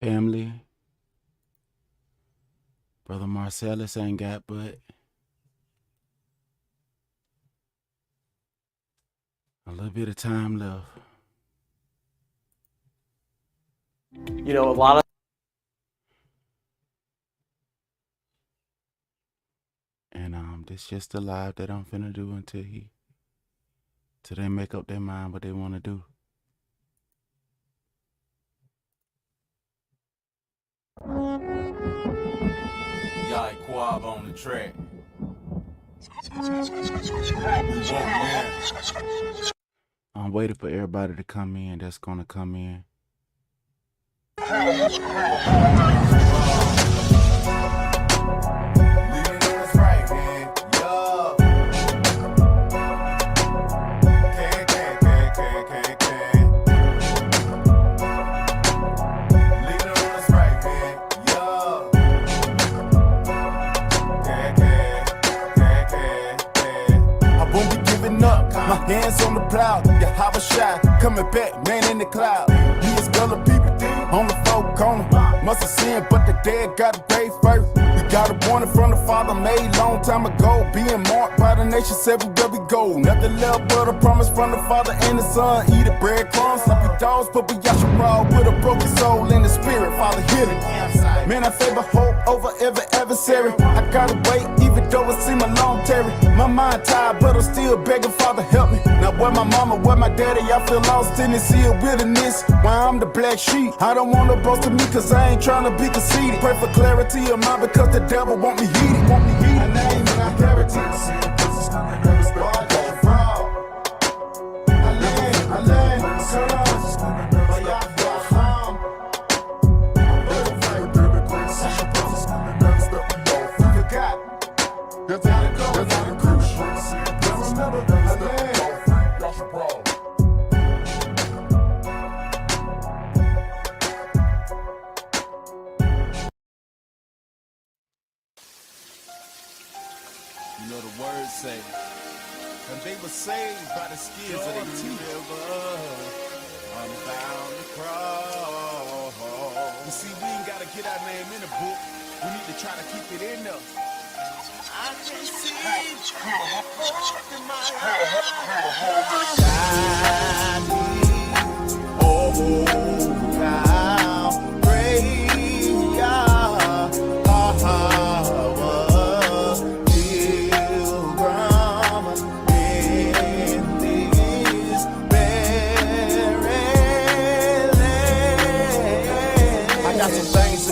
Family, Brother Marcellus ain't got but a little bit of time left. You know, a lot of And this just the live that I'm finna do until they make up their mind what they wanna do. Yai Quab on the track. I'm waiting for everybody to come in that's gonna come in. My hands on the plow, yeah, I was shy, coming back, man in the cloud. We is gonna people on the folk corner. Must have sinned, but the dead got a grave first. We got a warning from the Father made long time ago. Being marked by the nations everywhere we go. Nothing left but a promise from the Father and the Son. Eat the breadcrumbs, like we dogs, but we got you raw with a broken soul in the spirit. Father, heal it. Man, I favor hope over every adversary. I gotta wait, even though it seem a long tarry. My mind tired, but I'm still begging, Father, help me. Now where my mama, where my daddy, I feel lost in this here wilderness. Why I'm the black sheep, I don't wanna boast of me, cause I ain't trying to be conceited. Pray for clarity of mind, because the devil want me heated. My name and my heritage. You know the words say, and they were saved by the skins of their teeth. Unbound the cross. You see, we ain't gotta get our name in the book. We need to try to keep it in there. I can see hope in my eyes. Oh, now, praise God.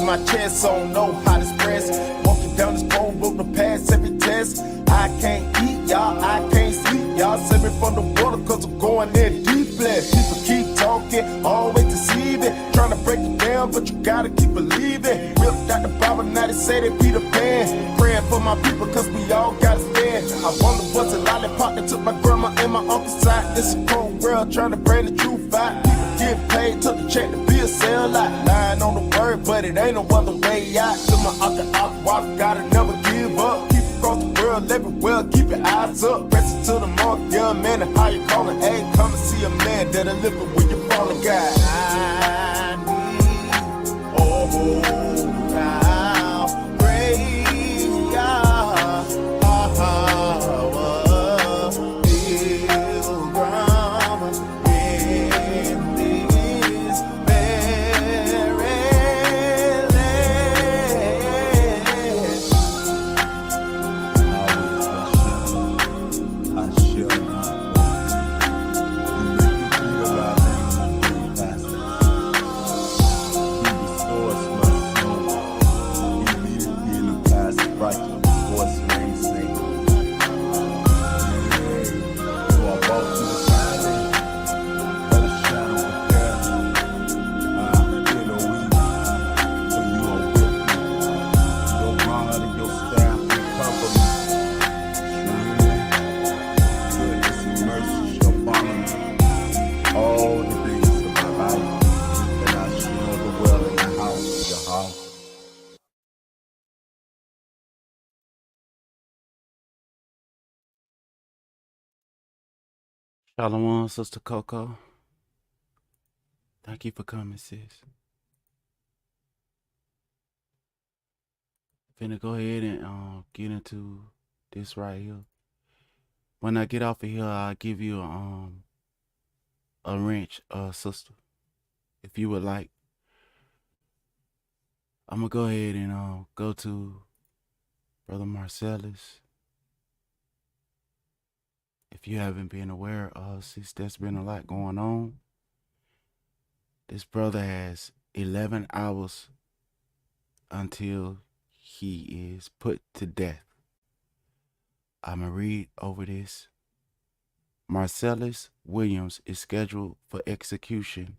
My chest, so don't know how to express. Walking down this road, road to pass every test. I can't eat, y'all, I can't sleep, y'all. Save me from the water, cause I'm going there deeply. People keep talking, always deceiving. Trying to break it down, but you gotta keep believing. Ripped out the Bible, now they say they Peter Pan. Praying for my people, cause we all gotta stand. I wonder what's a lollipop that took my grandma and my uncle's side. It's a cold world, trying to bring the truth out. People get paid, took the check to be a sell out. Lying on the word, but it ain't no other way out. To my uncle, gotta never give up. Keep across the world, everywhere, keep your eyes up. Pressing to the mark, yeah, man, and how you callin'? Hey, come to see a man that'll live it when you're falling, God. I need, oh, now, praise God. Shalom, Sister Coco. Thank you for coming, sis. finna go ahead and get into this right here. When I get off of here, I'll give you a wrench, sister, if you would like. I'm gonna go ahead and go to Brother Marcellus. If you haven't been aware, since there's been a lot going on, this brother has 11 hours until he is put to death. I'm gonna read over this. Marcellus Williams is scheduled for execution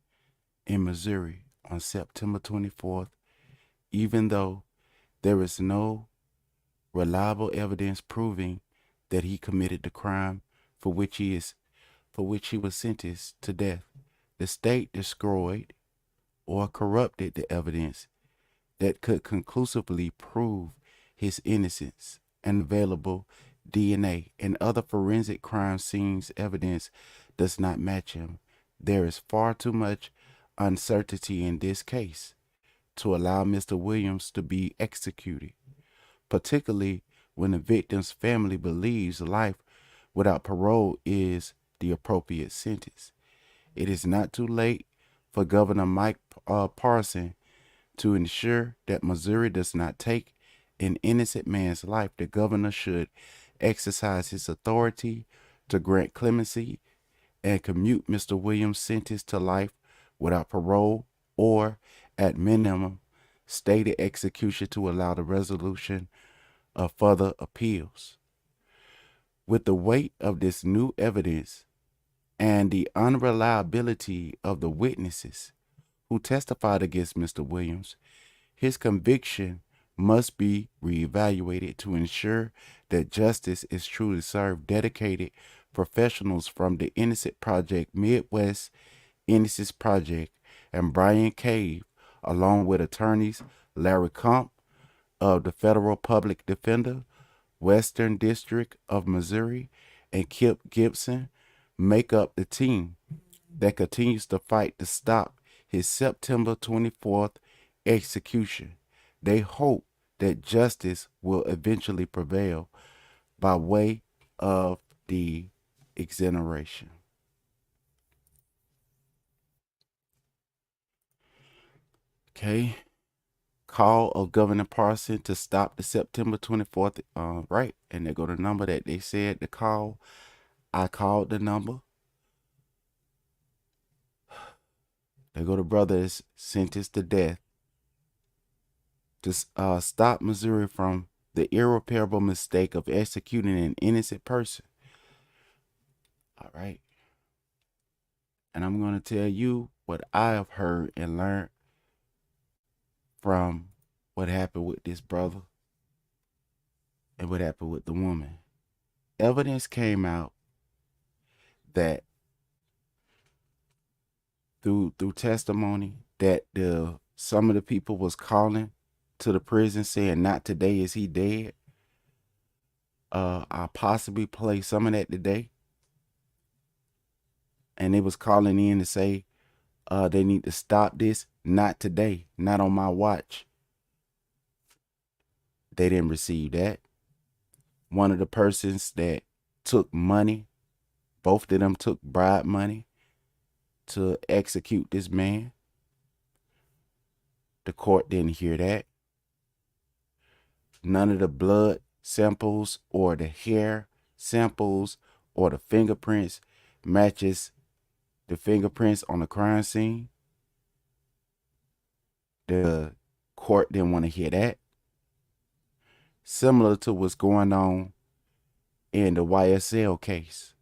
in Missouri on September 24th, even though there is no reliable evidence proving that he committed the crime for which he was sentenced to death. The state destroyed or corrupted the evidence that could conclusively prove his innocence, and available DNA and other forensic crime scenes evidence does not match him. There is far too much uncertainty in this case to allow Mr. Williams to be executed, particularly when the victim's family believes life without parole is the appropriate sentence. It is not too late for Governor Mike Parson to ensure that Missouri does not take an innocent man's life. The governor should exercise his authority to grant clemency and commute Mr. Williams' sentence to life without parole, or at minimum stated execution to allow the resolution of further appeals. With the weight of this new evidence and the unreliability of the witnesses who testified against Mr. Williams, his conviction must be reevaluated to ensure that justice is truly served. Dedicated professionals from the Innocence Project, Midwest Innocence Project, and Brian Cave, along with attorneys Larry Kump of the Federal Public Defender, Western District of Missouri, and Kip Gibson, make up the team that continues to fight to stop his September 24th execution. They hope that justice will eventually prevail by way of the exoneration. Okay. Call of Governor Parson to stop the September 24th, right? And they go to the number that they said to call. I called the number. They go to brothers sentenced to death to stop Missouri from the irreparable mistake of executing an innocent person. All right. And I'm going to tell you what I have heard and learned from what happened with this brother and what happened with the woman. Evidence came out that through testimony that some of the people was calling to the prison saying, "Not today is he dead." I'll possibly play some of that today. And they was calling in to say they need to stop this. Not today, not on my watch. They didn't receive that. One of the persons that took money, both of them took bribe money to execute this man. The court didn't hear that. None of the blood samples or the hair samples or the fingerprints matches the fingerprints on the crime scene. The court didn't want to hear that. Similar to what's going on in the YSL case.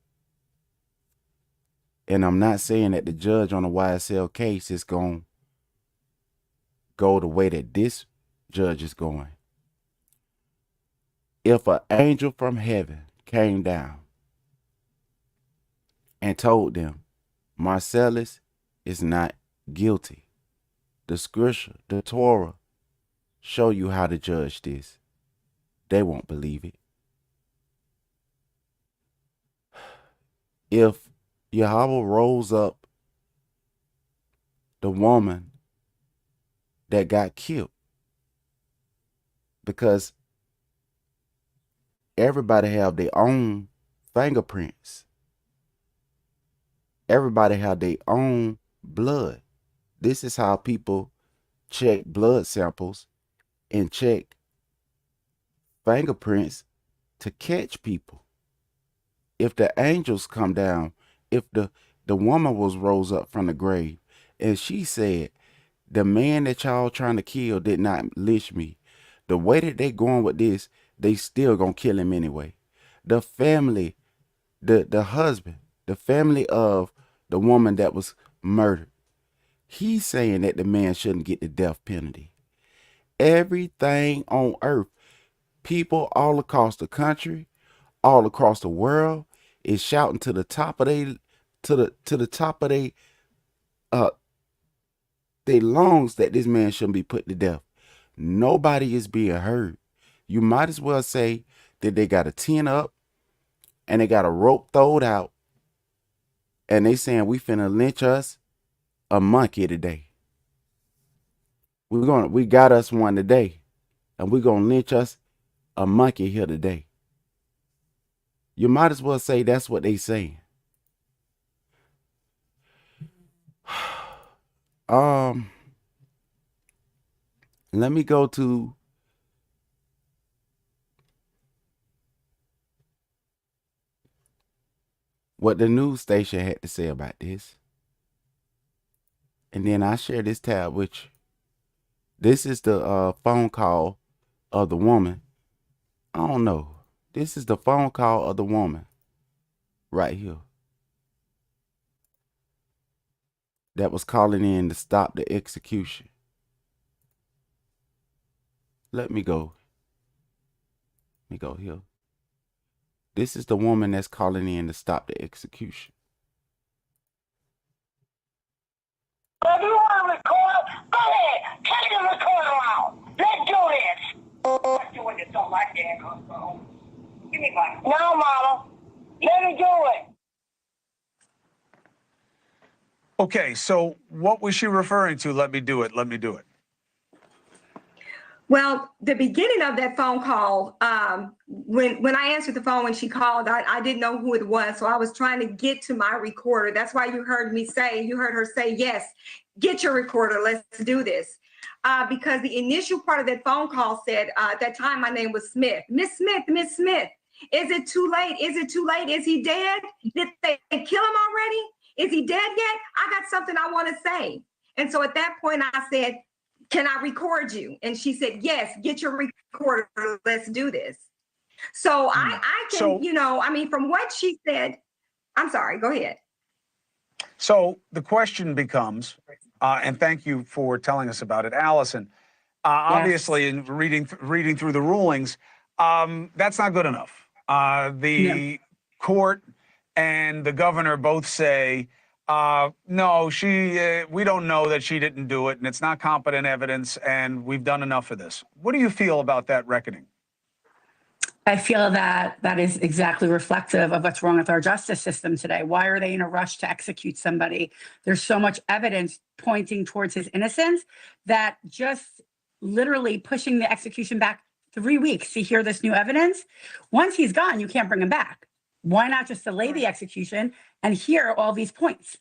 And I'm not saying that the judge on the YSL case is going to go the way that this judge is going. If an angel from heaven came down and told them Marcellus is not guilty, the scripture, the Torah, show you how to judge this, they won't believe it. If Yahweh rose up the woman that got killed, because everybody have their own fingerprints. Everybody have their own blood. This is how people check blood samples and check fingerprints to catch people. If the angels come down, if the woman was rose up from the grave and she said, the man that y'all trying to kill did not lynch me, the way that they going with this, they still gonna kill him anyway. The family, the husband, the family of the woman that was murdered, he's saying that the man shouldn't get the death penalty. Everything on earth, people all across the country, all across the world, is shouting to the top of they top of they lungs that this man shouldn't be put to death. Nobody is being heard. You might as well say that they got a tin up and they got a rope throwed out and they saying we finna lynch us a monkey today. We got us one today and we're gonna lynch us a monkey here today. You might as well say that's what they saying. Let me go to what the news station had to say about this. And then I share this tab with you. This is the phone call of the woman. I don't know. This is the phone call of the woman right here that was calling in to stop the execution. Let me go here. This is the woman that's calling in to stop the execution. If you want to record, go ahead. Take the recorder out. Let's do this. Let's do it. It's all like that. Give me one. No, Mama. Let me do it. Okay, so what was she referring to? Let me do it. Let me do it. Well, the beginning of that phone call, when I answered the phone when she called, I didn't know who it was. So I was trying to get to my recorder. That's why you heard her say, yes, get your recorder. Let's do this. Because the initial part of that phone call said, at that time, my name was Smith. Miss Smith, is it too late? Is it too late? Is he dead? Did they kill him already? Is he dead yet? I got something I want to say. And so at that point I said, can I record you? And she said, yes, get your recorder. Let's do this. So I can, from what she said, I'm sorry, go ahead. So the question becomes, and thank you for telling us about it, Allison, obviously in reading through the rulings, that's not good enough. The court and the governor both say, no, we don't know that she didn't do it, and it's not competent evidence, and we've done enough of this. What do you feel about that reckoning? I feel that is exactly reflective of what's wrong with our justice system today. Why are they in a rush to execute somebody? There's so much evidence pointing towards his innocence that just literally pushing the execution back 3 weeks to hear this new evidence. Once he's gone, you can't bring him back. Why not just delay the execution and hear all these points?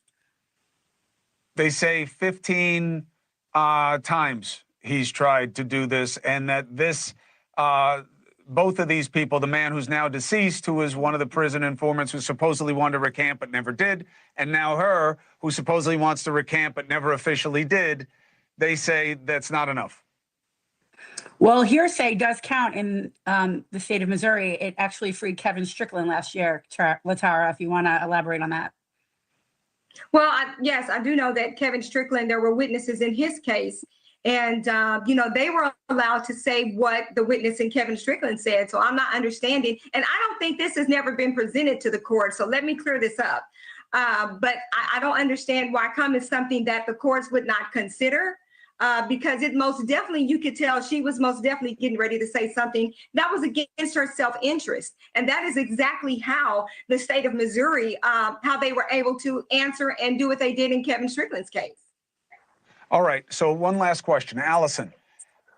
They say 15 times he's tried to do this, and that this, both of these people, the man who's now deceased, who is one of the prison informants who supposedly wanted to recant but never did, and now her, who supposedly wants to recant but never officially did, they say that's not enough. Well, hearsay does count in the state of Missouri. It actually freed Kevin Strickland last year. Latara, if you want to elaborate on that. Well, yes, I do know that Kevin Strickland, there were witnesses in his case, and, they were allowed to say what the witness in Kevin Strickland said. So I'm not understanding. And I don't think this has never been presented to the court. So let me clear this up. But I don't understand why come is something that the courts would not consider. Because it most definitely, you could tell she was most definitely getting ready to say something that was against her self-interest. And that is exactly how the state of Missouri, how they were able to answer and do what they did in Kevin Strickland's case. All right. So one last question, Allison.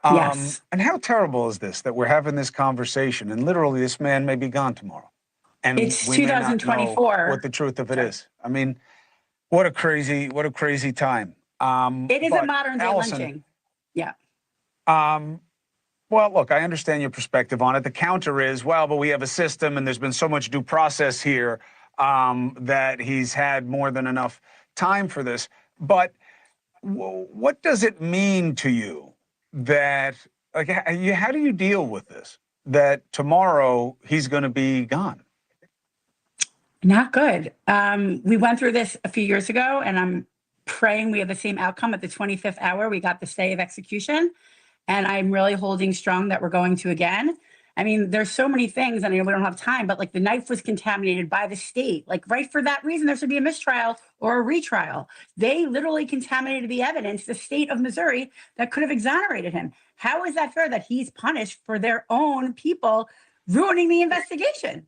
Yes. And how terrible is this that we're having this conversation and literally this man may be gone tomorrow, and It's we may not know 2024. what the truth of it is. I mean, what a crazy time. It is a but modern day Allison, lynching. Yeah. Well, look, I understand your perspective on it. The counter is, well, but we have a system and there's been so much due process here that he's had more than enough time for this. But what does it mean to you that, like, how do you deal with this, that tomorrow he's going to be gone? Not good. We went through this a few years ago, and I'm praying we have the same outcome at the 25th hour. We got the stay of execution, and I'm really holding strong that we're going to again. I mean, there's so many things, and I know we don't have time, but like the knife was contaminated by the state. Like, right, for that reason, there should be a mistrial or a retrial. They literally contaminated the evidence, the state of Missouri, that could have exonerated him. How is that fair that he's punished for their own people ruining the investigation?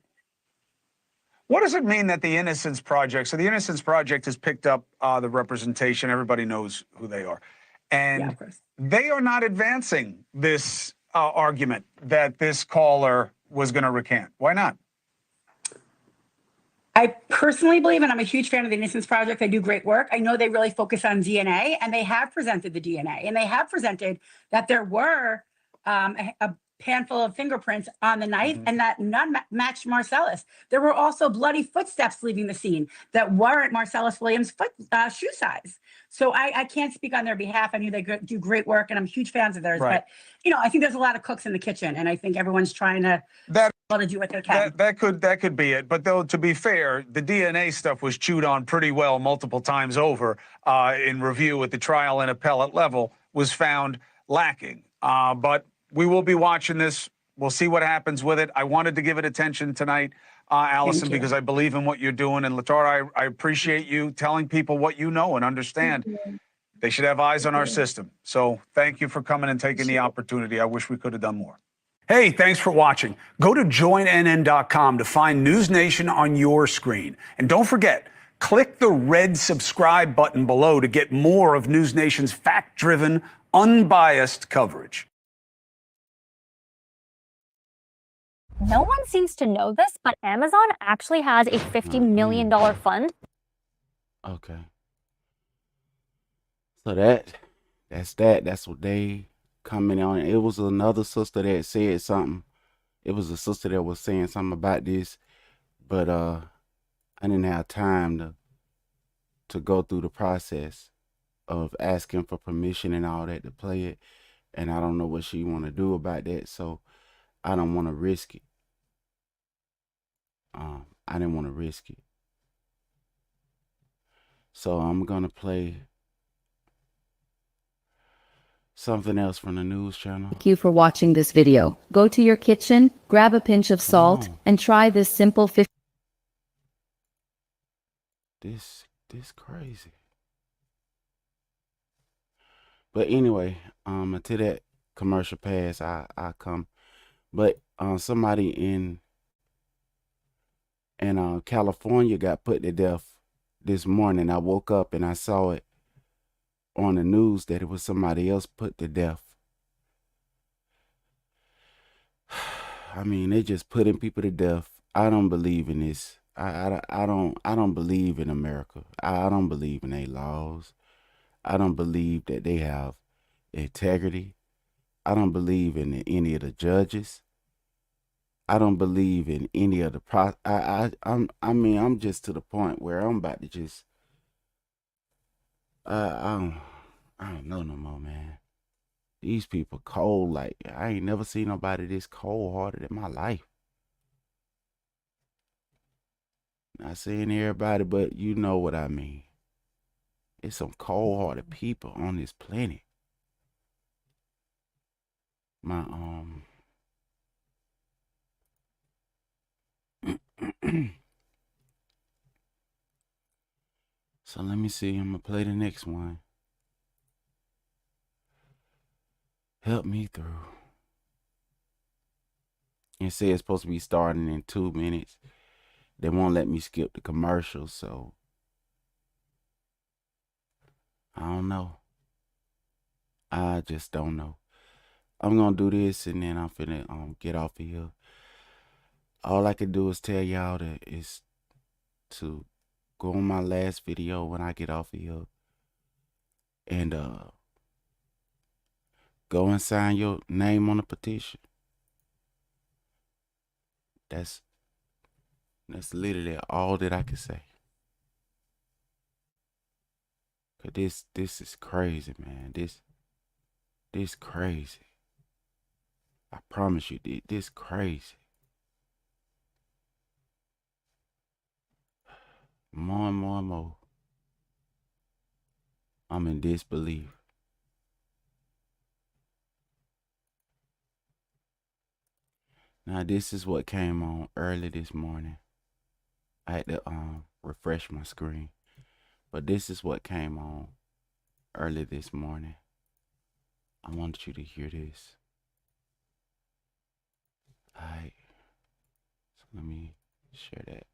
What does it mean that the Innocence Project, so the Innocence Project has picked up the representation, everybody knows who they are, and Yeah, of course. they are not advancing this argument that this caller was going to recant. Why not? I personally believe, and I'm a huge fan of the Innocence Project, they do great work. I know they really focus on DNA, and they have presented the DNA, and they have presented that there were a handful of fingerprints on the knife, and that none matched Marcellus. There were also bloody footsteps leaving the scene that weren't Marcellus Williams' shoe size. So I can't speak on their behalf. I knew they do great work, and I'm huge fans of theirs. Right. But I think there's a lot of cooks in the kitchen, and I think everyone's trying to do what they can. That could be it. But though, to be fair, the DNA stuff was chewed on pretty well multiple times over in review at the trial and appellate level, was found lacking. But we will be watching this. We'll see what happens with it. I wanted to give it attention tonight, Allison, because I believe in what you're doing. And Latara, I appreciate you telling people what you know and understand. They should have eyes on our system. So thank you for coming and taking the opportunity. I wish we could have done more. Hey, thanks for watching. Go to joinnn.com to find News Nation on your screen. And don't forget, click the red subscribe button below to get more of News Nation's fact-driven, unbiased coverage. No one seems to know this, but Amazon actually has a $50 million fund. Okay. So that's what they commented on. It was another sister that said something. It was a sister that was saying something about this, but I didn't have time to go through the process of asking for permission and all that to play it, and I don't know what she want to do about that, so I don't want to risk it. I didn't want to risk it. So I'm going to play something else from the news channel. Thank you for watching this video. Go to your kitchen, grab a pinch of salt, and try this simple This crazy. But anyway, until that commercial pass, I come. But somebody in California got put to death this morning. I woke up and I saw it on the news that it was somebody else put to death. I mean, they just putting people to death. I don't believe in this. I don't believe in America. I don't believe in their laws. I don't believe that they have integrity. I don't believe in any of the judges. I don't believe in any of the I'm just to the point where I'm about to just I don't know no more, man. These people cold. Like, I ain't never seen nobody this cold-hearted in my life. Not saying everybody, but you know what I mean. It's some cold-hearted people on this planet. My So let me see. I'm gonna play the next one. Help me through. It says it's supposed to be starting in 2 minutes. They won't let me skip the commercials, so I don't know. I just don't know. I'm gonna do this and then I'm finna get off of here. All I can do is tell y'all that is to go on my last video when I get off of here and go and sign your name on the petition. That's literally all that I can say. Cause this is crazy, man. This crazy. I promise you, this crazy. More and more and more, I'm in disbelief. Now this is what came on early this morning. I had to refresh my screen, but this is what came on early this morning. I want you to hear this. All right, so let me share that.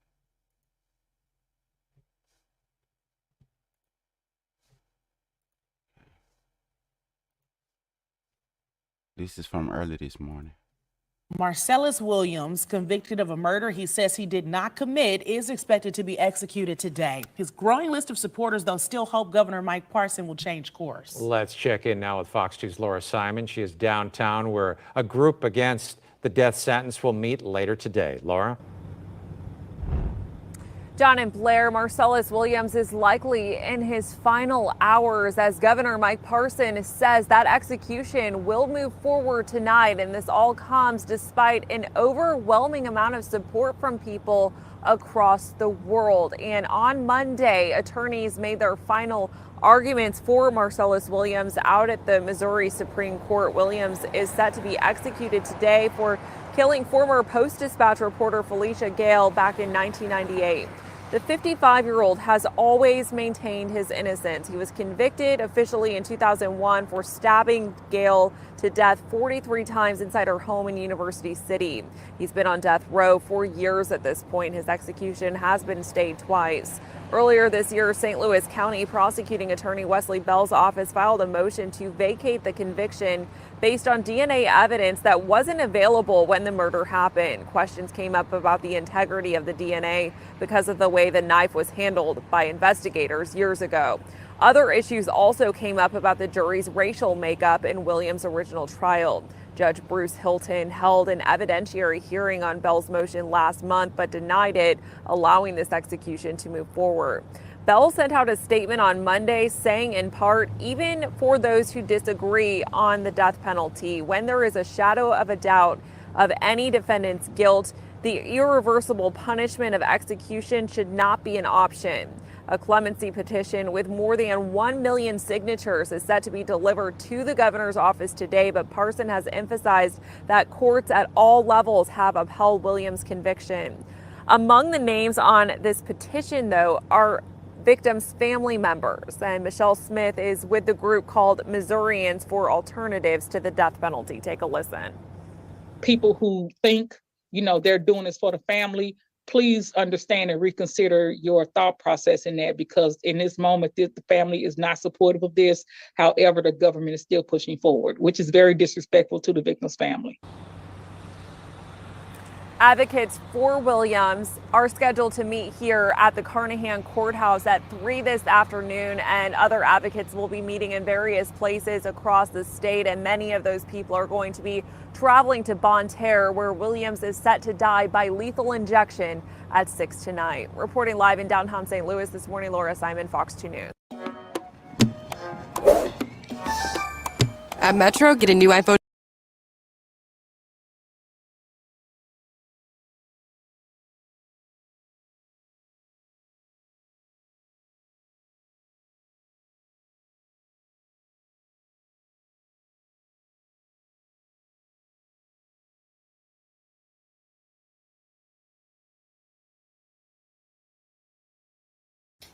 This is from early this morning. Marcellus Williams, convicted of a murder he says he did not commit, is expected to be executed today. His growing list of supporters, though, still hope Governor Mike Parson will change course. Let's check in now with Fox 2's Laura Simon. She is downtown where a group against the death sentence will meet later today. Laura? John and Blair, Marcellus Williams is likely in his final hours as Governor Mike Parson says that execution will move forward tonight. And this all comes despite an overwhelming amount of support from people across the world. And on Monday, attorneys made their final arguments for Marcellus Williams out at the Missouri Supreme Court. Williams is set to be executed today for killing former Post-Dispatch reporter Felicia Gale back in 1998. The 55-year-old has always maintained his innocence. He was convicted officially in 2001 for stabbing Gale to death 43 times inside her home in University City. He's been on death row for years at this point. His execution has been stayed twice. Earlier this year, St. Louis County prosecuting attorney Wesley Bell's office filed a motion to vacate the conviction based on DNA evidence that wasn't available when the murder happened. Questions came up about the integrity of the DNA because of the way the knife was handled by investigators years ago. Other issues also came up about the jury's racial makeup in Williams' original trial. Judge Bruce Hilton held an evidentiary hearing on Bell's motion last month, but denied it, allowing this execution to move forward. Bell sent out a statement on Monday saying, in part, even for those who disagree on the death penalty, when there is a shadow of a doubt of any defendant's guilt, the irreversible punishment of execution should not be an option. A clemency petition with more than 1 million signatures is set to be delivered to the governor's office today, but Parson has emphasized that courts at all levels have upheld Williams' conviction. Among the names on this petition, though, are victims' family members, and Michelle Smith is with the group called Missourians for Alternatives to the Death Penalty. Take a listen. People who think, they're doing this for the family, please understand and reconsider your thought process in that, because in this moment, the family is not supportive of this. However, the government is still pushing forward, which is very disrespectful to the victim's family. Advocates for Williams are scheduled to meet here at the Carnahan Courthouse at 3 this afternoon, and other advocates will be meeting in various places across the state, and many of those people are going to be traveling to Bonne Terre, where Williams is set to die by lethal injection at 6 tonight. Reporting live in downtown St. Louis this morning, Laura Simon, Fox 2 News. At Metro, get a new iPhone.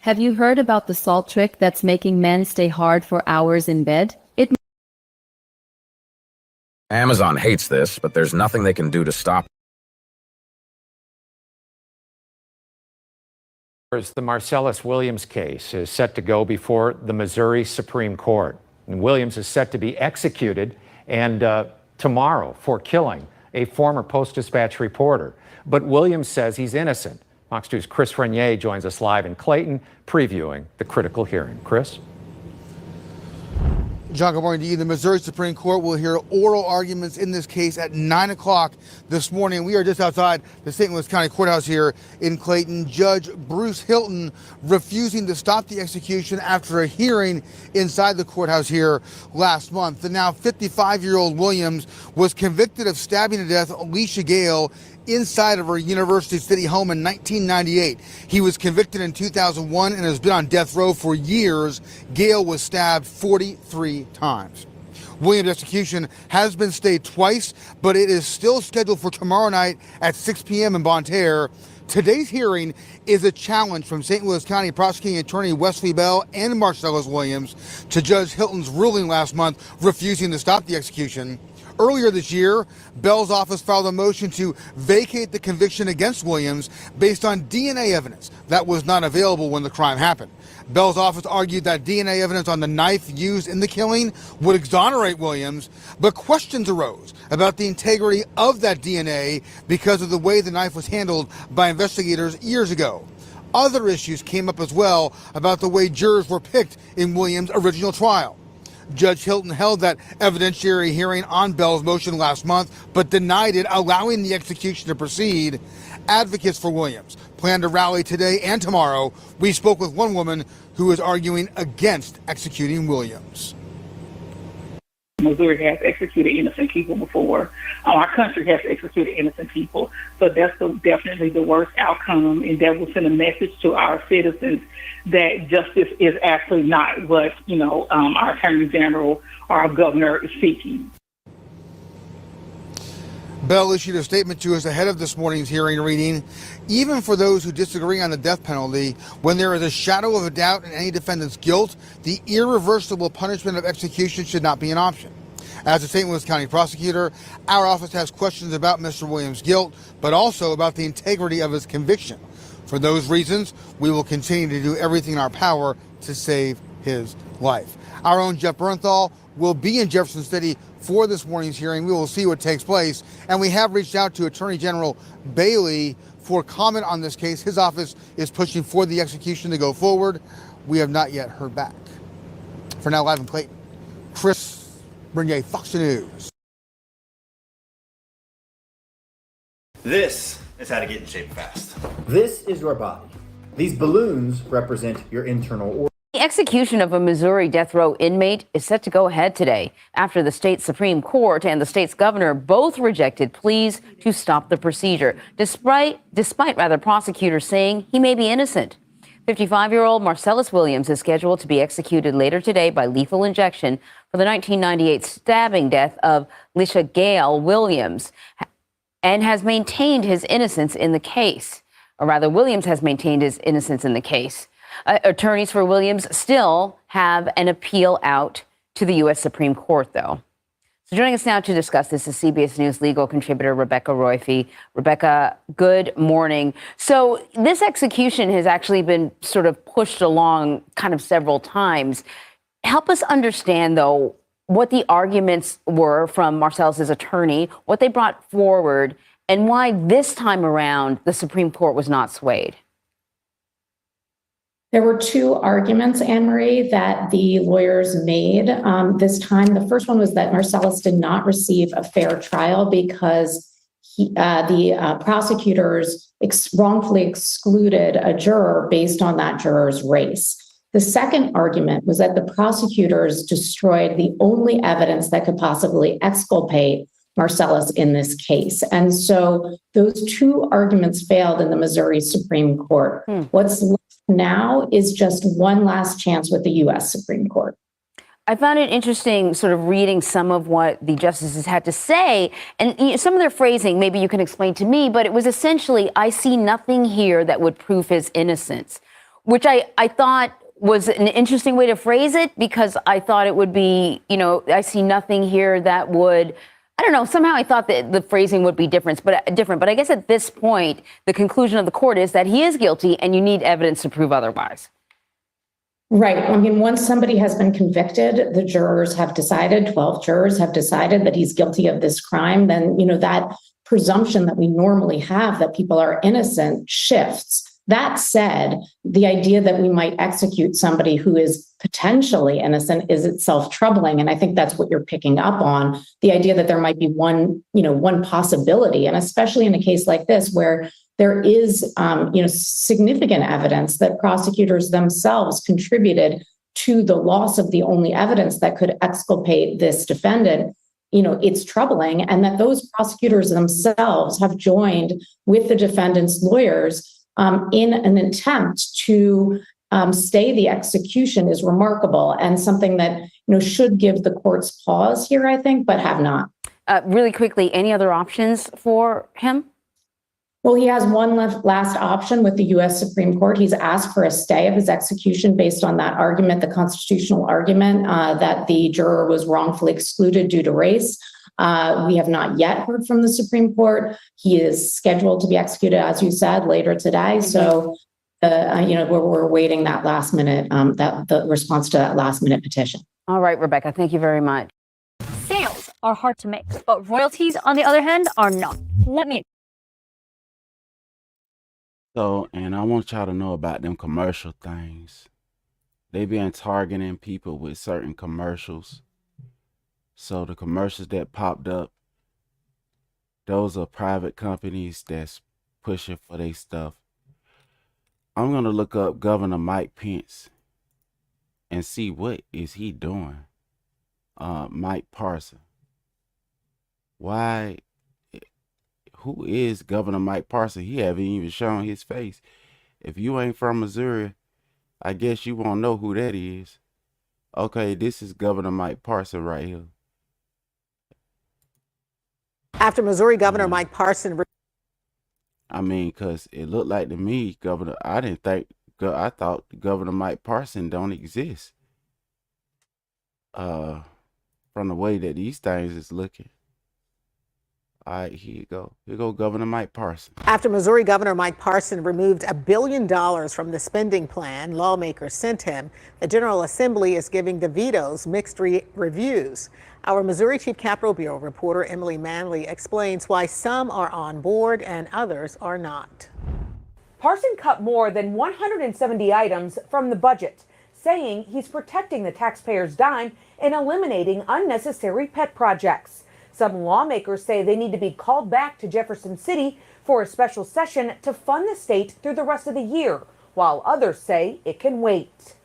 Have you heard about the salt trick that's making men stay hard for hours in bed? Amazon hates this, but there's nothing they can do to stop. The Marcellus Williams case is set to go before the Missouri Supreme Court. And Williams is set to be executed, and tomorrow for killing a former Post-Dispatch reporter. But Williams says he's innocent. Fox 2's Chris Renier joins us live in Clayton, previewing the critical hearing. Chris? John, good morning to you. The Missouri Supreme Court will hear oral arguments in this case at 9 o'clock this morning. We are just outside the St. Louis County Courthouse here in Clayton. Judge Bruce Hilton refusing to stop the execution after a hearing inside the courthouse here last month. The now 55-year-old Williams was convicted of stabbing to death Alicia Gale inside of her University City home in 1998. He was convicted in 2001 and has been on death row for years. Gale was stabbed 43 times. Williams' execution has been stayed twice, but it is still scheduled for tomorrow night at 6 p.m. in Bonne Terre. Today's hearing is a challenge from St. Louis County Prosecuting Attorney Wesley Bell and Marcellus Williams to Judge Hilton's ruling last month refusing to stop the execution. Earlier this year, Bell's office filed a motion to vacate the conviction against Williams based on DNA evidence that was not available when the crime happened. Bell's office argued that DNA evidence on the knife used in the killing would exonerate Williams, but questions arose about the integrity of that DNA because of the way the knife was handled by investigators years ago. Other issues came up as well about the way jurors were picked in Williams' original trial. Judge Hilton held that evidentiary hearing on Bell's motion last month, but denied it, allowing the execution to proceed. Advocates for Williams plan to rally today and tomorrow. We spoke with one woman who is arguing against executing Williams. Missouri has executed innocent people before. Our country has executed innocent people. So that's definitely the worst outcome, and that will send a message to our citizens that justice is actually not what, our Attorney General or our governor is seeking. Bell issued a statement to us ahead of this morning's hearing reading, even for those who disagree on the death penalty, when there is a shadow of a doubt in any defendant's guilt, the irreversible punishment of execution should not be an option. As a St. Louis County prosecutor, our office has questions about Mr. Williams' guilt, but also about the integrity of his conviction. For those reasons, we will continue to do everything in our power to save his life. Our own Jeff Bernthal will be in Jefferson City for this morning's hearing. We will see what takes place. And we have reached out to Attorney General Bailey for comment on this case. His office is pushing for the execution to go forward. We have not yet heard back. For now, live in Clayton, Chris Renier, Fox News. This is how to get in shape fast. This is your body. These balloons represent your internal organs. The execution of a Missouri death row inmate is set to go ahead today after the state Supreme Court and the state's governor both rejected pleas to stop the procedure, despite prosecutors saying he may be innocent. 55-year-old Marcellus Williams is scheduled to be executed later today by lethal injection for the 1998 stabbing death of Alicia Gale Williams, and has maintained his innocence in the case. Or rather, Williams has maintained his innocence in the case. Attorneys for Williams still have an appeal out to the U.S. Supreme Court, though. So joining us now to discuss this is CBS News legal contributor Rebecca Roiphe. Rebecca, good morning. So this execution has actually been sort of pushed along kind of several times. Help us understand, though, what the arguments were from Marcellus's attorney, what they brought forward, and why this time around the Supreme Court was not swayed. There were two arguments, Anne-Marie, that the lawyers made this time. The first one was that Marcellus did not receive a fair trial because the prosecutors wrongfully excluded a juror based on that juror's race. The second argument was that the prosecutors destroyed the only evidence that could possibly exculpate Marcellus in this case. And so those two arguments failed in the Missouri Supreme Court. What's left now is just one last chance with the U.S. Supreme Court. I found it interesting sort of reading some of what the justices had to say, and some of their phrasing, maybe you can explain to me, but it was essentially, I see nothing here that would prove his innocence, which I thought was an interesting way to phrase it, because I thought it would be, I see nothing here that would, I don't know, somehow I thought that the phrasing would be different, but I guess at this point, the conclusion of the court is that he is guilty and you need evidence to prove otherwise. Right. I mean, once somebody has been convicted, the jurors have decided, 12 jurors have decided that he's guilty of this crime, then, that presumption that we normally have that people are innocent shifts. That said, the idea that we might execute somebody who is potentially innocent is itself troubling. And I think that's what you're picking up on, the idea that there might be one possibility. And especially in a case like this, where there is, significant evidence that prosecutors themselves contributed to the loss of the only evidence that could exculpate this defendant. It's troubling, and that those prosecutors themselves have joined with the defendant's lawyers in an attempt to stay the execution is remarkable, and something that should give the courts pause here, I think, but have not. Really quickly, any other options for him? Well, he has one last option with the U.S. Supreme Court. He's asked for a stay of his execution based on that argument, the constitutional argument that the juror was wrongfully excluded due to race. We have not yet heard from the Supreme Court. He is scheduled to be executed, as you said, later today. So, we're waiting that last minute, the response to that last minute petition. All right, Rebecca, thank you very much. Sales are hard to make, but royalties, on the other hand, are not. Let me. So, and I want y'all to know about them commercial things. They been targeting people with certain commercials. So the commercials that popped up, those are private companies that's pushing for their stuff. I'm going to look up Governor Mike Pence and see what is he doing. Mike Parson. Why? Who is Governor Mike Parson? He haven't even shown his face. If you ain't from Missouri, I guess you won't know who that is. Okay, this is Governor Mike Parson right here. After Missouri Governor Mike Parson. I mean, because it looked like to me, I thought Governor Mike Parson don't exist. From the way that these things is looking. All right, here you go. Here go Governor Mike Parson. After Missouri Governor Mike Parson removed $1 billion from the spending plan lawmakers sent him, the General Assembly is giving the vetoes mixed reviews. Our Missouri Chief Capitol Bureau reporter Emily Manley explains why some are on board and others are not. Parson cut more than 170 items from the budget, saying he's protecting the taxpayers' dime and eliminating unnecessary pet projects. Some lawmakers say they need to be called back to Jefferson City for a special session to fund the state through the rest of the year, while others say it can wait.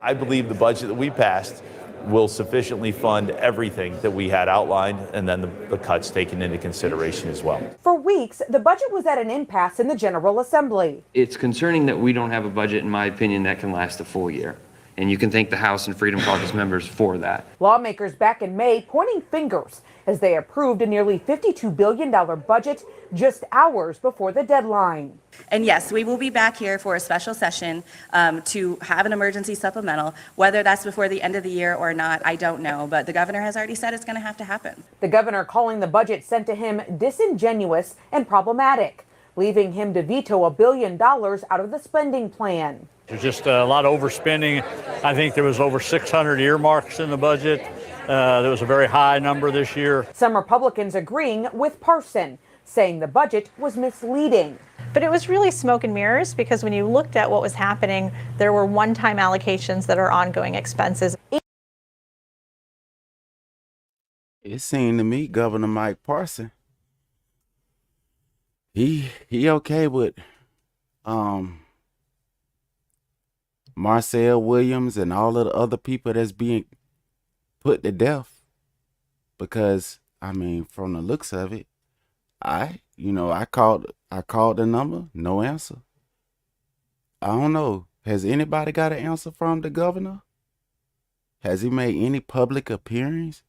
I believe the budget that we passed will sufficiently fund everything that we had outlined, and then the cuts taken into consideration as well. For weeks, the budget was at an impasse in the General Assembly. It's concerning that we don't have a budget, in my opinion, that can last a full year. And you can thank the House and Freedom Caucus members for that. Lawmakers back in May pointing fingers as they approved a nearly $52 billion budget just hours before the deadline. And yes, we will be back here for a special session to have an emergency supplemental. Whether that's before the end of the year or not, I don't know. But the governor has already said it's going to have to happen. The governor calling the budget sent to him disingenuous and problematic, leaving him to veto $1 billion out of the spending plan. There's just a lot of overspending. I think there was over 600 earmarks in the budget. There was a very high number this year. Some Republicans agreeing with Parson, saying the budget was misleading. But it was really smoke and mirrors, because when you looked at what was happening, there were one-time allocations that are ongoing expenses. It seemed to me Governor Mike Parson, he okay with Marcellus Williams and all of the other people that's being put to death, because I mean, from the looks of it, I called the number, no answer. I don't know. Has anybody got an answer from the governor? Has he made any public appearance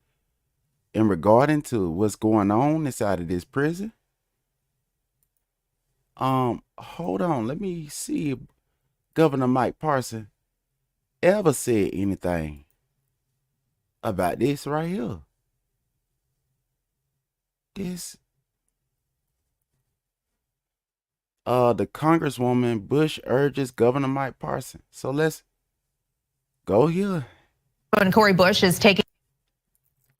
in regarding to what's going on inside of this prison? Hold on, let me see if Governor Mike Parson ever said anything about this right here. The Congresswoman Bush urges Governor Mike Parson. So let's Go here. Governor Cori Bush is taking.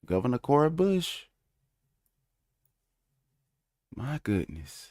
Governor Cori Bush. My goodness.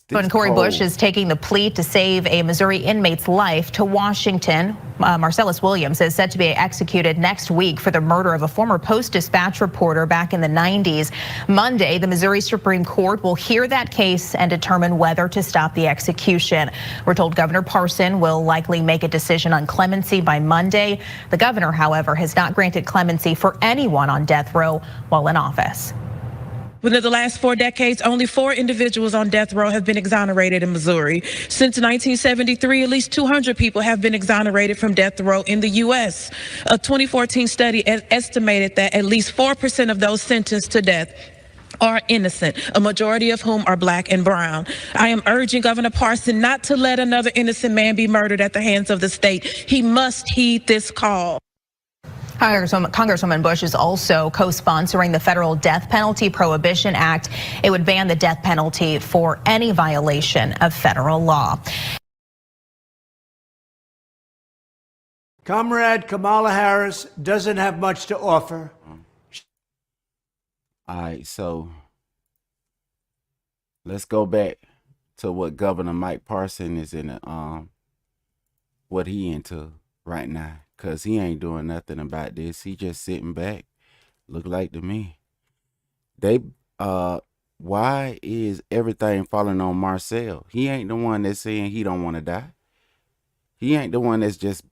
Governor Cori Bush is taking the plea to save a Missouri inmate's life to Washington. Marcellus Williams is set to be executed next week for the murder of a former Post-Dispatch reporter back in the 90s. Monday, the Missouri Supreme Court will hear that case and determine whether to stop the execution. We're told Governor Parson will likely make a decision on clemency by Monday. The governor, however, has not granted clemency for anyone on death row while in office. Within the last 4 decades, only 4 individuals on death row have been exonerated in Missouri. Since 1973, at least 200 people have been exonerated from death row in the U.S. A 2014 study estimated that at least 4% of those sentenced to death are innocent, a majority of whom are black and brown. I am urging Governor Parson not to let another innocent man be murdered at the hands of the state. He must heed this call. Congresswoman Bush is also co-sponsoring the Federal Death Penalty Prohibition Act. It would ban the death penalty for any violation of federal law. Comrade Kamala Harris doesn't have much to offer. All right, so let's go back to what Governor Mike Parson is in what he into right now. Cause he ain't doing nothing about this. He just sitting back. Look like to me. Why is everything falling on Marcel? He ain't the one that's saying he don't want to die. He ain't the one that's just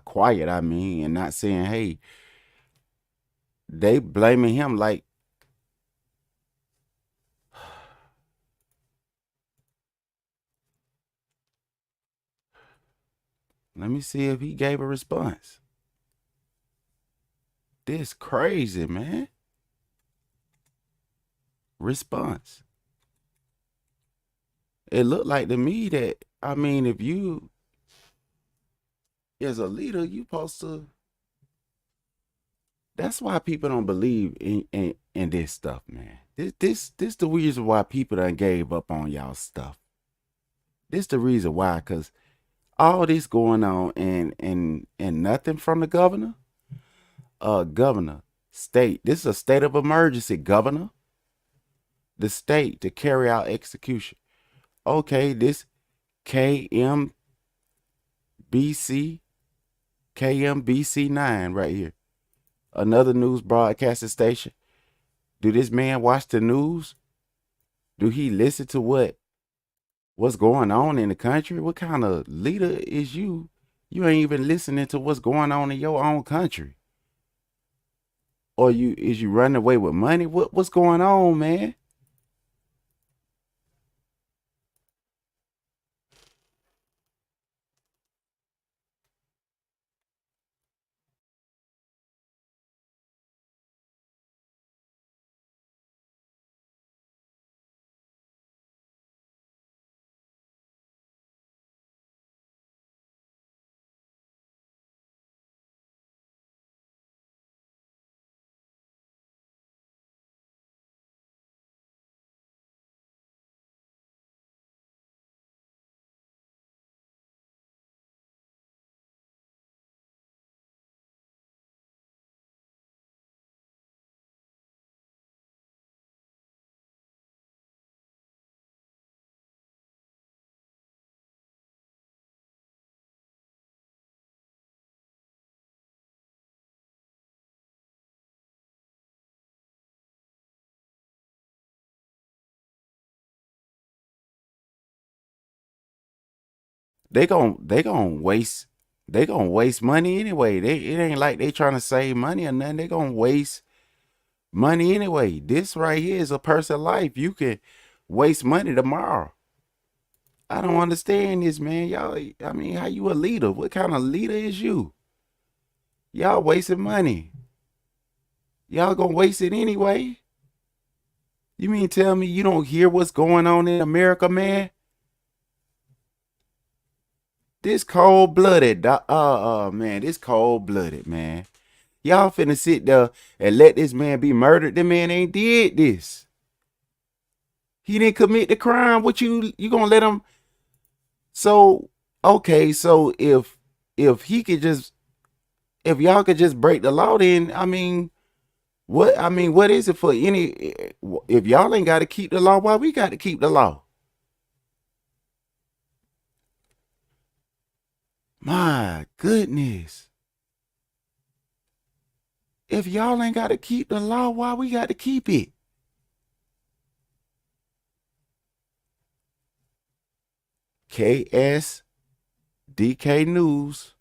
quiet, and not saying, hey. They blaming him like let me see if he gave a response. This crazy, man. Response. It looked like to me that, if you, as a leader, you supposed to. That's why people don't believe in this stuff, man. This the reason why people done gave up on y'all stuff. This the reason why, because all this going on and nothing from the governor. Governor, state. This is a state of emergency, governor. The state to carry out execution. Okay, this KMBC 9 right here. Another news broadcasting station. Do this man watch the news? Do he listen to what's going on in the country? What kind of leader is you? You ain't even listening to what's going on in your own country. Or is you running away with money? What's going on, man? They gonna waste money anyway. It ain't like they trying to save money or nothing. They gonna waste money anyway. This right here is a person's life. You can waste money tomorrow. I don't understand this, man. Y'all, how you a leader? What kind of leader is you? Y'all wasting money. Y'all gonna waste it anyway? You mean tell me you don't hear what's going on in America, man? This cold-blooded, man, this cold-blooded, man. Y'all finna sit there and let this man be murdered. The man ain't did this. He didn't commit the crime. What you gonna let him? So, okay, so if if y'all could just break the law, then what is it for any? If y'all ain't got to keep the law, why we got to keep the law? My goodness. If y'all ain't got to keep the law, why we got to keep it? KSDK News.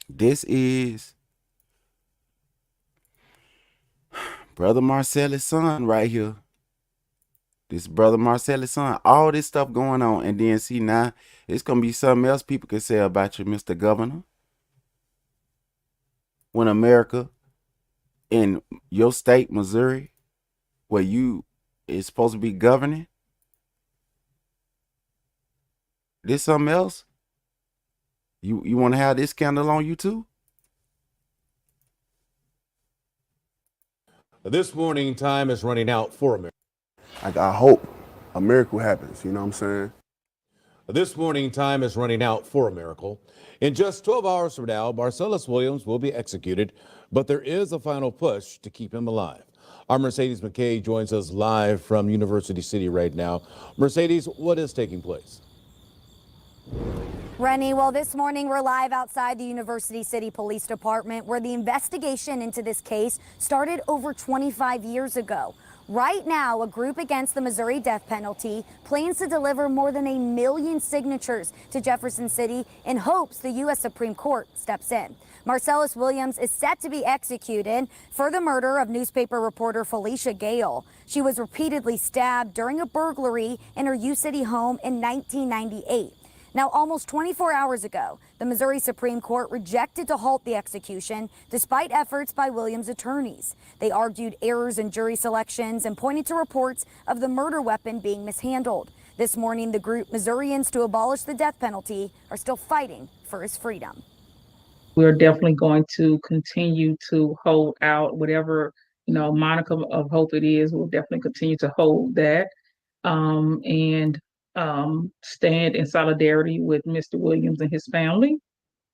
This is Brother Marcellus' son right here. This Brother Marcellus' son. All this stuff going on. And then see now, it's going to be something else people can say about you, Mr. Governor. When America, in your state, Missouri, where you is supposed to be governing, this something else? You want to have this scandal on you too? This morning, time is running out for America. I hope a miracle happens, you know what I'm saying? This morning, time is running out for a miracle. In just 12 hours from now, Marcellus Williams will be executed, but there is a final push to keep him alive. Our Mercedes McKay joins us live from University City right now. Mercedes, what is taking place? Rennie, well, this morning we're live outside the University City Police Department, where the investigation into this case started over 25 years ago. Right now, a group against the Missouri death penalty plans to deliver more than 1 million signatures to Jefferson City in hopes the U.S. Supreme Court steps in. Marcellus Williams is set to be executed for the murder of newspaper reporter Felicia Gale. She was repeatedly stabbed during a burglary in her U-City home in 1998. Now, almost 24 hours ago, the Missouri Supreme Court rejected to halt the execution despite efforts by Williams' attorneys. They argued errors in jury selections and pointed to reports of the murder weapon being mishandled. This morning, the group Missourians to Abolish the Death Penalty are still fighting for his freedom. We're definitely going to continue to hold out whatever, monicum of hope it is. We'll definitely continue to hold that and stand in solidarity with Mr. Williams and his family,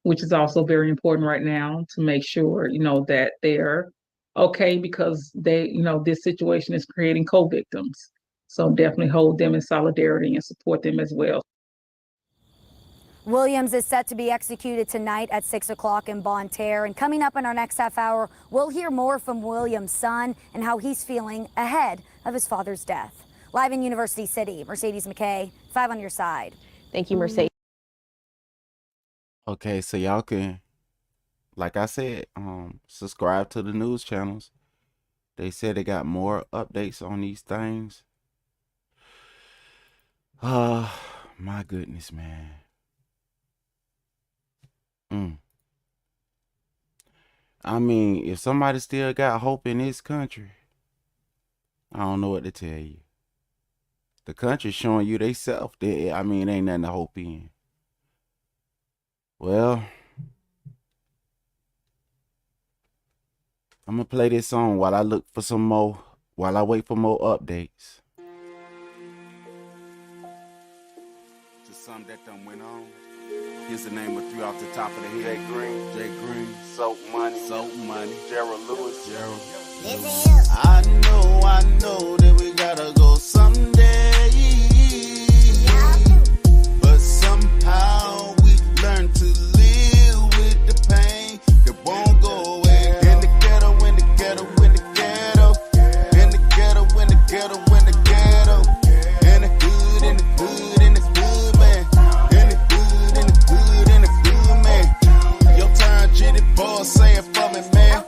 which is also very important right now to make sure, that they're okay, because they, this situation is creating co-victims. So definitely hold them in solidarity and support them as well. Williams is set to be executed tonight at 6 o'clock in Bonne Terre. And coming up in our next half hour, we'll hear more from Williams' son and how he's feeling ahead of his father's death. Live in University City, Mercedes McKay, 5 on your side. Thank you, Mercedes. Okay, so y'all can, like I said, subscribe to the news channels. They said they got more updates on these things. My goodness, man. I mean, if somebody still got hope in this country, I don't know what to tell you. The country's showing you they self. Ain't nothing to hope in. Well, I'm gonna play this song while I look for some more, while I wait for more updates. Just something that done went on. Here's the name of 3 off the top of the head. Jay Green, Soap Money, Gerald Lewis, I know that we gotta go someday, but somehow we learn to live with the pain that won't go away. In the ghetto, in the ghetto, in the ghetto, in the ghetto, in the ghetto, in the ghetto, in the hood, in the hood, in the hood, man, in the hood, in the hood, in the hood, man. Your turn, Jitty boy, say it for me, man.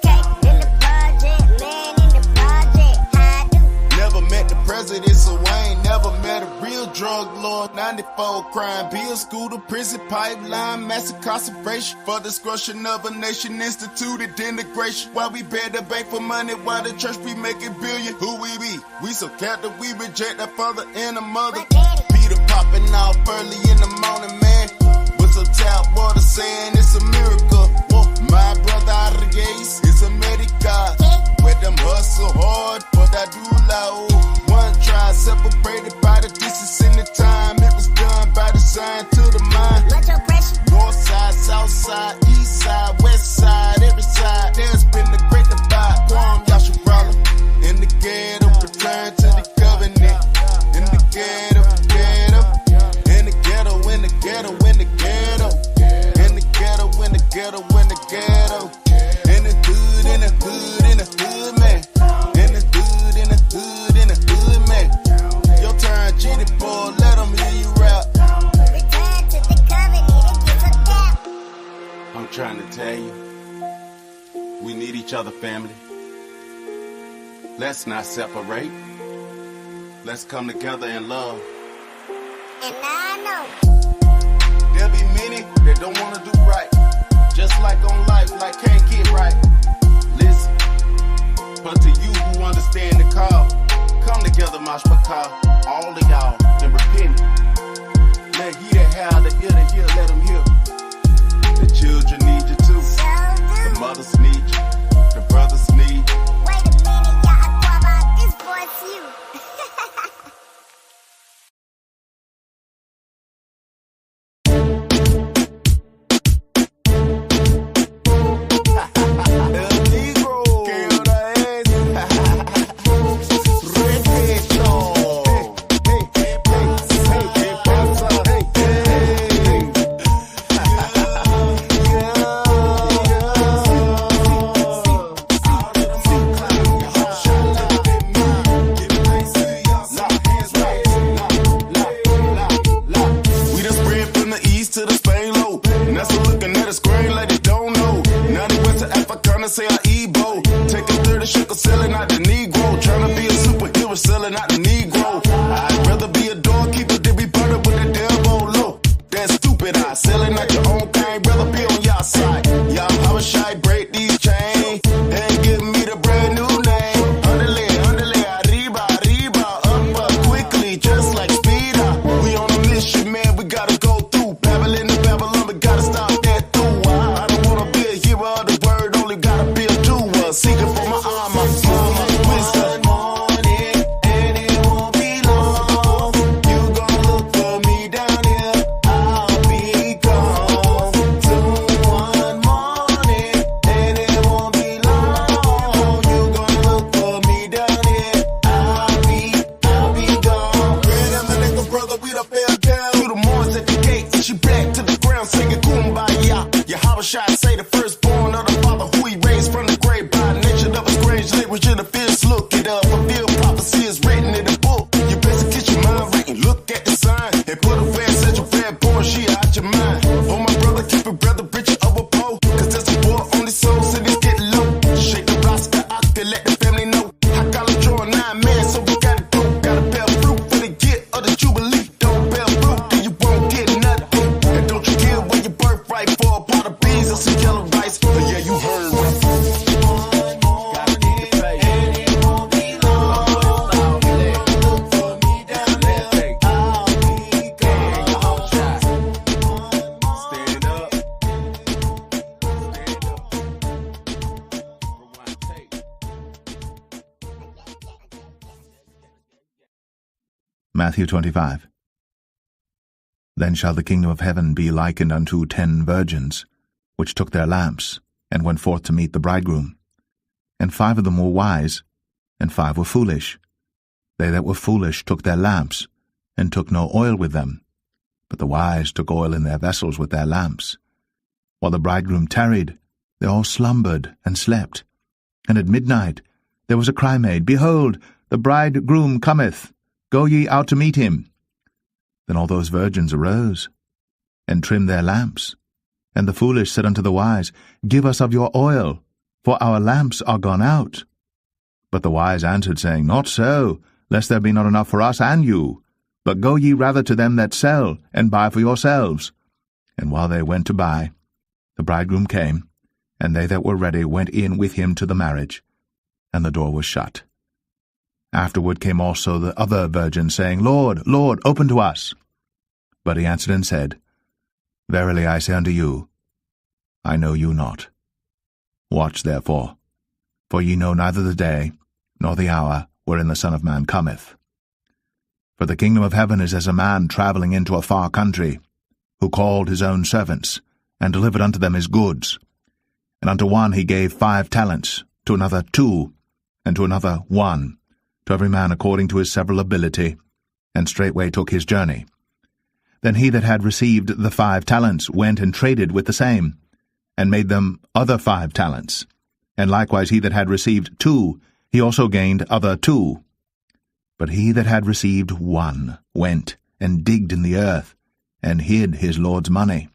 President, so I ain't never met a real drug lord. 94 crime bill, school to prison pipeline, massive concentration for destruction of a nation, instituted integration. While we bear the bank for money, while the church be making billion. Who we be? We so captive, we reject our father and a mother. Peter popping off early in the morning, man, with some tap water saying it's a miracle. My brother out of the gates, it's a medical. Where them hustle hard, but I do loud. One try separated by the distance and the time. It was done by the sign. side, east side, west side, every side. There's been a great divide. Guam, Yasharala. In the ghetto, return to the covenant. In the ghetto, ghetto. In the ghetto, in the ghetto, in the ghetto. In the ghetto, in the ghetto, in the ghetto. In the hood, in the hood, in the hood, man. In the hood, in the hood, in the hood, man. Your turn, Genie boy, let them hear you rap. Return to the covenant and give a gap. I'm trying to tell you, we need each other, family. Let's not separate. Let's come together in love. And I know there'll be many that don't want to do right. Just like on life, like can't get right. Listen, but to you who understand the call, come together, Mashpaka, all of y'all, and repent. Let he that have the ear to hear, let him hear. The children need you too. The mothers need you. The brothers need you. Wait a minute, y'all. What about this boy's you? Say I Ebo, taking 30 shekels, selling out the Negro. Trying to be a superhero, selling out the Negro. I'd rather be a doorkeeper than be burned with the devil low. That's stupid, I selling out your own thing, rather be on y'all side. Y'all how shy, break these chains and give me the brand new name. Underlay, arriba, up quickly, just like speed up. We on a mission, man, we gotta go through. Babylon to Babylon, we gotta stop that through. I don't wanna be a hero of the word, only gotta be a doer. Seeking for my armor, wisdom. And it won't be long. You gon' look for me down here. I'll be gone. Soon one morning, and it won't be long. You gon' look for me down here. I'll be gone. Red my nigga brother, we done fell down. Through the moors at the gates, she back to the ground singing kumbaya. Yahweh shot say the firstborn of the father who he raised from the grave by nature of his strange language in the fierce. Look it up, fulfill prophecy is written in the book. You better get your mind right and look at the sign and put a fast at your fair born, she out your mind. Oh my brother, keep it brother richer of a pole, cause there's a war on these souls and it's getting low. Shake the roster, I can let the family know. I gotta draw a 9 man, so we gotta go. Gotta bear fruit for the gift of the jubilee. Don't bear fruit, then you won't get nothing. And don't you kill when your birthright for a pot of beans and some yellow rice. But yeah, you heard me. Matthew 25. Then shall the kingdom of heaven be likened unto 10 virgins, which took their lamps, and went forth to meet the bridegroom. And 5 of them were wise, and 5 were foolish. They that were foolish took their lamps, and took no oil with them. But the wise took oil in their vessels with their lamps. While the bridegroom tarried, they all slumbered and slept. And at midnight there was a cry made, Behold, the bridegroom cometh. Go ye out to meet him. Then all those virgins arose, and trimmed their lamps. And the foolish said unto the wise, Give us of your oil, for our lamps are gone out. But the wise answered, saying, Not so, lest there be not enough for us and you. But go ye rather to them that sell, and buy for yourselves. And while they went to buy, the bridegroom came, and they that were ready went in with him to the marriage, and the door was shut. Afterward came also the other virgins, saying, Lord, Lord, open to us. But he answered and said, Verily I say unto you, I know you not. Watch therefore, for ye know neither the day nor the hour wherein the Son of Man cometh. For the kingdom of heaven is as a man travelling into a far country, who called his own servants, and delivered unto them his goods. And unto one he gave 5 talents, to another 2, and to another 1, to every man according to his several ability, and straightway took his journey. Then he that had received the 5 talents went and traded with the same, and made them other 5 talents. And likewise he that had received 2, he also gained other 2. But he that had received 1 went and digged in the earth, and hid his Lord's money.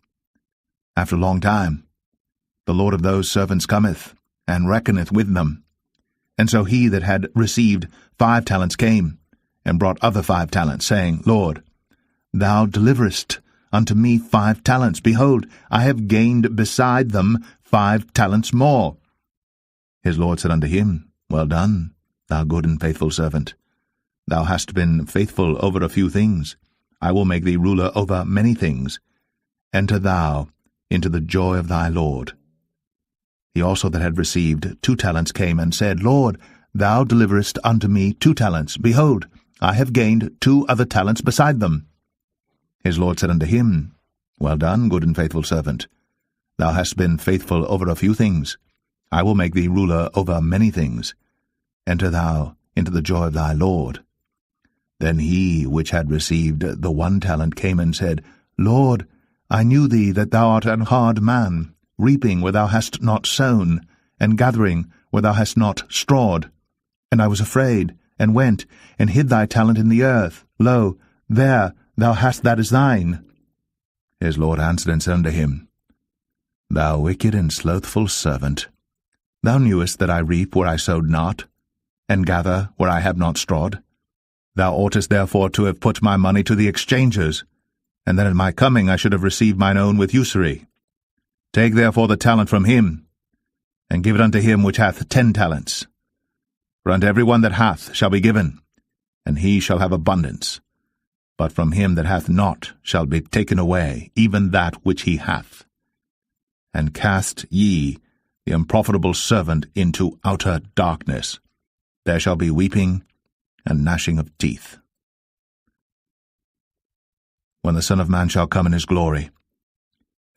After a long time, the Lord of those servants cometh, and reckoneth with them. And so he that had received 5 talents came, and brought other 5 talents, saying, Lord, thou deliverest unto me 5 talents. Behold, I have gained beside them 5 talents more. His Lord said unto him, Well done, thou good and faithful servant. Thou hast been faithful over a few things. I will make thee ruler over many things. Enter thou into the joy of thy Lord. He also that had received 2 talents came and said, Lord, thou deliverest unto me 2 talents. Behold, I have gained 2 other talents beside them. His Lord said unto him, Well done, good and faithful servant. Thou hast been faithful over a few things. I will make thee ruler over many things. Enter thou into the joy of thy Lord. Then he which had received the 1 talent came and said, Lord, I knew thee that thou art an hard man, reaping where thou hast not sown, and gathering where thou hast not strawed. And I was afraid, and went, and hid thy talent in the earth. Lo, there thou hast that is thine. His Lord answered and said unto him, Thou wicked and slothful servant, thou knewest that I reap where I sowed not, and gather where I have not strawed. Thou oughtest therefore to have put my money to the exchangers, and then at my coming I should have received mine own with usury. Take therefore the talent from him, and give it unto him which hath 10 talents. For unto every one that hath shall be given, and he shall have abundance. But from him that hath not shall be taken away even that which he hath. And cast ye the unprofitable servant into outer darkness. There shall be weeping and gnashing of teeth. When the Son of Man shall come in his glory,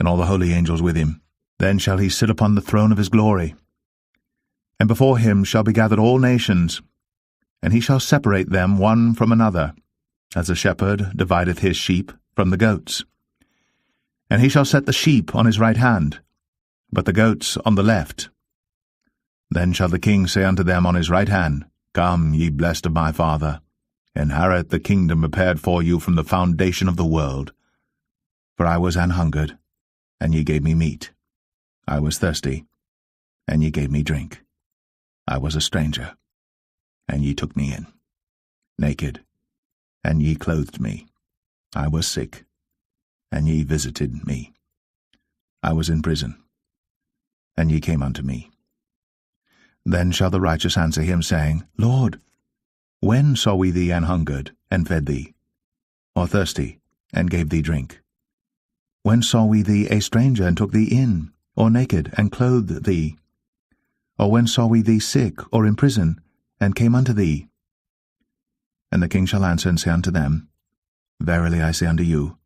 and all the holy angels with him, then shall he sit upon the throne of his glory. And before him shall be gathered all nations, and he shall separate them one from another, as a shepherd divideth his sheep from the goats. And he shall set the sheep on his right hand, but the goats on the left. Then shall the king say unto them on his right hand, Come, ye blessed of my Father, inherit the kingdom prepared for you from the foundation of the world. For I was an hungered, and ye gave me meat. I was thirsty, and ye gave me drink. I was a stranger, and ye took me in. Naked, and ye clothed me. I was sick, and ye visited me. I was in prison, and ye came unto me. Then shall the righteous answer him, saying, Lord, when saw we thee an hungered, and fed thee, or thirsty, and gave thee drink? When saw we thee a stranger, and took thee in, or naked, and clothed thee? Or when saw we thee sick, or in prison, and came unto thee? And the king shall answer and say unto them, Verily I say unto you,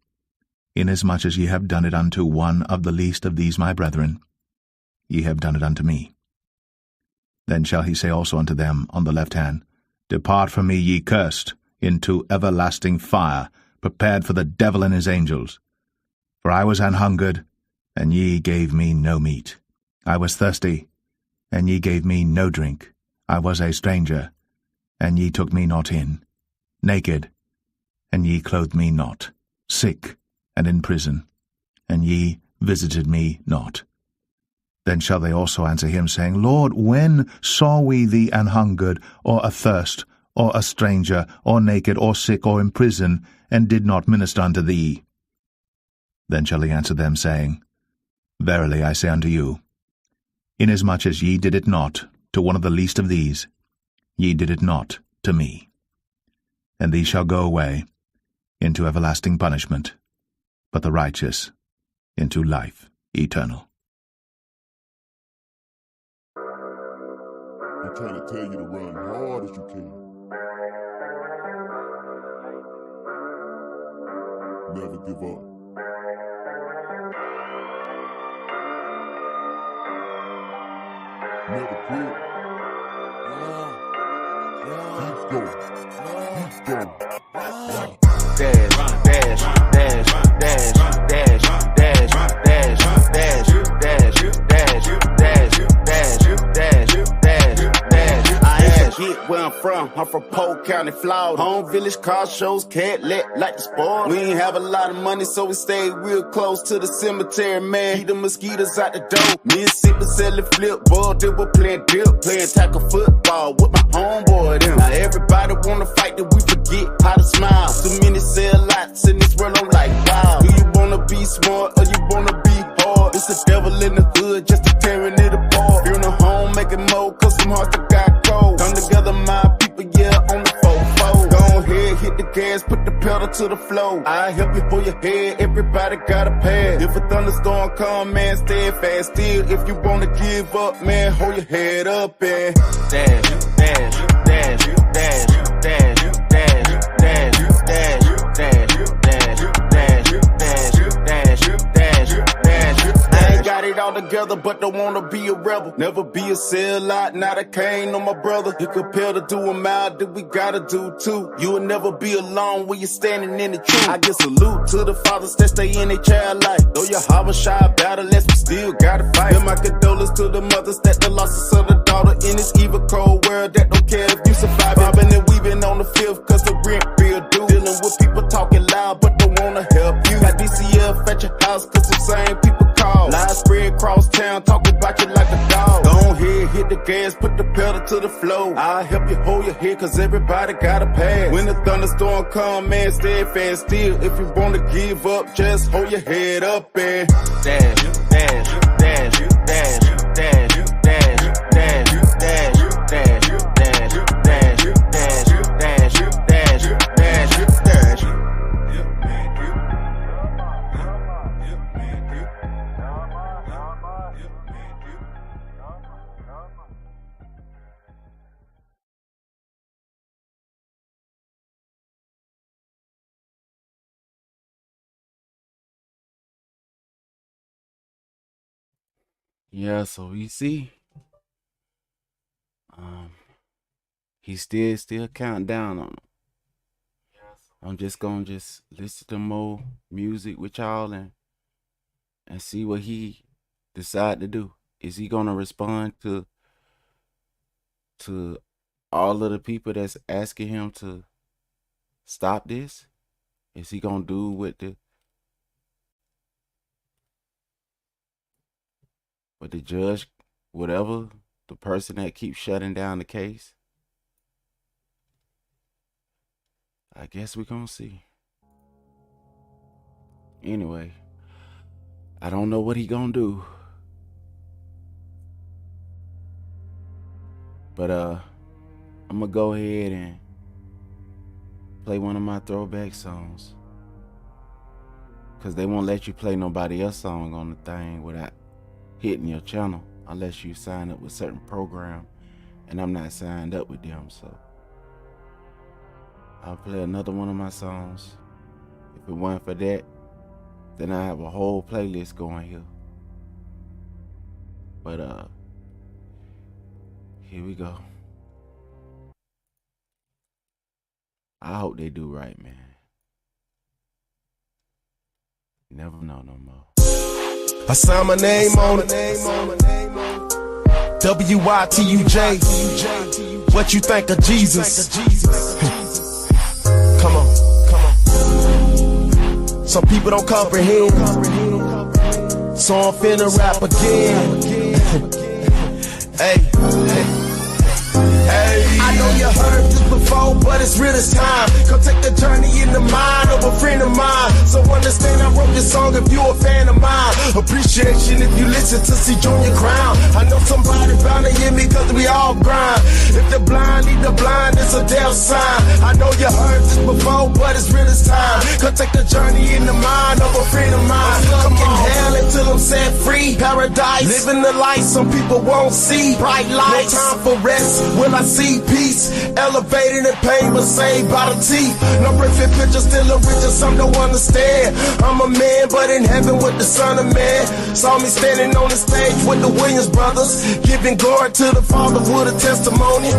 inasmuch as ye have done it unto one of the least of these my brethren, ye have done it unto me. Then shall he say also unto them on the left hand, Depart from me, ye cursed, into everlasting fire, prepared for the devil and his angels. For I was an hungered, and ye gave me no meat. I was thirsty, and ye gave me no drink. I was a stranger, and ye took me not in. Naked, and ye clothed me not. Sick, and in prison, and ye visited me not. Then shall they also answer him, saying, Lord, when saw we thee an hungered, or athirst, or a stranger, or naked, or sick, or in prison, and did not minister unto thee? Then shall he answer them, saying, Verily I say unto you, inasmuch as ye did it not to one of the least of these, ye did it not to me. And these shall go away into everlasting punishment, but the righteous into life eternal. I'm trying to tell you to run hard as you can. Never give up. I'm from Polk County, Florida. Home village car shows, can't let like the sport. We ain't have a lot of money, so we stayed real close to the cemetery, man. Keep the mosquitoes out the door. Mississippi selling flip, boy, they were playing dip, playing tackle football with my homeboy. Them. Now everybody wanna fight that we forget how to smile. So many sell lots in this world, I'm like, wow. Do you wanna be smart or you wanna be hard? It's the devil in the hood, just a tearing it apart. Here in the home, making more, cause some hearts that got cold. Come together, my people, yeah, on the 4-4. Go ahead, hit the gas, put the pedal to the floor. I help you pull your head, everybody got a pad. If a thunderstorm come, man, stay fast still. If you wanna give up, man, hold your head up and dash, dash, dash, dash, dash, dash, dash, dash, dash, I ain't got it all together, but don't wanna be a rebel. Never be a sellout, not a cane on my brother. You compare to do a mile, that we gotta do too. You will never be alone when you're standing in the truth. I give salute to the fathers that stay in their child life. Though your harbor shy battle, we still gotta fight. And my condolences to the mothers that the losses of the daughter in this evil cold world that don't care if you survive. Bobbing and weaving on the fifth, cause the rent bill due. Dealing with people talking loud, but don't wanna help you. Got DCF at your house, cause the same people call. Lies spread across town, talking about you like a dog. Go ahead, hit the gas, put the pedal to the floor. I'll help you hold your head, cause everybody got a pass. When the thunderstorm come, man, stay fast still. If you wanna give up, just hold your head up and dash, dash, dash, dash, dash, dash, dash, dash, dash, dash, dash, dash, dash, dash. Yeah, so we see, he's still counting down on him. I'm just gonna listen to more music with y'all and see what he decide to do. Is he gonna respond to all of the people that's asking him to stop this? Is he gonna do what the judge, whatever, the person that keeps shutting down the case? I guess we're gonna see. Anyway, I don't know what he gonna do. But I'm gonna go ahead and play one of my throwback songs. Cause they won't let you play nobody else's song on the thing without hitting your channel unless you sign up with a certain program, and I'm not signed up with them, so I'll play another one of my songs. If it weren't for that, then I have a whole playlist going here. But here we go. I hope they do right, man. You never know no more. I signed my name on it. W-I-T-U-J. What you think of Jesus? Come on. Some people don't comprehend, so I'm finna rap again. Hey. I know you heard this before, but it's real this time. Come take the journey in the mind of a friend of mine. So understand I wrote this song if you're a fan of mine. Appreciation if you listen to see Junior Crown. I know somebody bound to hear me cause we all grind. If the blind lead the blind, it's a death sign. I know you heard this before, but it's real this time. Come take the journey in the mind of a friend of mine. Come get hell until I'm set free. free. Paradise, living the life some people won't see. Bright lights, no time for rest. Will I see peace? Elevated in pain, but saved by the teeth. No perfect picture, still a richer, some don't understand. I'm a man, but in heaven with the Son of Man. Saw me standing on the stage with the Williams brothers, giving glory to the Father with a testimony.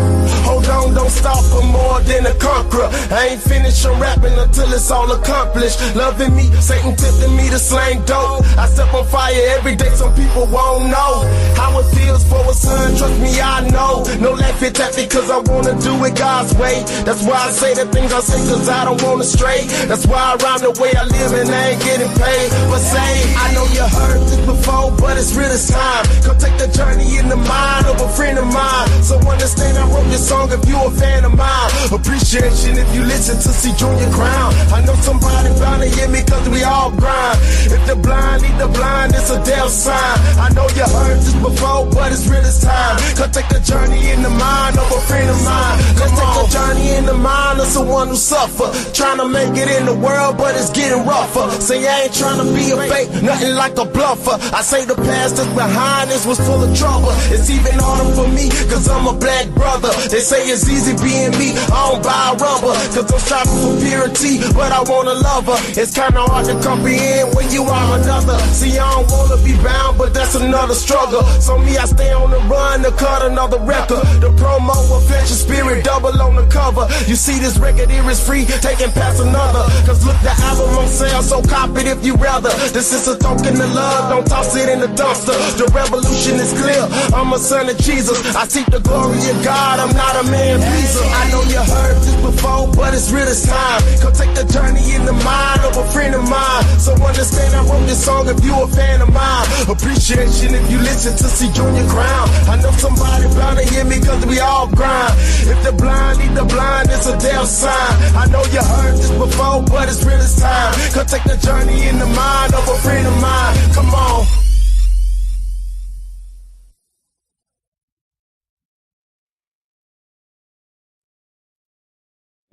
Hold on, don't stop for more than a conqueror. I ain't finished on rapping until it's all accomplished. Loving me, Satan tempting me to slang dope. I step on fire every day, some people won't know how it feels for a son. Trust me, I know. No laughing at me cause I wanna do it God's way. That's why I say the things I say cause I don't wanna stray. That's why I rhyme the way I live and I ain't getting paid. But say, I know you heard this before, but it's real this time. Come take the journey in the mind of a friend of mine. So understand I wrote this song if you a fan of mine. Appreciation if you listen to see Junior Crown. I know somebody bound to hear me cause we all grind. If the blind lead the blind, it's a death sign. I know you heard this before, but it's real this time. Come take the journey in the mind of a friend of mine. Let's take the journey in the mind of someone who suffer. Trying to make it in the world, but it's getting rougher. Say I ain't trying to be a fake, nothing like a bluffer. I say the past that's behind us was full of trouble. It's even harder for me, cause I'm a black brother. They say it's easy being me, I don't buy a rubber. Cause I'm striving for purity, but I wanna love her. It's kinda hard to comprehend when you are another. See, I don't wanna be bound, but that's another struggle. So me, I stay on the run to cut another record. The promo of flesh and spirit, double on the cover. You see this record here is free, taking past another. Cause look, the album on sale, so cop it if you rather. This is a token of love, don't toss it in the dumpster. The revolution is clear, I'm a son of Jesus. I seek the glory of God, I'm not a man pleaser. I know you heard this before, but it's real this time. Come take the journey in the mind of a friend of mine. So understand I wrote this song if you a fan of mine. Appreciation if you listen to see Junior Crown. I know somebody bound to hear me cause we all grind. If the blind lead the blind, it's a death sign. I know you heard this before, but it's real this time. Come take the journey in the mind of a friend of mine. Come on.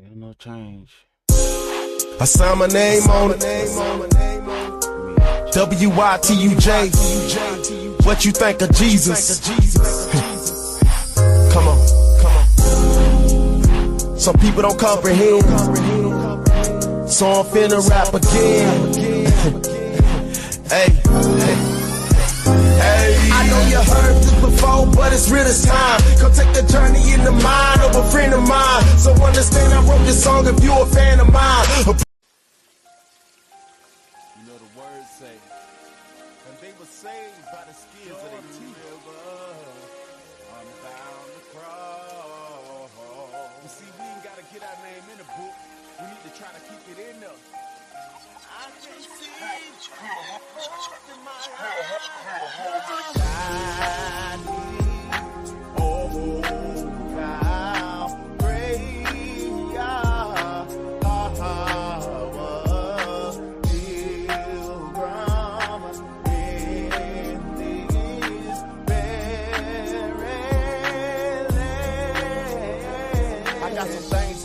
Ain't no change. I sign my name on it. W-I-T-U-J. What you think of Jesus? Come on, come on. Some people don't comprehend, so I'm finna rap again. Hey, I know you heard this before, but it's real this time. Come take the journey in the mind of a friend of mine. So understand I wrote this song if you a fan of mine. You know the words say, and they were saved by the skills of their teeth. I'm bound to crawl. You see, we ain't gotta get our name in the book. We need to try to keep it in there. I can see hope in my eyes.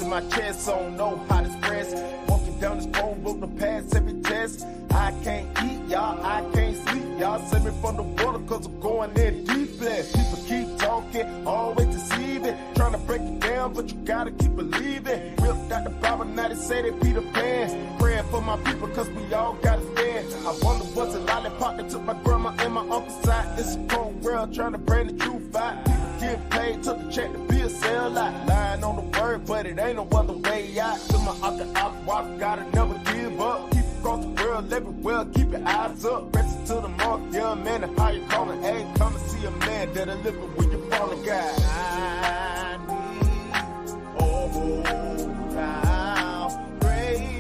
My chest, so don't know how to express. Walking down this road, wrote the past every test. I can't eat, y'all, I can't sleep. Y'all save me from the water, cause I'm going in deeply. People keep talking, always deceiving. Trying to break it down, but you gotta keep believing. Ripped out the Bible, now they say they Peter Pan. Praying for my people, cause we all gotta stand. I wonder what's a lollipop that took my grandma and my uncle's side. It's a cold world, trying to bring the truth out. People get paid, took the check to be a sell out. Lying on the word, but it ain't no other way out. To my uncle, walk, gotta never give up. Keep across the world, everywhere, keep your eyes up. Pressing to the mark, yeah, man, and how you calling? Hey, come and see a man that'll live it when you falling, guy. I need, oh, now, great,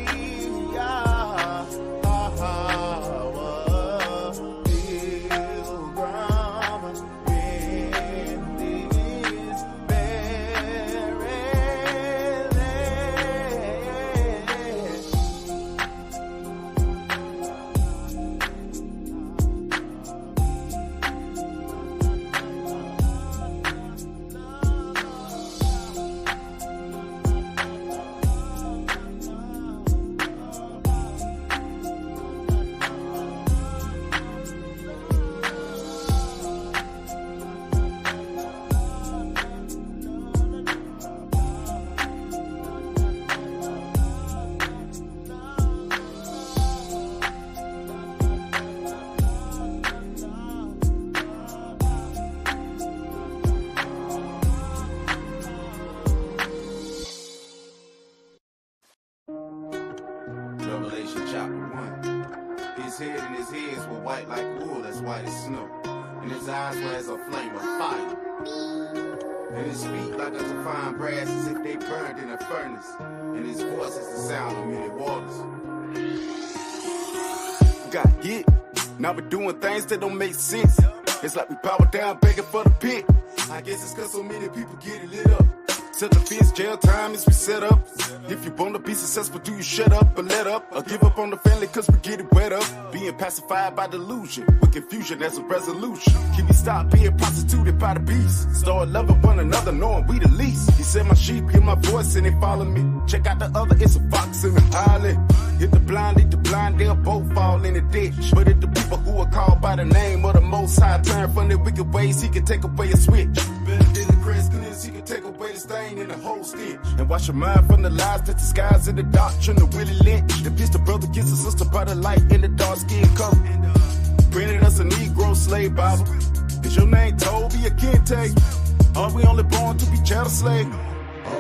wool as white as snow. And his eyes were as a flame of fire. And his feet like a defined brass as if they burned in a furnace. And his voice is the sound of many waters. Got hit. Now we're doing things that don't make sense. It's like we power down begging for the pit. I guess it's cause so many people get it lit up. Set the fence, jail time is we set up. If you want to be successful, do you shut up or let up? Or give up on the family cause we get it wet up? Being pacified by delusion, with confusion as a resolution. Can we stop being prostituted by the beast? Start loving one another, knowing we the least. He said my sheep hear my voice and they follow me. Check out the other, it's a fox in the island. Hit the blind, lead the blind, they'll both fall in the ditch. But if the people who are called by the name of the Most High turn from their wicked ways, he can take away a switch. Better than the Chris Cleanse, he can take away the stain in the whole stitch. And wash your mind from the lies that disguise in the doctrine of Willie Lynch. The bitch, the brother gets a sister by the light in the dark skin color. Printed us a Negro slave Bible. Is your name Toby or Kente? Are we only born to be chattel slave? I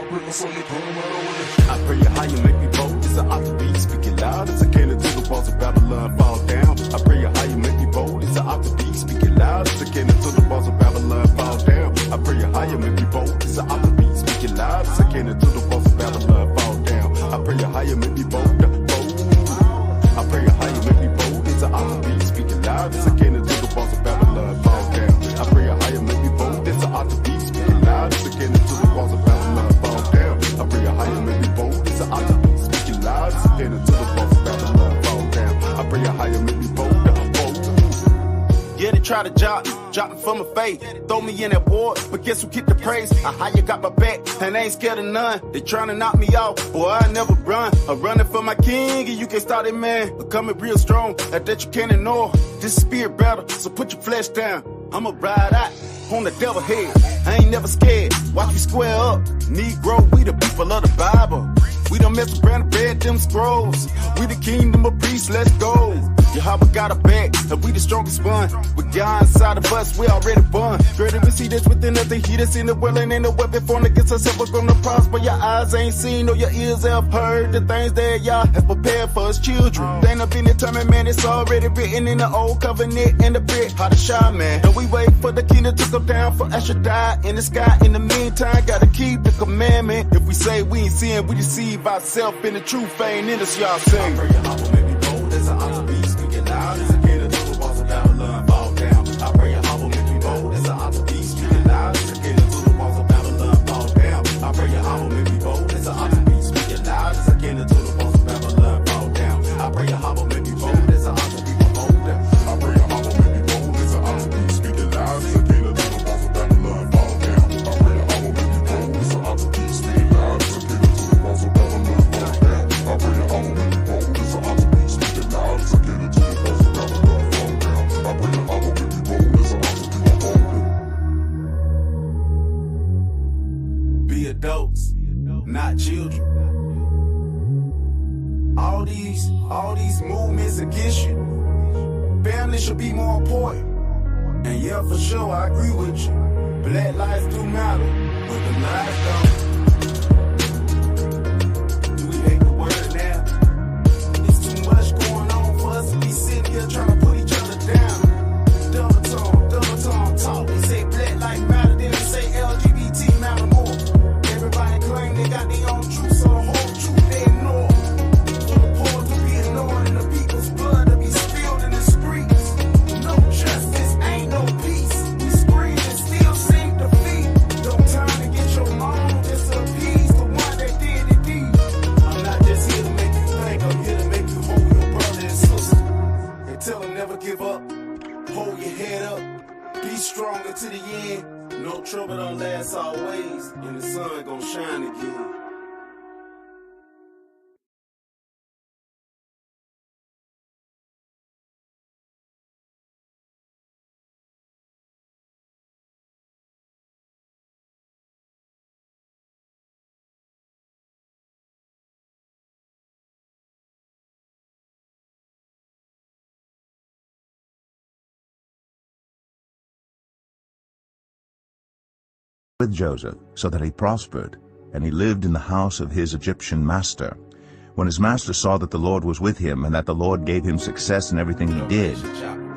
pray you higher, make me bold as an octave, speaking loud as a cannon till the walls of Babylon fall down. I pray you higher, make me bold as an octave, speaking loud as a cannon till the walls of Babylon fall down. I pray you higher, make me bold as an octave, speaking loud as a cannon till the walls of Babylon fall down. I pray you higher, make me bold, bold. I pray you higher, make me bold as an octave, speaking loud as a cannon till the walls of Babylon fall down. I pray you higher, make me bold as an octave, speaking loud as a cannon till the walls of Babylon fall down. I pray you higher, make me bold as an octave, speaking loud as a cannon till the walls of Babylon fall down. I pray you higher, make me bold, bold. Yeah, they try to drop me from my faith, throw me in that war, but guess who get the praise? I higher got my back, and I ain't scared of none. They trying to knock me off, boy, I never run. I'm running for my king, and you can't stop it, man. I'm coming real strong, that you can't ignore. This spirit battle, so put your flesh down. I'ma ride out on the devil head. I ain't never scared. Watch me square up. Negro, we the people of the Bible. We done mess around and read them scrolls. We the kingdom of priests, let's go. Yahweh got a back, and we the strongest one. With God inside of us, we already won. Greater we see that's within us, the heat that's in the well, and ain't no weapon formed against us ever gonna prosper. Your eyes ain't seen, or your ears have heard the things that Yah has prepared for us children. They ain't up in determined, man, it's already written in the old covenant and the brick. How to shine, man. And we wait for the kingdom to come down for us to die in the sky. In the meantime, gotta keep the commandment. If we say we ain't seeing, we deceive ourselves, and the truth ain't in us, y'all say. I pray Yahweh make me bold as an octave, speaking loud as a cannon till the walls of Babylon fall down. I pray Yahweh make me bold as an octave, speaking loud as a cannon till the walls of Babylon fall down. I pray Yahweh make me bold as an octave, speaking loud as a cannon till the walls of Babylon fall down. I pray Yahweh make me bold as an octave, bold down. I pray Yahweh make me bold as an octave, speaking loud as a cannon till the walls of Babylon fall down. I pray Yahweh make me bold as an octave, speaking loud as a cannon till the walls of Babylon fall down. I pray Yahweh make me bold as an octave, speaking loud as a cannon till the walls of Babylon fall down. I pray Yahweh make me bold as an octave, bold down. Be adults, not children. All these movements against you. Family should be more important. And yeah, for sure, I agree with you. Black lives do matter, but the lives don't. Do we hate the word now? It's too much going on for us to be sitting here trying to put each other down. Double tone talk. They say black lives matter, then they say LGBT matter more. Everybody claim they got their own truth, so the whole truth they ignore. For the poor to be ignored and the people's blood to be spilled in the streets. No justice, ain't no peace. We scream and still sing defeat. Don't time to get your mom, just appease the one that did the deed. I'm not just here to make you think, I'm here to make you hold your brother and sister. And tell them never give up, hold your head up, be strong until the end. No trouble don't last always, and the sun gon' shine again. With Joseph, so that he prospered, and he lived in the house of his Egyptian master. When his master saw that the Lord was with him, and that the Lord gave him success in everything he did,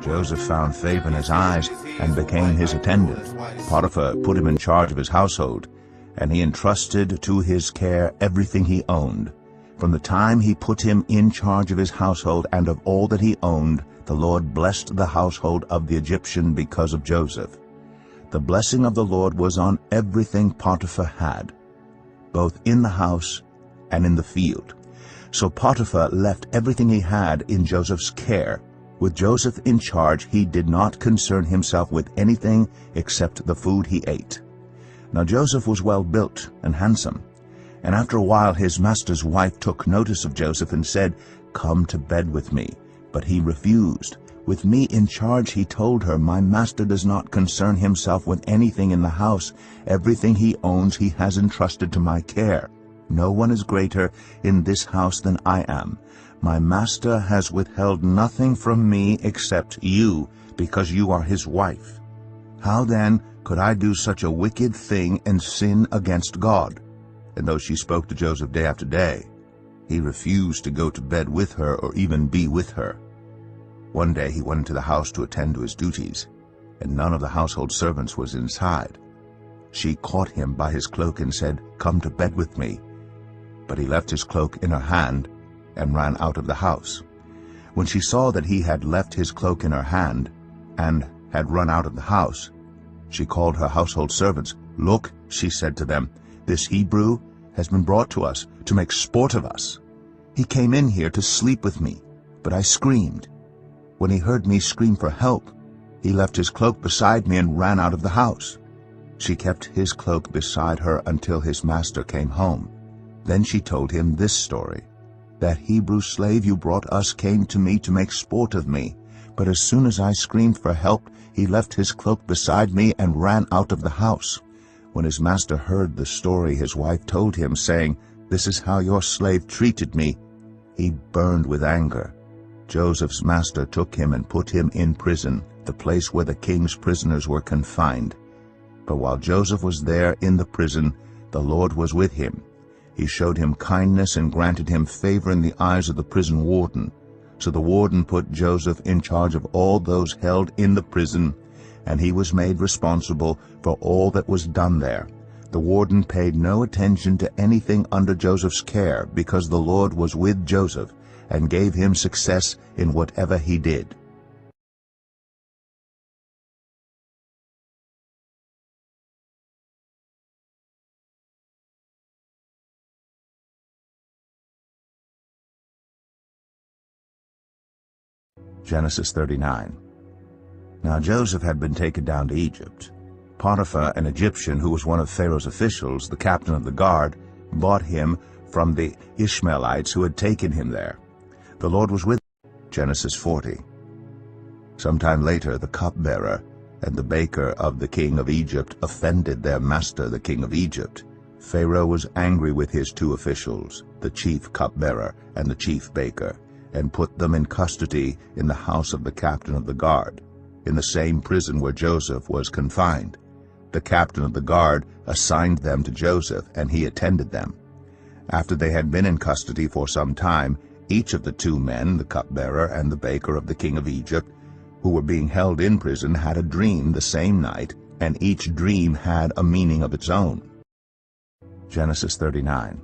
Joseph found favor in his eyes and became his attendant. Potiphar put him in charge of his household, and he entrusted to his care everything he owned. From the time he put him in charge of his household and of all that he owned, the Lord blessed the household of the Egyptian because of Joseph. The blessing of the Lord was on everything Potiphar had, both in the house and in the field. So Potiphar left everything he had in Joseph's care. With Joseph in charge, he did not concern himself with anything except the food he ate. Now Joseph was well built and handsome, and after a while his master's wife took notice of Joseph and said, "Come to bed with me." But he refused. With me in charge, he told her, "My master does not concern himself with anything in the house. Everything he owns he has entrusted to my care. No one is greater in this house than I am. My master has withheld nothing from me except you, because you are his wife. How then could I do such a wicked thing and sin against God?" And though she spoke to Joseph day after day, he refused to go to bed with her or even be with her. One day he went into the house to attend to his duties, and none of the household servants was inside. She caught him by his cloak and said, "Come to bed with me." But he left his cloak in her hand and ran out of the house. When she saw that he had left his cloak in her hand and had run out of the house, she called her household servants. "Look," she said to them, "this Hebrew has been brought to us to make sport of us. He came in here to sleep with me, but I screamed. When he heard me scream for help, he left his cloak beside me and ran out of the house." She kept his cloak beside her until his master came home. Then she told him this story: "That Hebrew slave you brought us came to me to make sport of me, but as soon as I screamed for help, he left his cloak beside me and ran out of the house." When his master heard the story his wife told him, saying, "This is how your slave treated me," he burned with anger. Joseph's master took him and put him in prison, the place where the king's prisoners were confined. But while Joseph was there in the prison, the Lord was with him. He showed him kindness and granted him favor in the eyes of the prison warden. So the warden put Joseph in charge of all those held in the prison, and he was made responsible for all that was done there. The warden paid no attention to anything under Joseph's care, because the Lord was with Joseph and gave him success in whatever he did. Genesis 39. Now Joseph had been taken down to Egypt. Potiphar, an Egyptian who was one of Pharaoh's officials, the captain of the guard, bought him from the Ishmaelites who had taken him there. The Lord was with him. Genesis 40. Sometime later, the cupbearer and the baker of the king of Egypt offended their master, the king of Egypt. Pharaoh was angry with his two officials, the chief cupbearer and the chief baker, and put them in custody in the house of the captain of the guard, in the same prison where Joseph was confined. The captain of the guard assigned them to Joseph, and he attended them. After they had been in custody for some time, each of the two men, the cupbearer and the baker of the king of Egypt, who were being held in prison, had a dream the same night, and each dream had a meaning of its own. Genesis 39.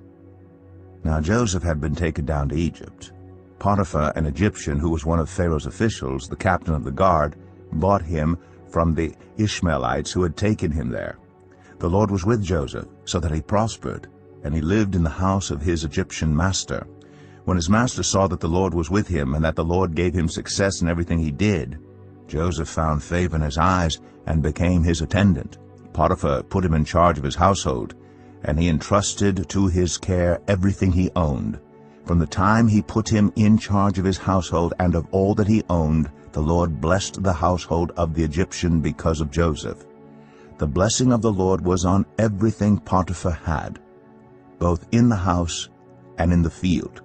Now Joseph had been taken down to Egypt. Potiphar, an Egyptian who was one of Pharaoh's officials, the captain of the guard, bought him from the Ishmaelites who had taken him there. The Lord was with Joseph, so that he prospered, and he lived in the house of his Egyptian master. When his master saw that the Lord was with him, and that the Lord gave him success in everything he did, Joseph found favor in his eyes and became his attendant. Potiphar put him in charge of his household, and he entrusted to his care everything he owned. From the time he put him in charge of his household and of all that he owned, the Lord blessed the household of the Egyptian because of Joseph. The blessing of the Lord was on everything Potiphar had, both in the house and in the field.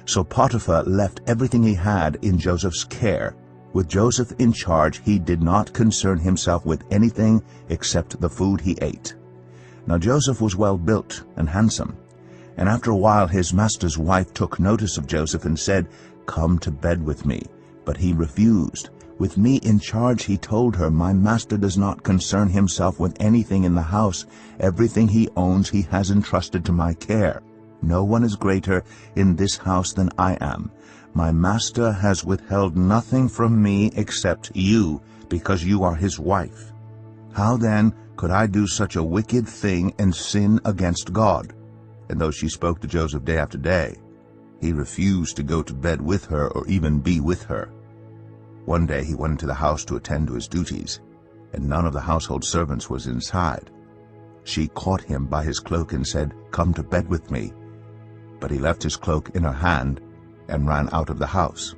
So Potiphar left everything he had in Joseph's care. With Joseph in charge, he did not concern himself with anything except the food he ate. Now Joseph was well built and handsome, and after a while his master's wife took notice of Joseph and said, "Come to bed with me." But he refused. With me in charge, he told her, my master does not concern himself with anything in the house. Everything he owns he has entrusted to my care. No one is greater in this house than I am. My master has withheld nothing from me except you, because you are his wife. How then could I do such a wicked thing and sin against God? And though she spoke to Joseph day after day, he refused to go to bed with her or even be with her. One day he went into the house to attend to his duties, and none of the household servants was inside. She caught him by his cloak and said, "Come to bed with me." But he left his cloak in her hand and ran out of the house.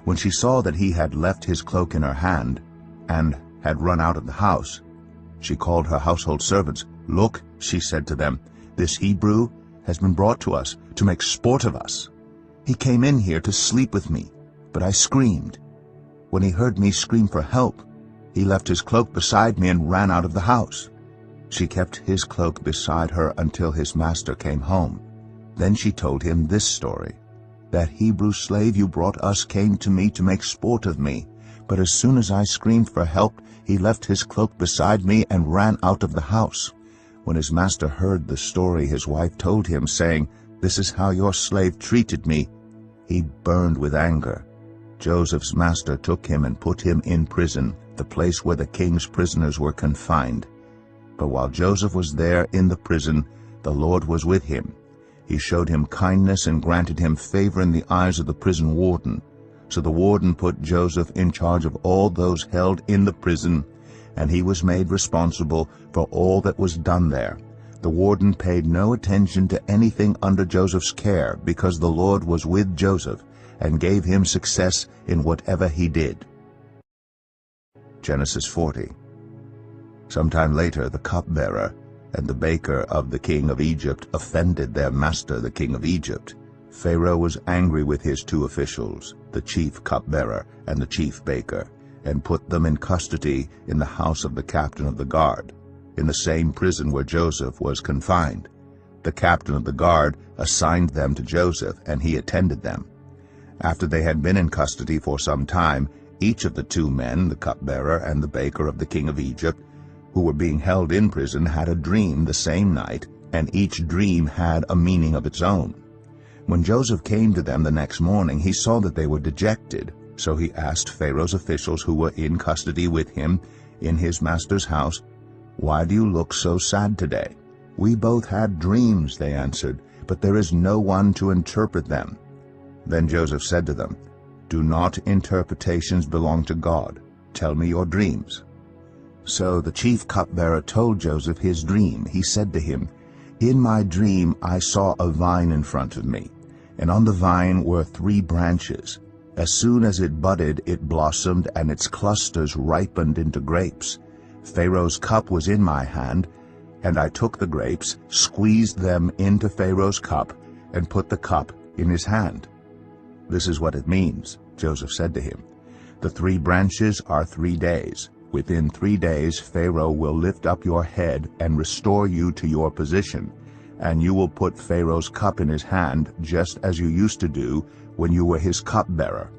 When she saw that he had left his cloak in her hand and had run out of the house, she called her household servants. "Look," she said to them, "this Hebrew has been brought to us to make sport of us. He came in here to sleep with me, but I screamed. When he heard me scream for help, he left his cloak beside me and ran out of the house." She kept his cloak beside her until his master came home. Then she told him this story. "That Hebrew slave you brought us came to me to make sport of me, but as soon as I screamed for help, he left his cloak beside me and ran out of the house." When his master heard the story his wife told him, saying, "This is how your slave treated me," he burned with anger. Joseph's master took him and put him in prison, the place where the king's prisoners were confined. But while Joseph was there in the prison, the Lord was with him. He showed him kindness and granted him favor in the eyes of the prison warden. So the warden put Joseph in charge of all those held in the prison, and he was made responsible for all that was done there. The warden paid no attention to anything under Joseph's care, because the Lord was with Joseph and gave him success in whatever he did. Genesis 40. Sometime later, the cupbearer and the baker of the king of Egypt offended their master, the king of Egypt. Pharaoh was angry with his two officials, the chief cupbearer and the chief baker, and put them in custody in the house of the captain of the guard, in the same prison where Joseph was confined. The captain of the guard assigned them to Joseph, and he attended them. After they had been in custody for some time, each of the two men, the cupbearer and the baker of the king of Egypt, who were being held in prison, had a dream the same night, and each dream had a meaning of its own. When Joseph came to them the next morning, he saw that they were dejected. So he asked Pharaoh's officials who were in custody with him in his master's house, "Why do you look so sad today?" "We both had dreams," they answered, "but there is no one to interpret them." Then Joseph said to them, "Do not interpretations belong to God? Tell me your dreams." So the chief cupbearer told Joseph his dream. He said to him, "In my dream I saw a vine in front of me, and on the vine were 3 branches. As soon as it budded, it blossomed, and its clusters ripened into grapes. Pharaoh's cup was in my hand, and I took the grapes, squeezed them into Pharaoh's cup, and put the cup in his hand." "This is what it means," Joseph said to him. "The 3 branches are 3 days. Within 3 days Pharaoh will lift up your head and restore you to your position, and you will put Pharaoh's cup in his hand, just as you used to do when you were his cupbearer.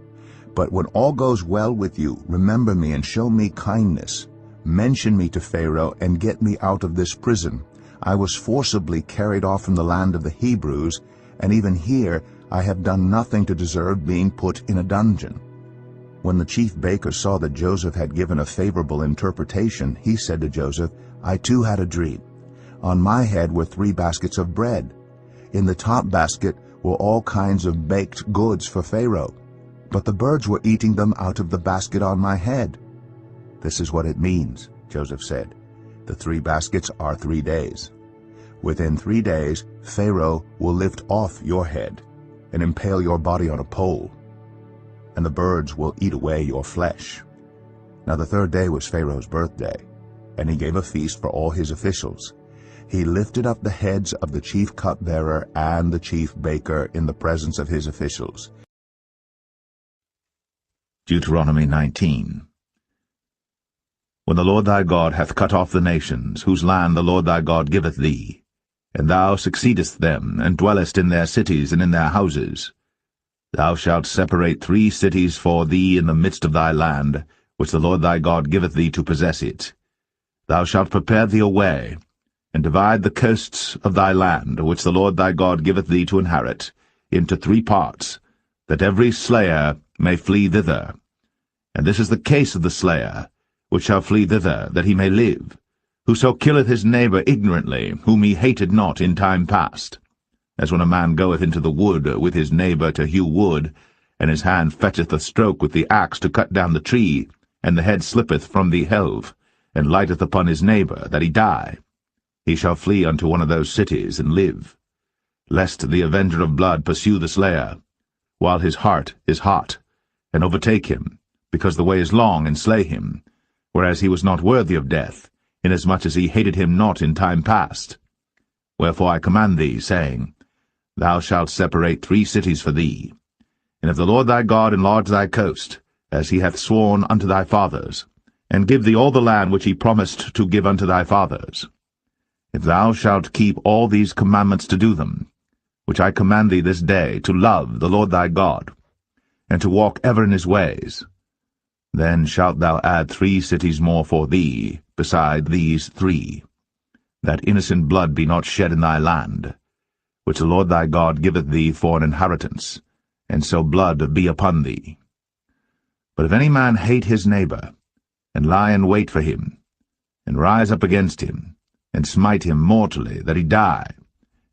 But when all goes well with you, remember me and show me kindness. Mention me to Pharaoh and get me out of this prison. I was forcibly carried off from the land of the Hebrews, and even here I have done nothing to deserve being put in a dungeon." When the chief baker saw that Joseph had given a favorable interpretation, he said to Joseph, "I too had a dream. On my head were 3 baskets of bread. In the top basket were all kinds of baked goods for Pharaoh, but the birds were eating them out of the basket on my head." "This is what it means," Joseph said. "The 3 baskets are 3 days. Within 3 days Pharaoh will lift off your head and impale your body on a pole, and the birds will eat away your flesh." Now the 3rd day was Pharaoh's birthday, and he gave a feast for all his officials. He lifted up the heads of the chief cupbearer and the chief baker in the presence of his officials. Deuteronomy 19. When the Lord thy God hath cut off the nations, whose land the Lord thy God giveth thee, and thou succeedest them, and dwellest in their cities and in their houses, Thou shalt separate 3 cities for thee in the midst of thy land, which the Lord thy God giveth thee to possess it. Thou shalt prepare thee a way, and divide the coasts of thy land, which the Lord thy God giveth thee to inherit, into 3 parts, that every slayer may flee thither. And this is the case of the slayer, which shall flee thither, that he may live, whoso killeth his neighbor ignorantly, whom he hated not in time past. As when a man goeth into the wood with his neighbor to hew wood, and his hand fetcheth a stroke with the axe to cut down the tree, and the head slippeth from the helve, and lighteth upon his neighbor, that he die. He shall flee unto one of those cities, and live, lest the avenger of blood pursue the slayer, while his heart is hot, and overtake him, because the way is long, and slay him, whereas he was not worthy of death, inasmuch as he hated him not in time past. Wherefore I command thee, saying, Thou shalt separate 3 cities for thee. And if the Lord thy God enlarge thy coast, as he hath sworn unto thy fathers, and give thee all the land which he promised to give unto thy fathers, if thou shalt keep all these commandments to do them, which I command thee this day, to love the Lord thy God, and to walk ever in his ways, then shalt thou add 3 cities more for thee, beside these 3, that innocent blood be not shed in thy land, which the Lord thy God giveth thee for an inheritance, and so blood be upon thee. But if any man hate his neighbor, and lie in wait for him, and rise up against him, and smite him mortally, that he die,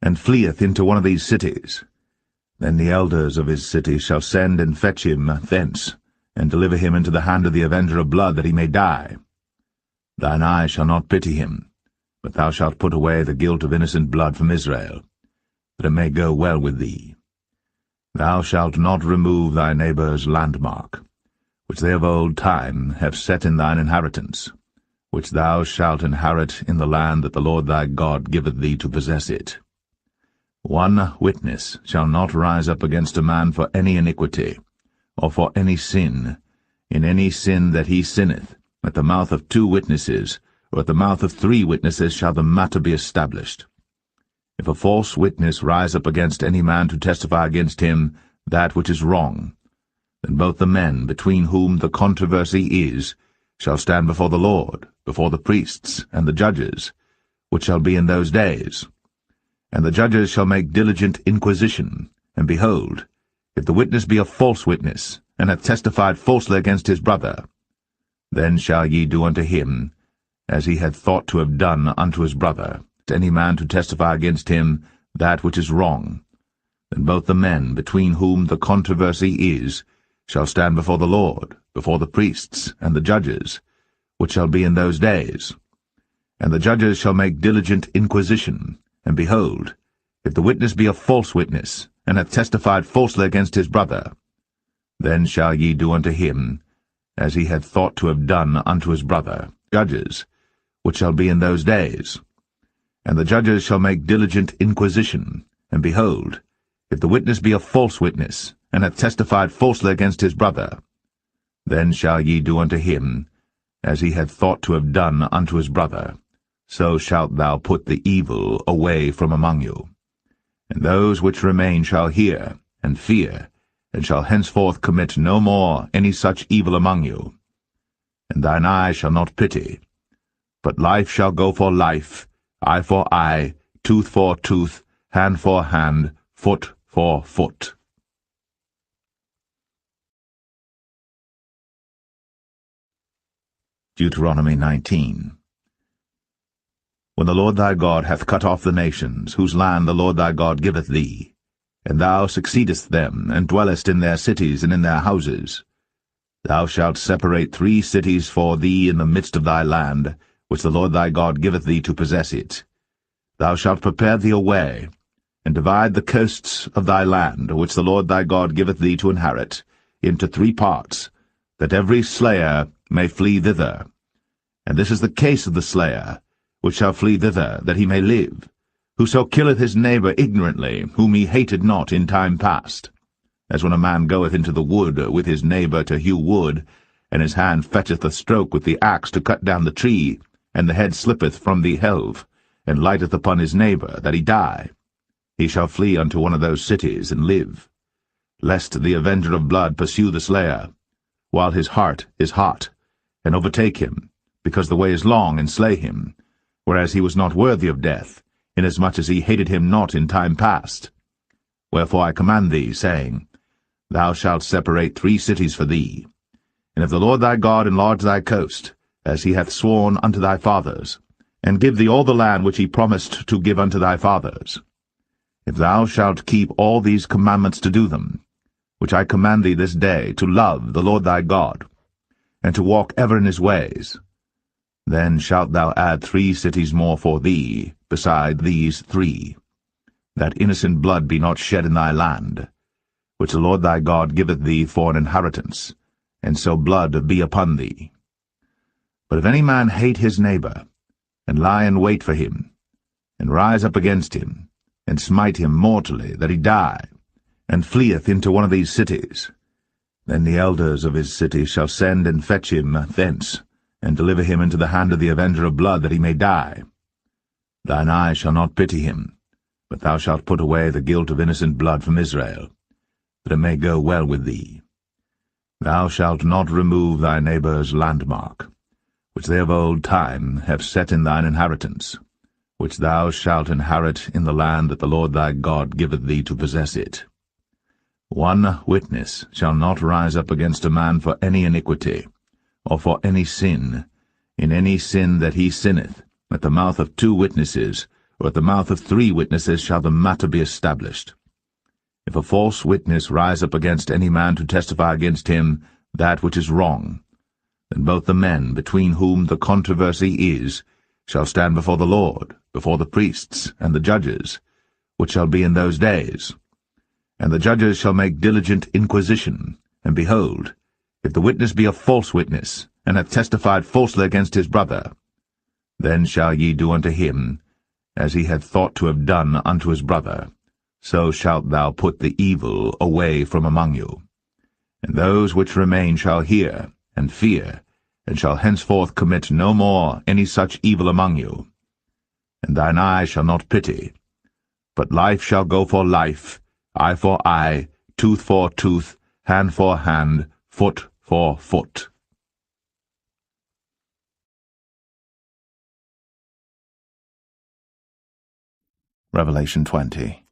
and fleeth into one of these cities, then the elders of his city shall send and fetch him thence, and deliver him into the hand of the avenger of blood, that he may die. Thine eye shall not pity him, but thou shalt put away the guilt of innocent blood from Israel, that it may go well with thee. Thou shalt not remove thy neighbour's landmark, which they of old time have set in thine inheritance, which thou shalt inherit in the land that the Lord thy God giveth thee to possess it. 1 witness shall not rise up against a man for any iniquity, or for any sin. In any sin that he sinneth, at the mouth of 2 witnesses, or at the mouth of 3 witnesses shall the matter be established. If a false witness rise up against any man to testify against him that which is wrong, then both the men between whom the controversy is shall stand before the Lord, before the priests and the judges, which shall be in those days. And the judges shall make diligent inquisition, and behold, if the witness be a false witness, and hath testified falsely against his brother, then shall ye do unto him as he had thought to have done unto his brother, any man to testify against him that which is wrong. Then both the men between whom the controversy is shall stand before the Lord, before the priests and the judges, which shall be in those days. And the judges shall make diligent inquisition, and behold, if the witness be a false witness, and hath testified falsely against his brother, then shall ye do unto him as he had thought to have done unto his brother, judges, which shall be in those days. And the judges shall make diligent inquisition, and behold, if the witness be a false witness, and hath testified falsely against his brother, then shall ye do unto him as he had thought to have done unto his brother. So shalt thou put the evil away from among you. And those which remain shall hear, and fear, and shall henceforth commit no more any such evil among you. And thine eye shall not pity, but life shall go for life, eye for eye, tooth for tooth, hand for hand, foot for foot. Deuteronomy 19. When the Lord thy God hath cut off the nations, whose land the Lord thy God giveth thee, and thou succeedest them, and dwellest in their cities and in their houses, thou shalt separate 3 cities for thee in the midst of thy land, which the Lord thy God giveth thee to possess it. Thou shalt prepare thee a way, and divide the coasts of thy land, which the Lord thy God giveth thee to inherit, into 3 parts, that every slayer may flee thither. And this is the case of the slayer, which shall flee thither, that he may live, whoso killeth his neighbor ignorantly, whom he hated not in time past. As when a man goeth into the wood with his neighbor to hew wood, and his hand fetcheth a stroke with the axe to cut down the tree, and the head slippeth from the helve, and lighteth upon his neighbor, that he die. He shall flee unto one of those cities, and live, lest the avenger of blood pursue the slayer, while his heart is hot, and overtake him, because the way is long, and slay him, whereas he was not worthy of death, inasmuch as he hated him not in time past. Wherefore I command thee, saying, Thou shalt separate 3 cities for thee. And if the Lord thy God enlarge thy coast, as he hath sworn unto thy fathers, and give thee all the land which he promised to give unto thy fathers, if thou shalt keep all these commandments to do them, which I command thee this day, to love the Lord thy God, and to walk ever in his ways, then shalt thou add 3 cities more for thee, beside these 3, that innocent blood be not shed in thy land, which the Lord thy God giveth thee for an inheritance, and so blood be upon thee. But if any man hate his neighbor, and lie in wait for him, and rise up against him, and smite him mortally, that he die, and fleeth into one of these cities, then the elders of his city shall send and fetch him thence, and deliver him into the hand of the avenger of blood, that he may die. Thine eye shall not pity him, but thou shalt put away the guilt of innocent blood from Israel, that it may go well with thee. Thou shalt not remove thy neighbour's landmark, which they of old time have set in thine inheritance, which thou shalt inherit in the land that the Lord thy God giveth thee to possess it. 1 witness shall not rise up against a man for any iniquity, or for any sin, in any sin that he sinneth. At the mouth of 2 witnesses, or at the mouth of 3 witnesses shall the matter be established. If a false witness rise up against any man to testify against him that which is wrong, then both the men between whom the controversy is shall stand before the Lord, before the priests and the judges, which shall be in those days. And the judges shall make diligent inquisition, and behold, if the witness be a false witness, and hath testified falsely against his brother, then shall ye do unto him as he had thought to have done unto his brother. So shalt thou put the evil away from among you. And those which remain shall hear, and fear, and shall henceforth commit no more any such evil among you. And thine eye shall not pity, but life shall go for life, eye for eye, tooth for tooth, hand for hand, foot for foot. Revelation 20.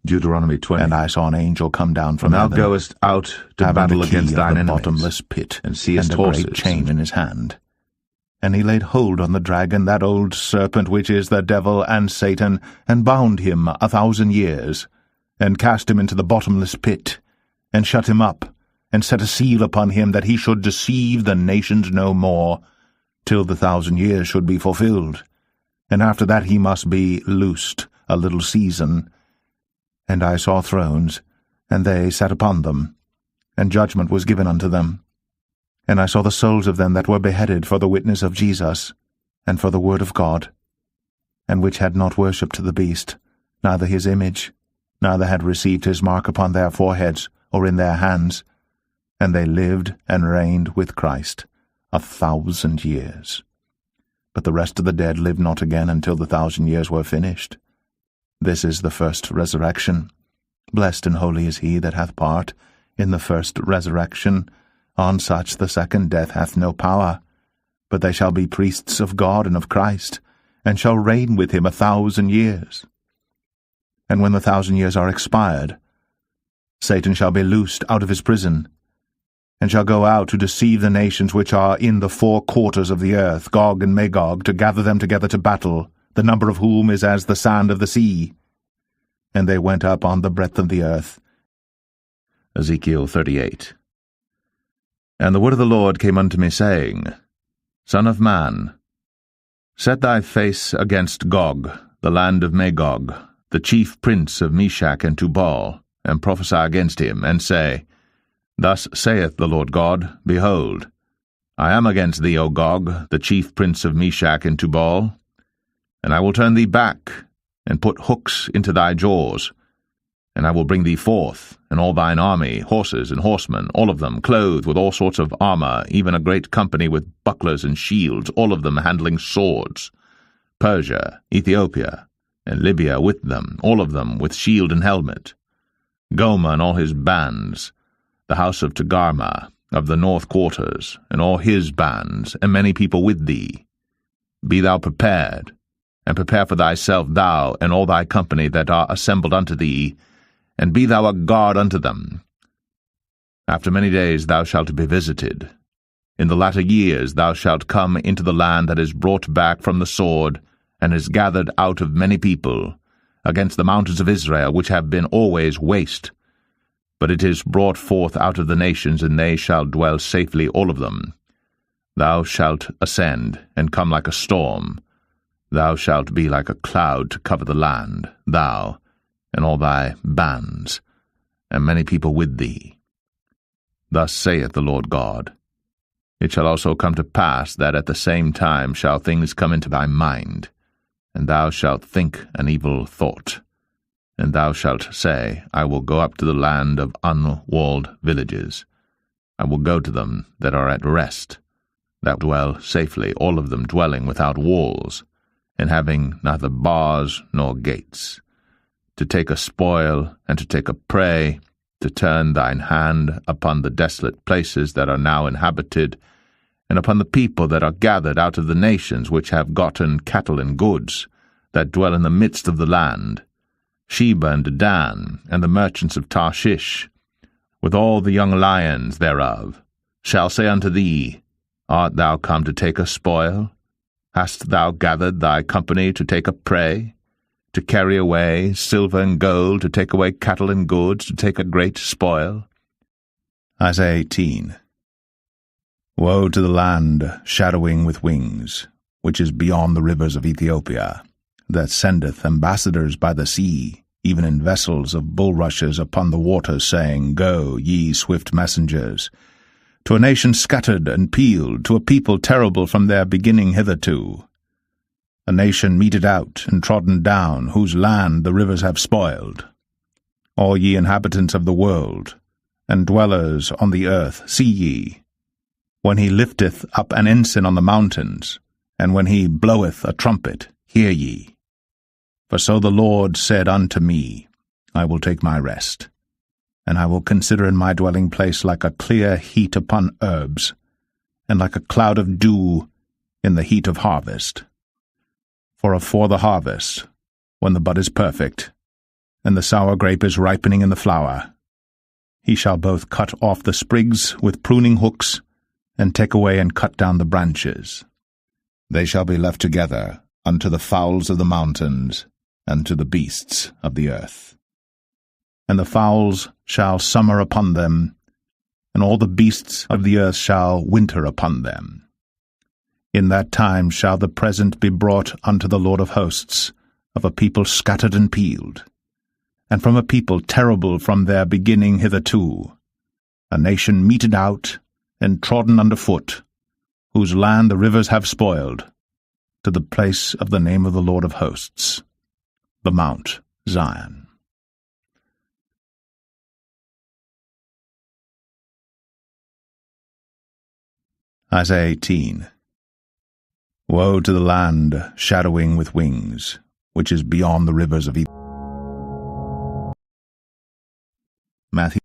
Deuteronomy 20. And I saw an angel come down from heaven. Thou goest out to battle against thine enemies, bottomless pit, and seest horses, and a great chain in his hand. And he laid hold on the dragon, that old serpent which is the devil and Satan, and bound him 1,000 years, and cast him into the bottomless pit, and shut him up, and set a seal upon him, that he should deceive the nations no more, till the 1,000 years should be fulfilled. And after that he must be loosed a little season. And I saw thrones, and they sat upon them, and judgment was given unto them. And I saw the souls of them that were beheaded for the witness of Jesus, and for the word of God, and which had not worshipped the beast, neither his image, neither had received his mark upon their foreheads or in their hands. And they lived and reigned with Christ 1,000 years. But the rest of the dead lived not again until the 1,000 years were finished. This is the first resurrection. Blessed and holy is he that hath part in the first resurrection. On such the second death hath no power, but they shall be priests of God and of Christ, and shall reign with him 1,000 years. And when the 1,000 years are expired, Satan shall be loosed out of his prison, and shall go out to deceive the nations which are in the 4 quarters of the earth, Gog and Magog, to gather them together to battle, the number of whom is as the sand of the sea. And they went up on the breadth of the earth. Ezekiel 38. And the word of the Lord came unto me, saying, Son of man, set thy face against Gog, the land of Magog, the chief prince of Meshach and Tubal, and prophesy against him, and say, Thus saith the Lord God, Behold, I am against thee, O Gog, the chief prince of Meshach and Tubal, and I will turn thee back, and put hooks into thy jaws, and I will bring thee forth, and all thine army, horses and horsemen, all of them clothed with all sorts of armor, even a great company with bucklers and shields, all of them handling swords, Persia, Ethiopia, and Libya with them, all of them with shield and helmet. Gomer and all his bands, the house of Togarmah, of the north quarters, and all his bands, and many people with thee. Be thou prepared, and prepare for thyself thou and all thy company that are assembled unto thee, and be thou a guard unto them. After many days thou shalt be visited. In the latter years thou shalt come into the land that is brought back from the sword, and is gathered out of many people, against the mountains of Israel, which have been always waste. But it is brought forth out of the nations, and they shall dwell safely all of them. Thou shalt ascend, and come like a storm. Thou shalt be like a cloud to cover the land, thou, and all thy bands, and many people with thee. Thus saith the Lord God, It shall also come to pass that at the same time shall things come into thy mind, and thou shalt think an evil thought. And thou shalt say, I will go up to the land of unwalled villages. I will go to them that are at rest, that dwell safely, all of them dwelling without walls, and having neither bars nor gates, to take a spoil and to take a prey, to turn thine hand upon the desolate places that are now inhabited, and upon the people that are gathered out of the nations which have gotten cattle and goods, that dwell in the midst of the land, Sheba and Dedan, and the merchants of Tarshish, with all the young lions thereof, shall say unto thee, Art thou come to take a spoil? Hast thou gathered thy company to take a prey, to carry away silver and gold, to take away cattle and goods, to take a great spoil? Isaiah 18. Woe to the land shadowing with wings, which is beyond the rivers of Ethiopia, that sendeth ambassadors by the sea, even in vessels of bulrushes upon the waters, saying, Go, ye swift messengers, to a nation scattered and peeled, to a people terrible from their beginning hitherto, a nation meted out and trodden down, whose land the rivers have spoiled. All ye inhabitants of the world, and dwellers on the earth, see ye, when he lifteth up an ensign on the mountains, and when he bloweth a trumpet, hear ye. For so the Lord said unto me, I will take my rest, and I will consider in my dwelling place like a clear heat upon herbs, and like a cloud of dew in the heat of harvest. For afore the harvest, when the bud is perfect, and the sour grape is ripening in the flower, he shall both cut off the sprigs with pruning hooks, and take away and cut down the branches. They shall be left together unto the fowls of the mountains, and to the beasts of the earth. And the fowls shall summer upon them, and all the beasts of the earth shall winter upon them. In that time shall the present be brought unto the Lord of hosts, of a people scattered and peeled, and from a people terrible from their beginning hitherto, a nation meted out and trodden under foot, whose land the rivers have spoiled, to the place of the name of the Lord of hosts, the Mount Zion. Isaiah 18. Woe to the land shadowing with wings, which is beyond the rivers of Ethiopia. Matthew.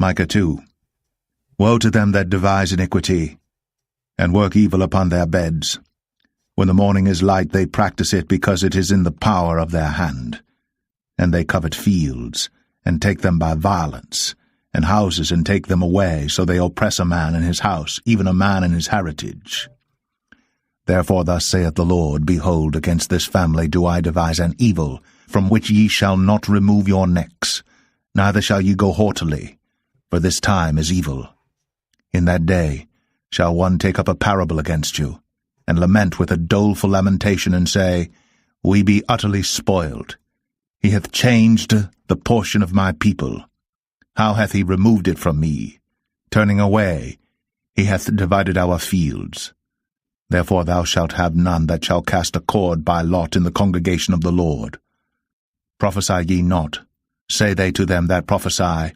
Micah 2. Woe to them that devise iniquity, and work evil upon their beds. When the morning is light, they practice it, because it is in the power of their hand. And they covet fields, and take them by violence, and houses, and take them away, so they oppress a man in his house, even a man in his heritage. Therefore thus saith the Lord, Behold, against this family do I devise an evil, from which ye shall not remove your necks, neither shall ye go haughtily, for this time is evil. In that day shall one take up a parable against you, and lament with a doleful lamentation, and say, We be utterly spoiled. He hath changed the portion of my people. How hath he removed it from me? Turning away, he hath divided our fields. Therefore thou shalt have none that shall cast a cord by lot in the congregation of the Lord. Prophesy ye not, say they to them that prophesy,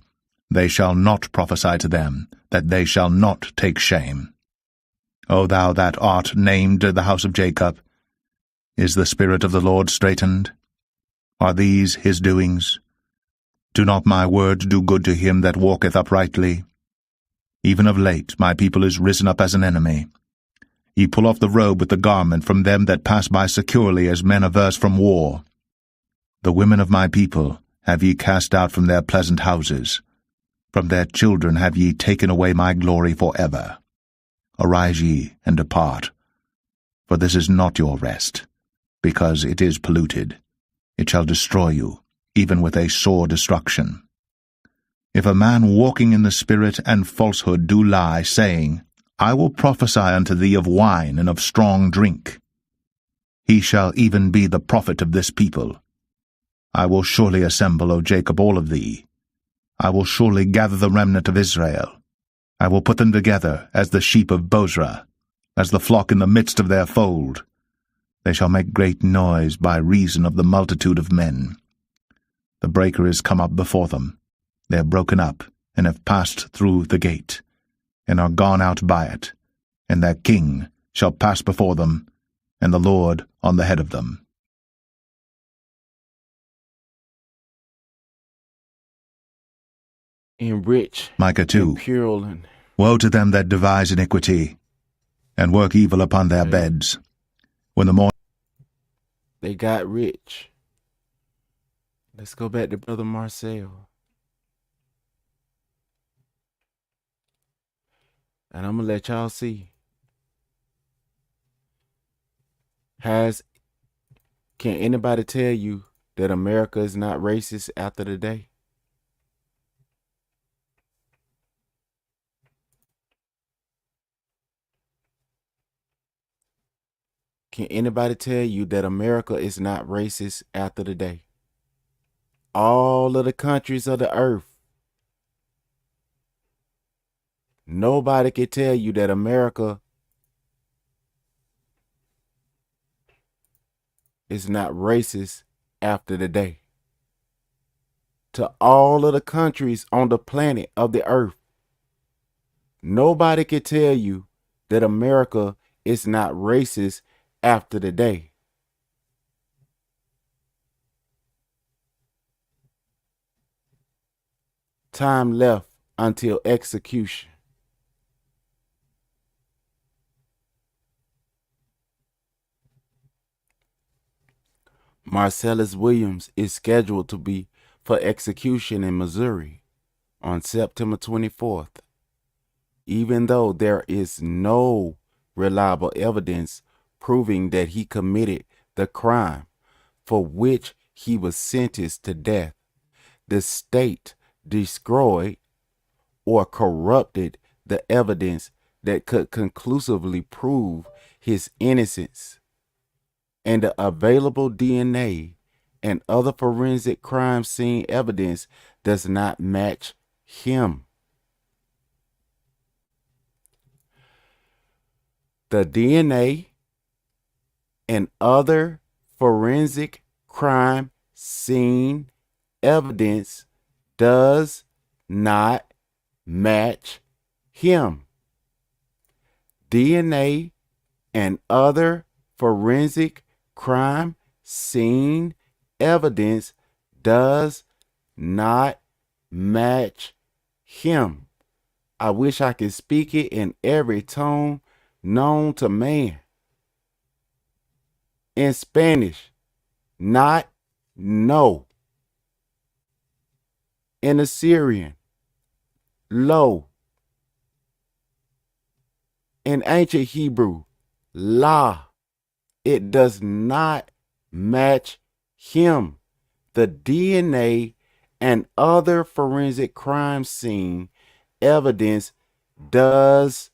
they shall not prophesy to them, that they shall not take shame. O thou that art named the house of Jacob, is the Spirit of the Lord straitened? Are these his doings? Do not my words do good to him that walketh uprightly? Even of late my people is risen up as an enemy. Ye pull off the robe with the garment from them that pass by securely, as men averse from war. The women of my people have ye cast out from their pleasant houses. From their children have ye taken away my glory for ever. Arise ye, and depart. For this is not your rest, because it is polluted. It shall destroy you, even with a sore destruction. If a man walking in the Spirit and falsehood do lie, saying, I will prophesy unto thee of wine and of strong drink, he shall even be the prophet of this people. I will surely assemble, O Jacob, all of thee. I will surely gather the remnant of Israel. I will put them together as the sheep of Bozrah, as the flock in the midst of their fold. They shall make great noise by reason of the multitude of men. The breaker is come up before them. They are broken up, and have passed through the gate, and are gone out by it, and their king shall pass before them, and the Lord on the head of them. Enrich, Micah 2. purulent. Woe to them that devise iniquity, and work evil upon their beds. When the morning They got rich. Let's go back to Brother Marcel. And I'm going to let y'all see. Can anybody tell you that America is not racist after the day? Can anybody tell you that America is not racist after the day? All of the countries of the earth. Nobody can tell you that America is not racist after the day. To all of the countries on the planet of the earth, nobody can tell you that America is not racist after the day. Time left until execution. Marcellus Williams is scheduled to be for execution in Missouri on September 24th. Even though there is no reliable evidence proving that he committed the crime for which he was sentenced to death, the state destroyed or corrupted the evidence that could conclusively prove his innocence, and the available DNA and other forensic crime scene evidence does not match him. The DNA and other forensic crime scene evidence does not match him. DNA and other forensic crime scene evidence does not match him. I wish I could speak it in every tone known to man. In Spanish, not, no. In Assyrian, lo. In ancient Hebrew, la. It does not match him. The DNA and other forensic crime scene evidence does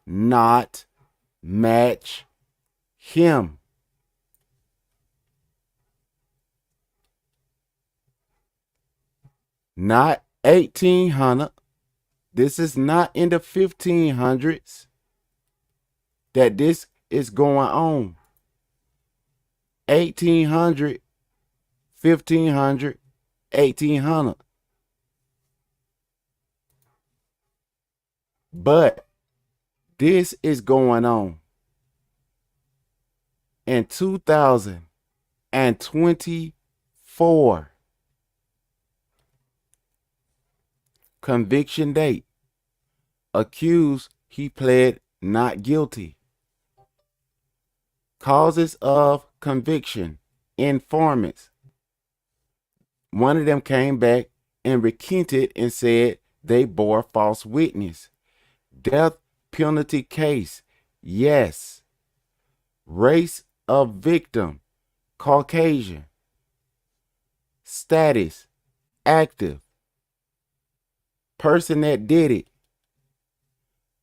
not match him. Not 1800. This is not in the 1500s that this is going on. 1800, 1500, 1800. But this is going on in 2024. Conviction date. Accused, he pled not guilty. Causes of conviction. Informants. One of them came back and recanted and said they bore false witness. Death penalty case. Yes. Race of victim. Caucasian. Status. Active. Person that did it.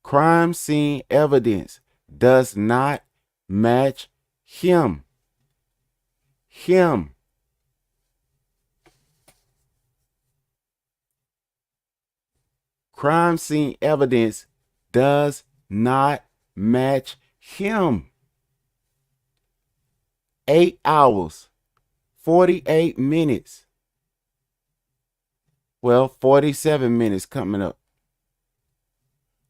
Crime scene evidence does not match him. Him. Crime scene evidence does not match him. 8 hours, 48 minutes. Well, 47 minutes coming up.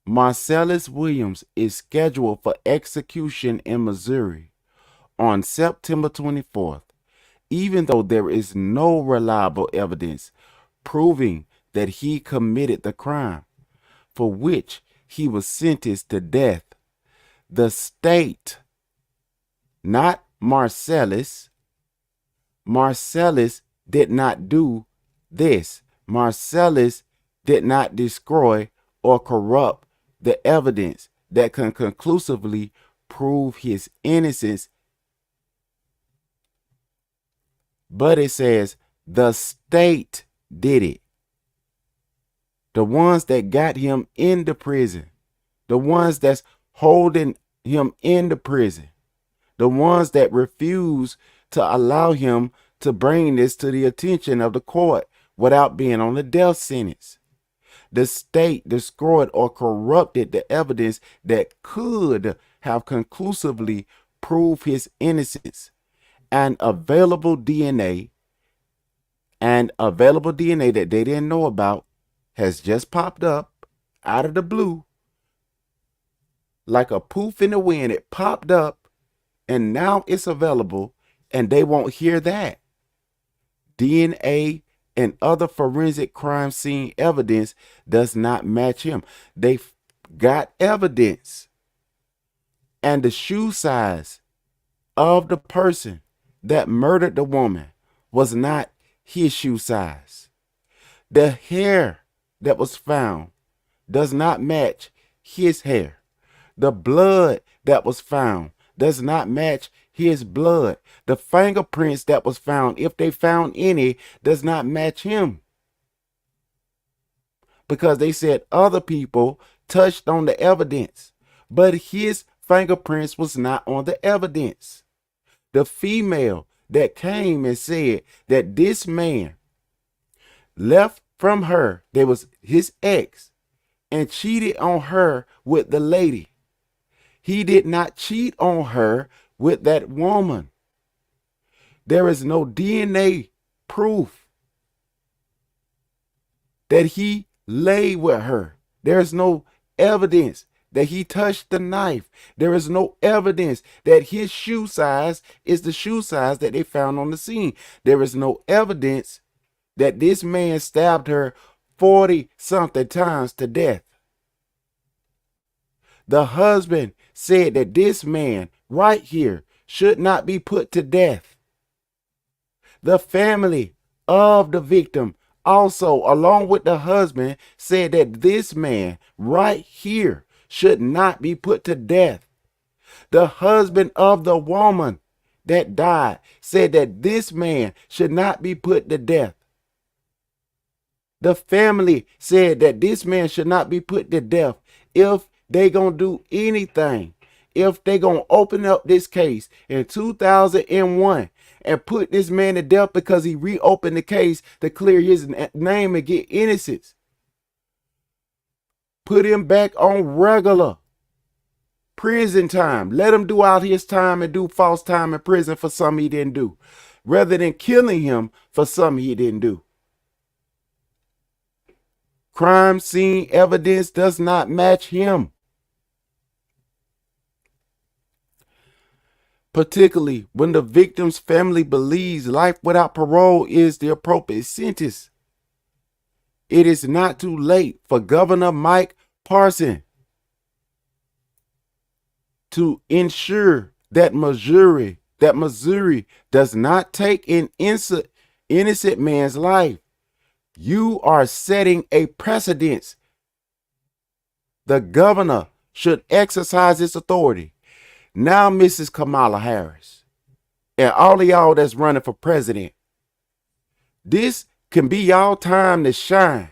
Marcellus Williams is scheduled for execution in Missouri on September 24th, even though there is no reliable evidence proving that he committed the crime for which he was sentenced to death. The state, not Marcellus. Marcellus did not do this. Marcellus did not destroy or corrupt the evidence that can conclusively prove his innocence. But it says the state did it. The ones that got him in the prison, the ones that's holding him in the prison, the ones that refuse to allow him to bring this to the attention of the court without being on the death sentence. The state destroyed or corrupted the evidence that could have conclusively proved his innocence. And available DNA that they didn't know about has just popped up out of the blue. Like a poof in the wind, it popped up and now it's available and they won't hear that. DNA and other forensic crime scene evidence does not match him. They've got evidence. And the shoe size of the person that murdered the woman was not his shoe size. The hair that was found does not match his hair. The blood that was found does not match his blood. The fingerprints that was found, if they found any, does not match him. Because they said other people touched on the evidence, but his fingerprints was not on the evidence. The female that came and said that this man left from her, there was his ex, and cheated on her with the lady. He did not cheat on her with that woman. There is no DNA proof that he lay with her. There is no evidence that he touched the knife. There is no evidence that his shoe size is the shoe size that they found on the scene. There is no evidence that this man stabbed her 40-something times to death. The husband said that this man right here should not be put to death. The family of the victim also, along with the husband, said that this man right here should not be put to death. The husband of the woman that died said that this man should not be put to death. The family said that this man should not be put to death. If they gonna do anything, if they gonna open up this case in 2001 and put this man to death because he reopened the case to clear his name and get innocence, put him back on regular prison time. Let him do out his time and do false time in prison for something he didn't do, rather than killing him for something he didn't do. Crime scene evidence does not match him. Particularly when the victim's family believes life without parole is the appropriate sentence. It is not too late for Governor Mike Parson to ensure that Missouri does not take an innocent man's life. You are setting a precedent. The governor should exercise his authority. Now, Mrs. Kamala Harris, and all of y'all that's running for president, this can be y'all time to shine.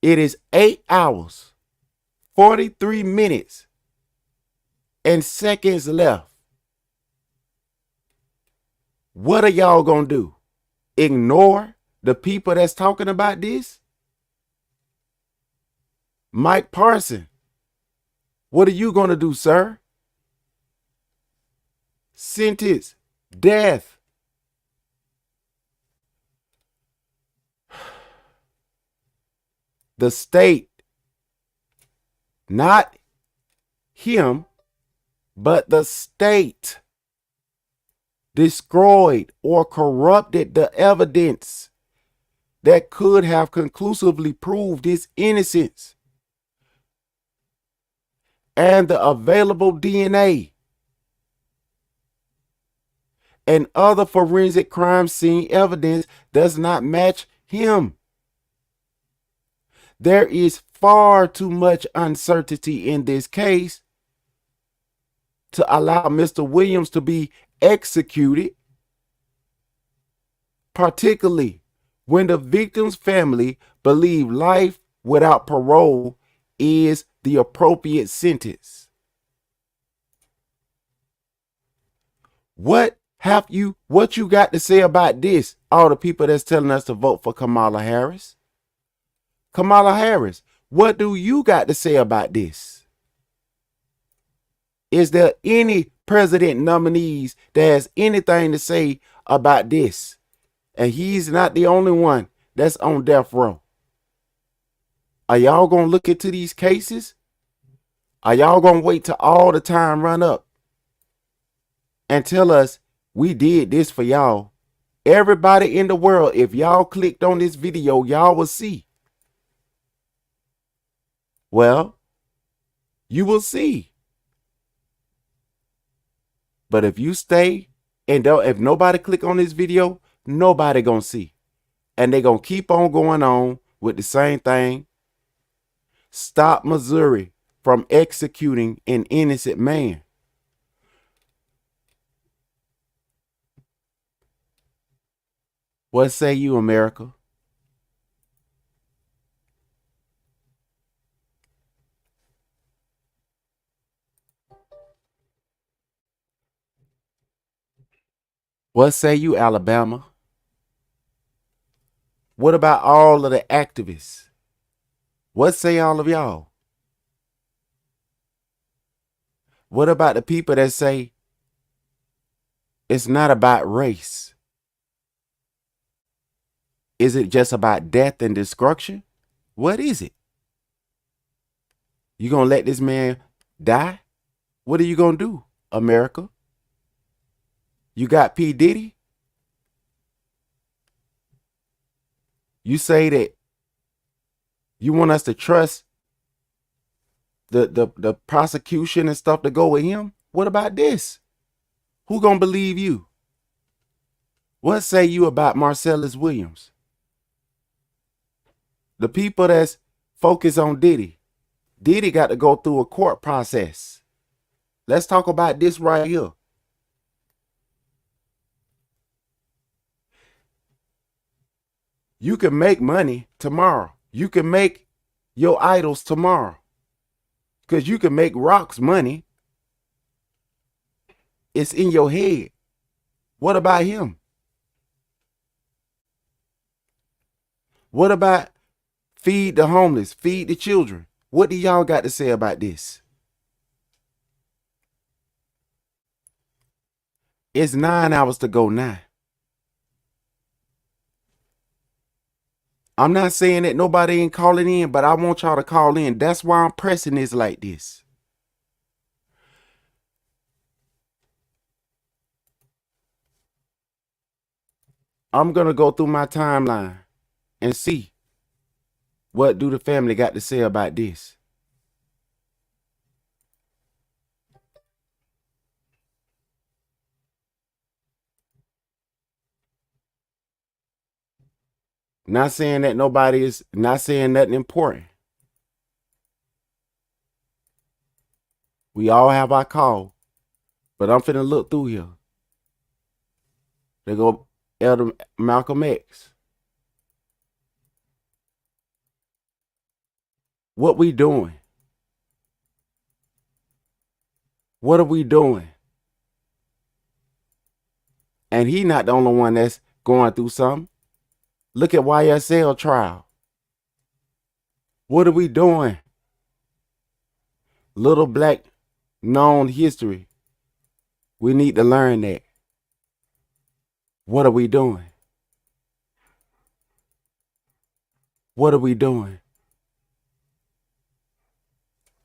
It is 8 hours, 43 minutes, and seconds left. What are y'all gonna do? Ignore the people that's talking about this? Mike Parson, what are you going to do, sir? Sentence, death. The state, not him, but the state, destroyed or corrupted the evidence that could have conclusively proved his innocence. And the available DNA and other forensic crime scene evidence does not match him. There is far too much uncertainty in this case to allow Mr. Williams to be executed, particularly when the victim's family believe life without parole is the appropriate sentence. What you got to say about this? All the people that's telling us to vote for Kamala Harris. Kamala Harris, what do you got to say about this? Is there any president nominees that has anything to say about this? And he's not the only one that's on death row. Are y'all going to look into these cases? Are y'all going to wait till all the time run up and tell us we did this for y'all? Everybody in the world, if y'all clicked on this video, y'all will see. Well, you will see. But if you stay and if nobody click on this video, nobody gonna see. And they gonna keep on going on with the same thing. Stop Missouri from executing an innocent man. What say you, America? What say you, Alabama? What about all of the activists? What say all of y'all? What about the people that say it's not about race? Is it just about death and destruction? What is it? You gonna let this man die? What are you gonna do, America? You got P. Diddy? You say that you want us to trust the prosecution and stuff to go with him? What about this? Who gonna believe you? What say you about Marcellus Williams? The people that's focused on Diddy. Diddy got to go through a court process. Let's talk about this right here. You can make money tomorrow. You can make your idols tomorrow. Because you can make rocks money. It's in your head. What about him? What about feed the homeless, feed the children? What do y'all got to say about this? It's 9 hours to go now. I'm not saying that nobody ain't calling in, but I want y'all to call in. That's why I'm pressing this like this. I'm going to go through my timeline and see what do the family got to say about this. Not saying that nobody is not saying nothing important. We all have our call, but I'm finna look through here. They go Elder Malcolm X. What we doing? What are we doing? And he not the only one that's going through something. Look at YSL trial. What are we doing? Little black known history. We need to learn that. What are we doing? What are we doing?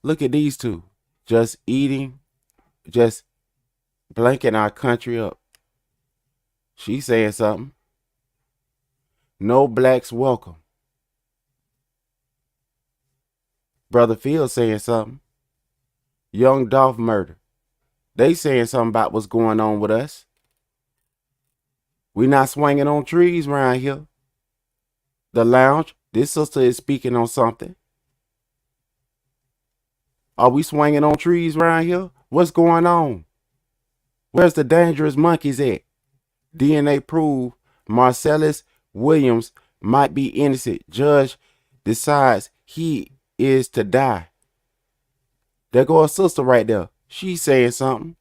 Look at these two. Just eating, just blanking our country up. She's saying something. No blacks welcome. Brother Phil saying something. Young Dolph murder. They saying something about what's going on with us. We not swinging on trees around here. The lounge, this sister is speaking on something. Are we swinging on trees around here? What's going on? Where's the dangerous monkeys at? DNA prove Marcellus Williams might be innocent. Judge decides he is to die. There go a sister right there. She's saying something.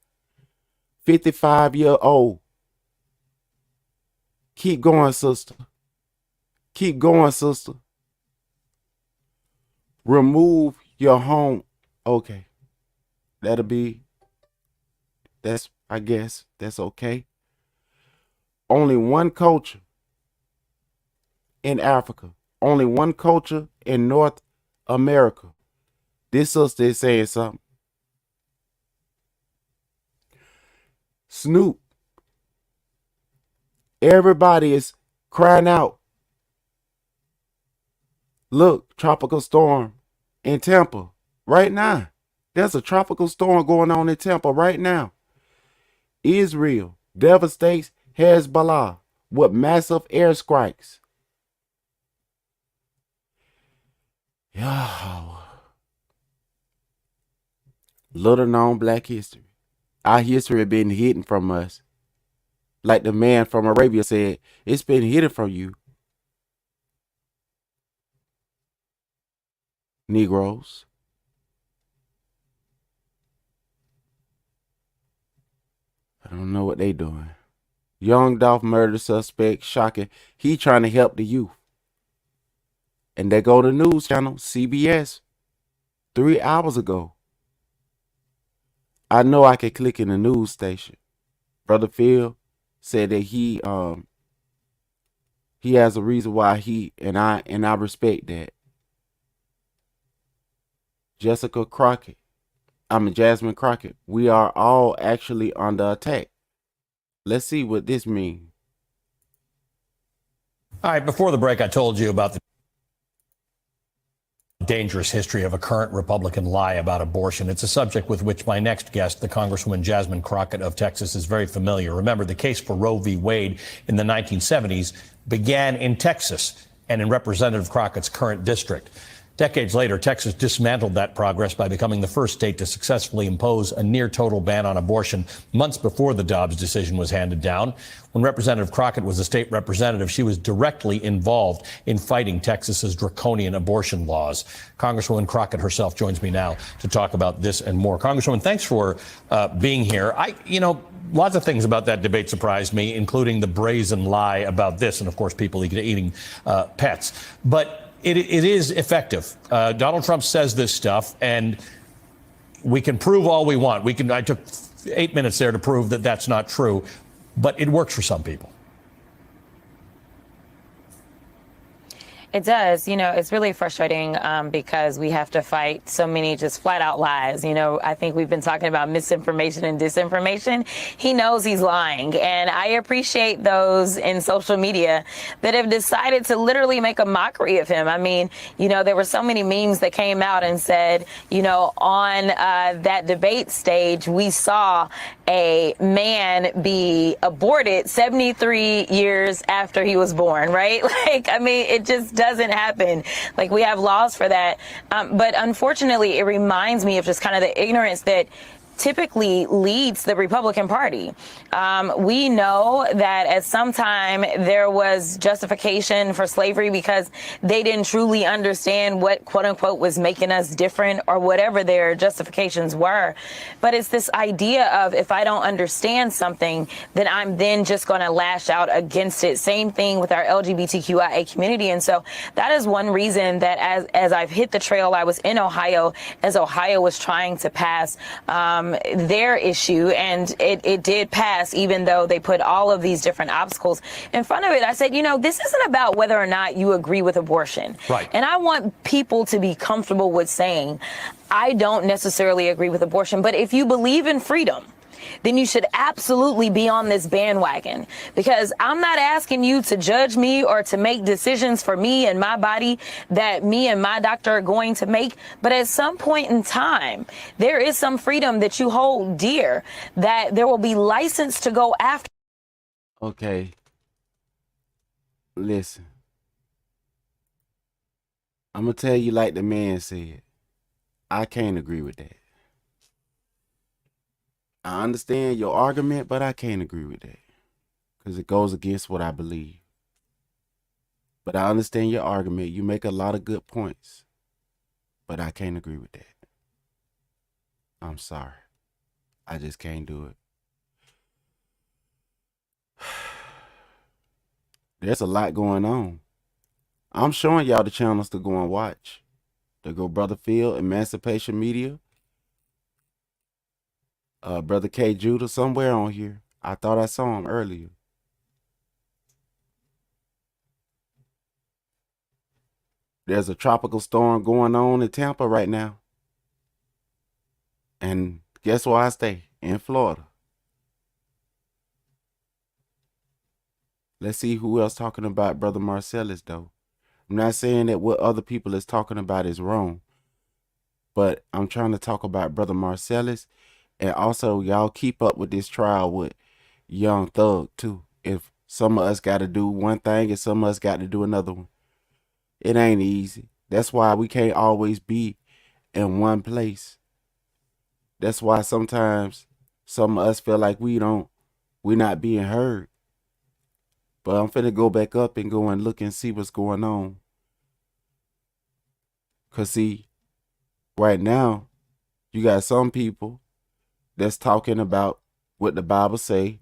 55-year-old. Keep going, sister. Keep going, sister. Remove your home. Okay. I guess that's okay. Only one culture in Africa. Only one culture in North America. This sister is saying something. Snoop. Everybody is crying out. Look, tropical storm in Tampa right now. There's a tropical storm going on in Tampa right now. Israel devastates Hezbollah with massive airstrikes. Yo. Little known black history. Our history has been hidden from us. Like the man from Arabia said, it's been hidden from you. Negroes. I don't know what they doing. Young Dolph murder suspect, shocking. He trying to help the youth. And they go to news channel, CBS, 3 hours ago. I know I can click in the news station. Brother Phil said that he has a reason why I respect that. Jasmine Crockett. We are all actually under attack. Let's see what this means. All right, before the break, I told you about the dangerous history of a current Republican lie about abortion. It's a subject with which my next guest, the Congresswoman Jasmine Crockett of Texas, is very familiar. Remember, the case for Roe v. Wade in the 1970s began in Texas and in Representative Crockett's current district. Decades later, Texas dismantled that progress by becoming the first state to successfully impose a near-total ban on abortion months before the Dobbs decision was handed down. When Representative Crockett was a state representative, she was directly involved in fighting Texas's draconian abortion laws. Congresswoman Crockett herself joins me now to talk about this and more. Congresswoman, thanks for being here. Lots of things about that debate surprised me, including the brazen lie about this and, of course, people eating pets. But it is effective. Donald Trump says this stuff, and we can prove all we want. I took 8 minutes there to prove that that's not true, but it works for some people. It does. It's really frustrating because we have to fight so many just flat out lies. I think we've been talking about misinformation and disinformation. He knows he's lying. And I appreciate those in social media that have decided to literally make a mockery of him. I mean, there were so many memes that came out and said, on that debate stage, we saw a man be aborted 73 years after he was born, right? It just doesn't happen. We have laws for that. But unfortunately, it reminds me of just kind of the ignorance that typically leads the Republican Party. We know that at some time there was justification for slavery because they didn't truly understand what, quote unquote, was making us different or whatever their justifications were. But it's this idea of if I don't understand something, then I'm then just going to lash out against it. Same thing with our LGBTQIA community. And so that is one reason that as I've hit the trail, I was in Ohio as Ohio was trying to pass their issue, and it did pass, even though they put all of these different obstacles in front of it. I said, this isn't about whether or not you agree with abortion. Right. And I want people to be comfortable with saying, I don't necessarily agree with abortion, but if you believe in freedom, then you should absolutely be on this bandwagon, because I'm not asking you to judge me or to make decisions for me and my body that me and my doctor are going to make. But at some point in time, there is some freedom that you hold dear that there will be license to go after. Okay. Listen. I'm going to tell you like the man said. I can't agree with that. I understand your argument, but I can't agree with that because it goes against what I believe. But I understand your argument. You make a lot of good points, but I can't agree with that. I'm sorry. I just can't do it. There's a lot going on. I'm showing y'all the channels to go and watch. To go Brother Phil, Emancipation Media. Brother K. Judah, somewhere on here. I thought I saw him earlier. There's a tropical storm going on in Tampa right now. And guess where I stay? In Florida. Let's see who else talking about Brother Marcellus, though. I'm not saying that what other people is talking about is wrong. But I'm trying to talk about Brother Marcellus. And also, y'all keep up with this trial with Young Thug, too. If some of us got to do one thing and some of us got to do another one. It ain't easy. That's why we can't always be in one place. That's why sometimes some of us feel like we're not being heard. But I'm finna go back up and go and look and see what's going on. Because, see, right now, you got some people that's talking about what the Bible say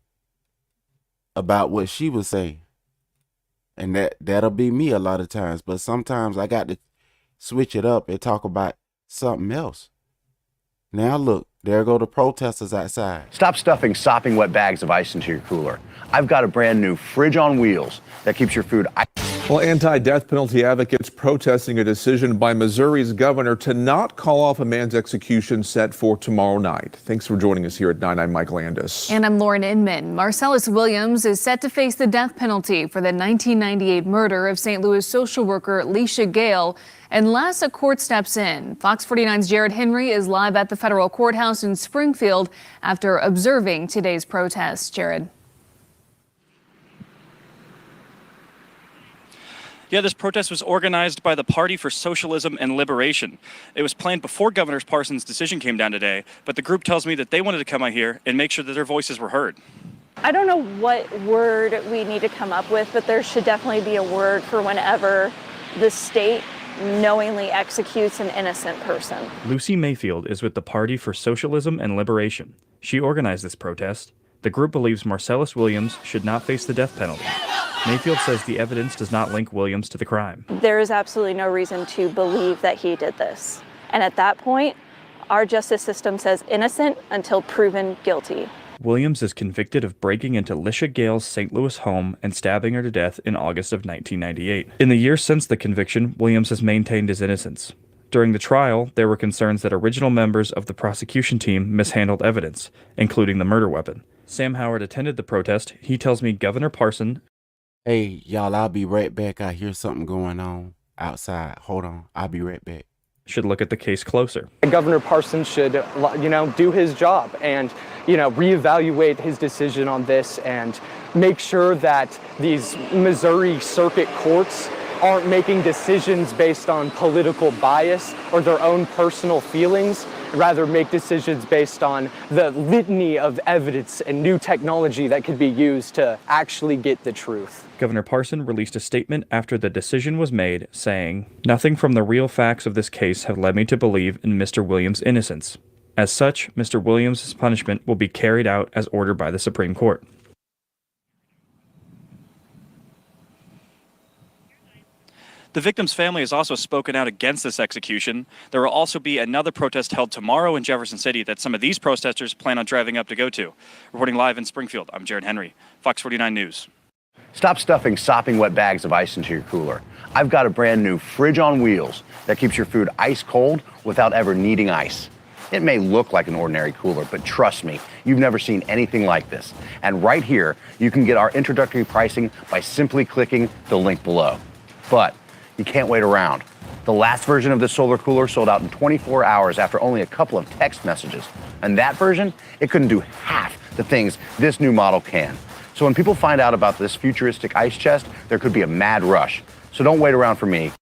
about what she was saying. And that'll be me a lot of times. But sometimes I got to switch it up and talk about something else. Now look, there go the protesters outside. Stop stuffing sopping wet bags of ice into your cooler. I've got a brand new fridge on wheels that keeps your food ice. Well, anti-death penalty advocates protesting a decision by Missouri's governor to not call off a man's execution set for tomorrow night. Thanks for joining us here at 9. I'm Mike Landis. And I'm Lauren Inman. Marcellus Williams is set to face the death penalty for the 1998 murder of St. Louis social worker Leisha Gale, unless a court steps in. Fox 49's Jared Henry is live at the federal courthouse in Springfield after observing today's protest. Jared. Yeah, this protest was organized by the Party for Socialism and Liberation. It was planned before Governor Parson's decision came down today, but the group tells me that they wanted to come out here and make sure that their voices were heard. I don't know what word we need to come up with, but there should definitely be a word for whenever the state knowingly executes an innocent person. Lucy Mayfield is with the Party for Socialism and Liberation. She organized this protest. The group believes Marcellus Williams should not face the death penalty. Mayfield says the evidence does not link Williams to the crime. There is absolutely no reason to believe that he did this. And at that point, our justice system says innocent until proven guilty. Williams is convicted of breaking into Leisha Gale's St. Louis home and stabbing her to death in August of 1998. In the years since the conviction, Williams has maintained his innocence. During the trial, there were concerns that original members of the prosecution team mishandled evidence, including the murder weapon. Sam Howard attended the protest. He tells me Governor Parson... Hey, y'all, I'll be right back. I hear something going on outside. Hold on. I'll be right back. ...should look at the case closer. Governor Parson should, do his job and, reevaluate his decision on this and make sure that these Missouri circuit courts aren't making decisions based on political bias or their own personal feelings, rather make decisions based on the litany of evidence and new technology that could be used to actually get the truth. Governor Parson released a statement after the decision was made, saying, "Nothing from the real facts of this case have led me to believe in Mr. Williams' innocence. As such, Mr. Williams' punishment will be carried out as ordered by the Supreme Court." The victim's family has also spoken out against this execution. There will also be another protest held tomorrow in Jefferson City that some of these protesters plan on driving up to go to. Reporting live in Springfield, I'm Jared Henry, Fox 49 News. Stop stuffing sopping wet bags of ice into your cooler. I've got a brand new fridge on wheels that keeps your food ice cold without ever needing ice. It may look like an ordinary cooler, but trust me, you've never seen anything like this. And right here, you can get our introductory pricing by simply clicking the link below. But you can't wait around. The last version of this solar cooler sold out in 24 hours after only a couple of text messages. And that version, it couldn't do half the things this new model can. So when people find out about this futuristic ice chest, there could be a mad rush. So don't wait around for me.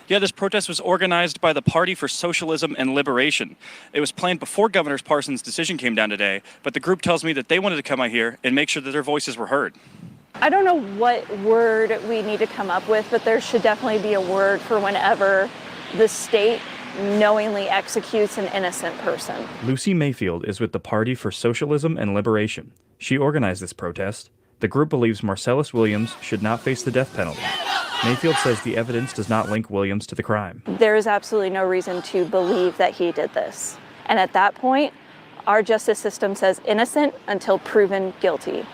Yeah, this protest was organized by the Party for Socialism and Liberation. It was planned before Governor Parson's decision came down today, but the group tells me that they wanted to come out here and make sure that their voices were heard. I don't know what word we need to come up with, but there should definitely be a word for whenever the state knowingly executes an innocent person. Lucy Mayfield is with the Party for Socialism and Liberation. She organized this protest. The group believes Marcellus Williams should not face the death penalty. Mayfield says the evidence does not link Williams to the crime. There is absolutely no reason to believe that he did this. And at that point, our justice system says innocent until proven guilty.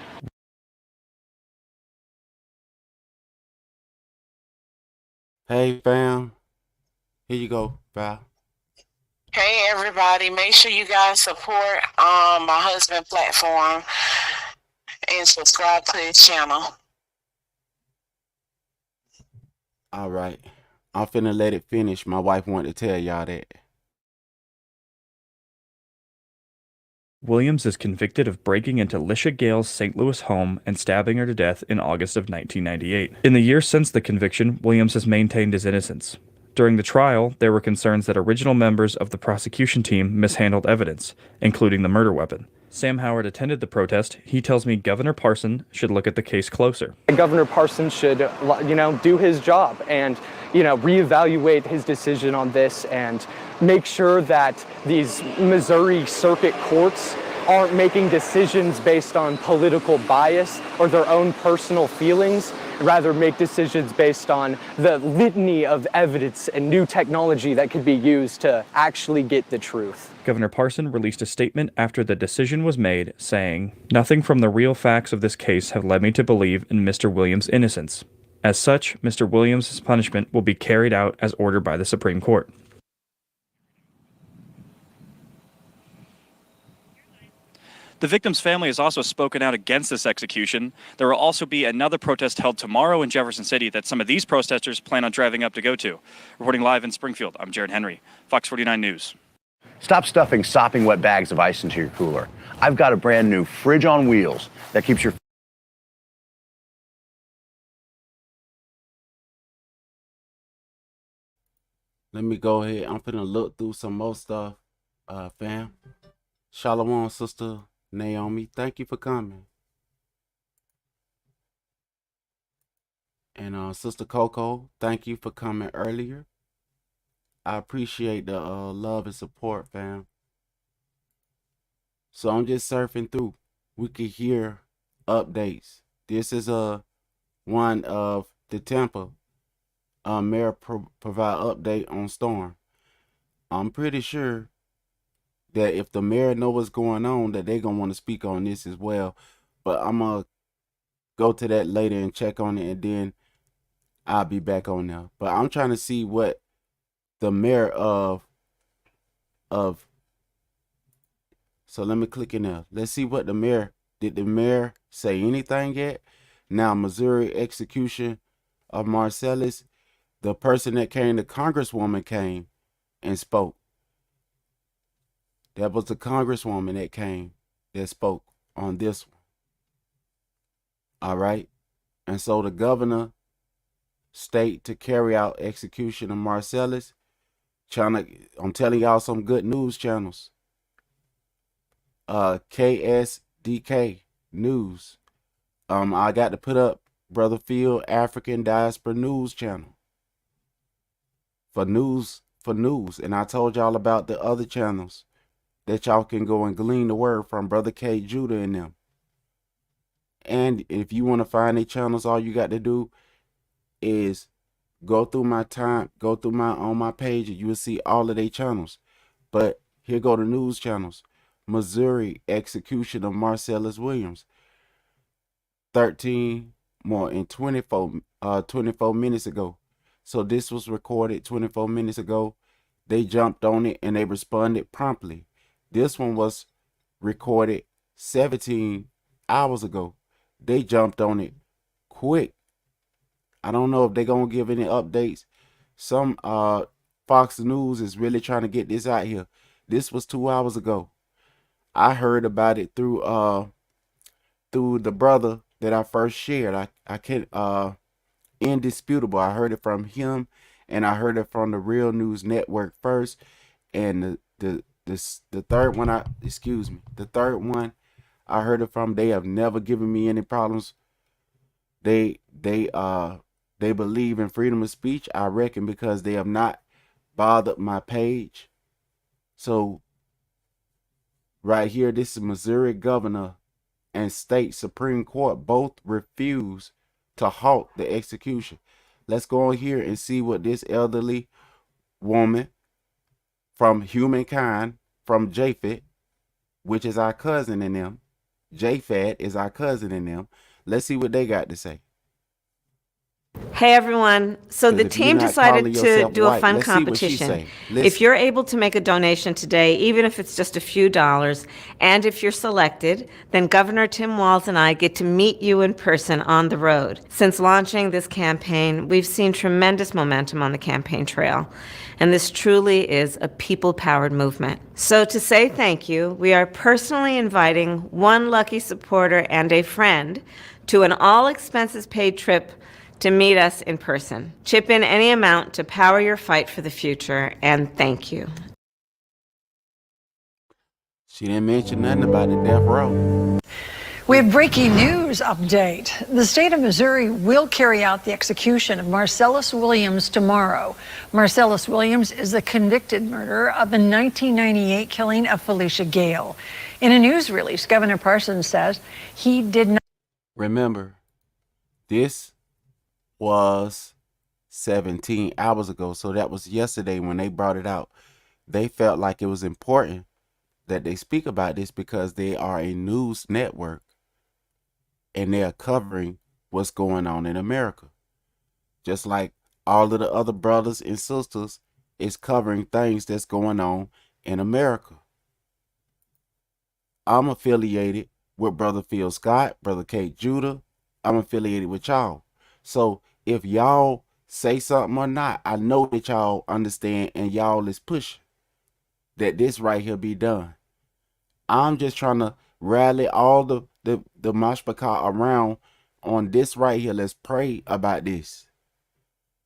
Hey, fam. Here you go, pal. Hey, everybody. Make sure you guys support my husband platform and subscribe to his channel. All right. I'm finna let it finish. My wife wanted to tell y'all that. Williams is convicted of breaking into Leisha Gale's St. Louis home and stabbing her to death in August of 1998. In the years since the conviction, Williams has maintained his innocence. During the trial, there were concerns that original members of the prosecution team mishandled evidence, including the murder weapon. Sam Howard attended the protest. He tells me Governor Parson should look at the case closer. Governor Parson should, do his job and, reevaluate his decision on this and make sure that these Missouri circuit courts aren't making decisions based on political bias or their own personal feelings, rather make decisions based on the litany of evidence and new technology that could be used to actually get the truth. Governor Parson released a statement after the decision was made, saying, "Nothing from the real facts of this case have led me to believe in Mr. Williams' innocence. As such, Mr. Williams' punishment will be carried out as ordered by the Supreme Court." The victim's family has also spoken out against this execution. There will also be another protest held tomorrow in Jefferson City that some of these protesters plan on driving up to go to. Reporting live in Springfield, I'm Jared Henry, Fox 49 News. Stop stuffing sopping wet bags of ice into your cooler. I've got a brand new fridge on wheels that keeps your Let me go ahead. I'm finna look through some more stuff, fam. Shalom, Sister Naomi. Thank you for coming. And Sister Coco, thank you for coming earlier. I appreciate the love and support, fam. So I'm just surfing through. We could hear updates. This is one of the Tampa mayor provide update on storm. I'm pretty sure that if the mayor know what's going on, that they're gonna want to speak on this as well. But I'm gonna go to that later and check on it, and then I'll be back on there. But I'm trying to see what the mayor of so let me click in there. Let's see what the mayor, did the mayor say anything yet? Now, Missouri execution of Marcellus, the person that came, the congresswoman came and spoke. That was the congresswoman that came that spoke on this one. All right. And so the governor state to carry out execution of Marcellus. I'm telling y'all some good news channels. KSDK News. I got to put up Brother Field African Diaspora News channel. For news. And I told y'all about the other channels that y'all can go and glean the word from, Brother K. Judah and them. And if you want to find their channels, all you got to do is go through my on my page, and you will see all of their channels. But here go the news channels. Missouri execution of Marcellus Williams. 13 more in 24 minutes ago. So this was recorded 24 minutes ago. They jumped on it and they responded promptly. This one was recorded 17 hours ago. They jumped on it quick. I don't know if they're going to give any updates. Some Fox News is really trying to get this out here. This was 2 hours ago. I heard about it through the brother that I first shared. I can't Indisputable. I heard it from him, and I heard it from the Real News Network first. And the third one, the third one I heard it from, they have never given me any problems. They believe in freedom of speech, I reckon, because they have not bothered my page. So right here, this is Missouri governor and state Supreme Court both refuse to halt the execution. Let's go on here and see what this elderly woman from humankind, from Japhet, which is our cousin in them. Japhet is our cousin in them. Let's see what they got to say. Hey everyone, so the team decided to do a fun competition. If you're able to make a donation today, even if it's just a few dollars, and if you're selected, then Governor Tim Walz and I get to meet you in person on the road. Since launching this campaign, we've seen tremendous momentum on the campaign trail, and this truly is a people-powered movement. So to say thank you, we are personally inviting one lucky supporter and a friend to an all-expenses-paid trip to meet us in person. Chip in any amount to power your fight for the future, and thank you. She didn't mention nothing about the death row. We have breaking news update. The state of Missouri will carry out the execution of Marcellus Williams tomorrow. Marcellus Williams is the convicted murderer of the 1998 killing of Felicia Gale. In a news release, Governor Parsons says he did not. Remember, this was 17 hours ago, so that was yesterday when they brought it out. They felt like it was important that they speak about this because they are a news network and they are covering what's going on in America. Just like all of the other brothers and sisters is covering things that's going on in America. I'm affiliated with Brother Phil Scott, Brother Kate Judah. I'm affiliated with y'all. So if y'all say something or not, I know that y'all understand and y'all is pushing that this right here be done. I'm just trying to rally all the mashpaka around on this right here. Let's pray about this.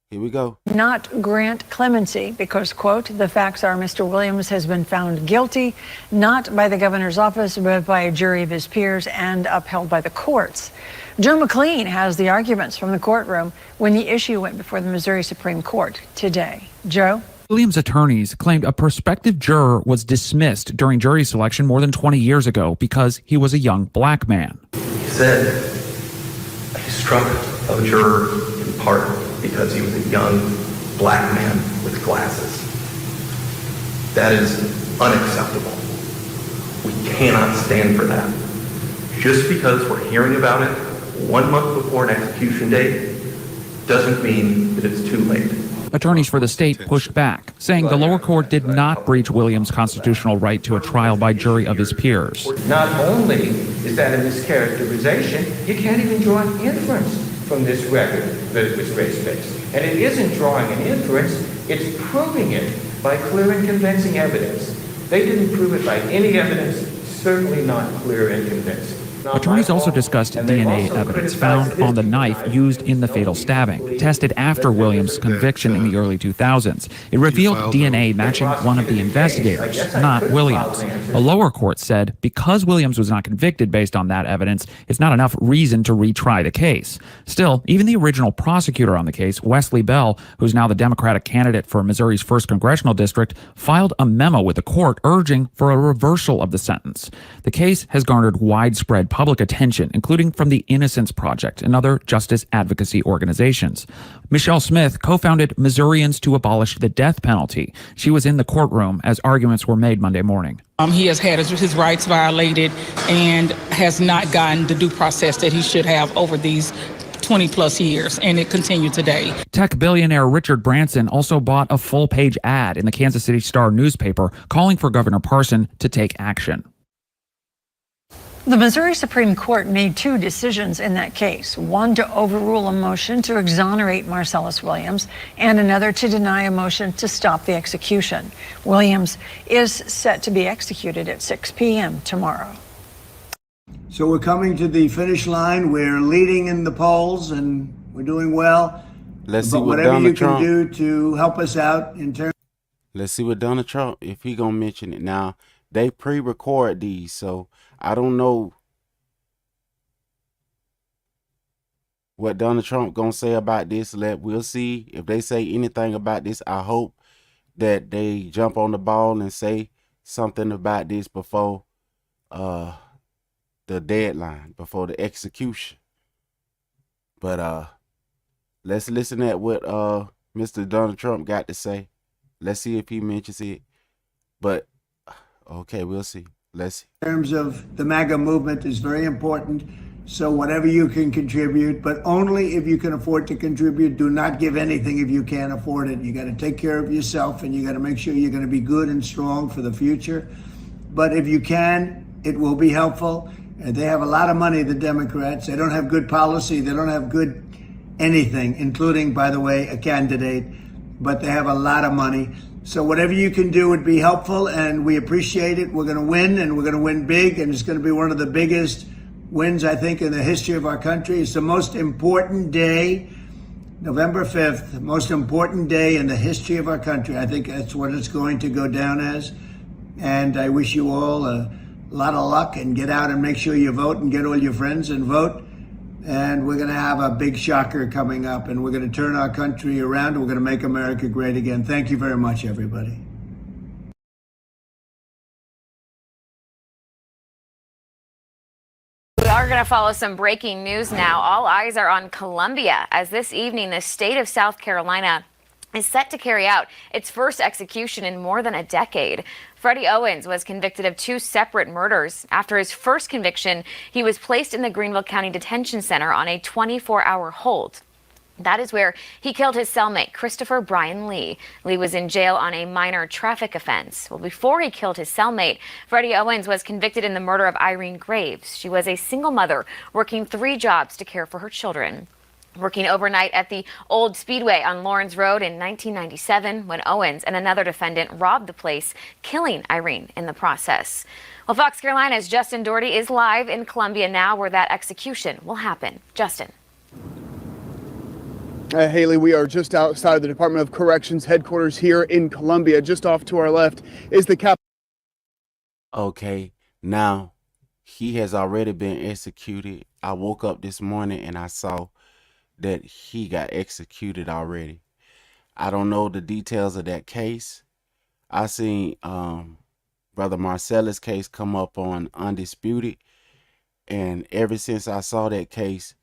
Here we go. Not grant clemency because, quote, the facts are Mr. Williams has been found guilty, not by the governor's office, but by a jury of his peers and upheld by the courts. Joe McLean has the arguments from the courtroom when the issue went before the Missouri Supreme Court today. Joe? Williams' attorneys claimed a prospective juror was dismissed during jury selection more than 20 years ago because he was a young black man. He said he struck a juror in part because he was a young black man with glasses. That is unacceptable. We cannot stand for that. Just because we're hearing about it 1 month before an execution date doesn't mean that it's too late. Attorneys for the state pushed back, saying the lower court did not breach Williams' constitutional right to a trial by jury of his peers. Not only is that a mischaracterization, you can't even draw an inference from this record that it was race-based. And it isn't drawing an inference, it's proving it by clear and convincing evidence. They didn't prove it by any evidence, certainly not clear and convincing. Attorneys also discussed DNA evidence found on the knife used in the fatal stabbing, tested after Williams' conviction in the early 2000s. It revealed DNA matching one of the investigators, not Williams. The lower court said because Williams was not convicted based on that evidence, it's not enough reason to retry the case. Still, even the original prosecutor on the case, Wesley Bell, who's now the Democratic candidate for Missouri's 1st Congressional District, filed a memo with the court urging for a reversal of the sentence. The case has garnered widespread public attention, including from the Innocence Project and other justice advocacy organizations. Michelle Smith co-founded Missourians to Abolish the Death Penalty. She was in the courtroom as arguments were made Monday morning. He has had his rights violated and has not gotten the due process that he should have over these 20 plus years, and it continued today. Tech billionaire Richard Branson also bought a full-page ad in the Kansas City Star newspaper calling for Governor Parson to take action. The Missouri Supreme Court made 2 decisions in that case, one to overrule a motion to exonerate Marcellus Williams and another to deny a motion to stop the execution. Williams is set to be executed at 6 p.m. tomorrow. So we're coming to the finish line. We're leading in the polls and we're doing well. Let's see what whatever Donald you Trump can do to help us out in terms. Let's see what Donald Trump, if he gonna mention it. Now, they pre-record these, so I don't know what Donald Trump gonna say about this. We'll see if they say anything about this. I hope that they jump on the ball and say something about this before the deadline, before the execution. But let's listen at what Mr. Donald Trump got to say. Let's see if he mentions it. But okay, we'll see. Let's see. In terms of the MAGA movement is very important. So whatever you can contribute, but only if you can afford to contribute. Do not give anything if you can't afford it. You got to take care of yourself and you got to make sure you're going to be good and strong for the future. But if you can, it will be helpful. And they have a lot of money, the Democrats. They don't have good policy. They don't have good anything, including, by the way, a candidate. But they have a lot of money. So whatever you can do would be helpful, and we appreciate it. We're going to win, and we're going to win big, and it's going to be one of the biggest wins, I think, in the history of our country. It's the most important day, November 5th, the most important day in the history of our country. I think that's what it's going to go down as. And I wish you all a lot of luck, and get out and make sure you vote and get all your friends and vote. And we're going to have a big shocker coming up, and we're going to turn our country around. We're going to make America great again. Thank you very much, everybody. going to follow some breaking news now. All eyes are on Columbia, as this evening the state of South Carolina is set to carry out its first execution in more than a decade. Freddie Owens was convicted of 2 separate murders. After his first conviction, he was placed in the Greenville County Detention Center on a 24-hour hold. That is where he killed his cellmate, Christopher Brian Lee. Lee was in jail on a minor traffic offense. Well, before he killed his cellmate, Freddie Owens was convicted in the murder of Irene Graves. She was a single mother working 3 jobs to care for her children. Working overnight at the Old Speedway on Lawrence Road in 1997 when Owens and another defendant robbed the place, killing Irene in the process. Well, Fox Carolina's Justin Doherty is live in Columbia now where that execution will happen. Justin. Haley, we are just outside the Department of Corrections headquarters here in Columbia. Just off to our left is the cap. Okay, now he has already been executed. I woke up this morning and I saw that he got executed already. I don't know the details of that case. I seen Brother Marcellus' case come up on Undisputed, and ever since I saw that case,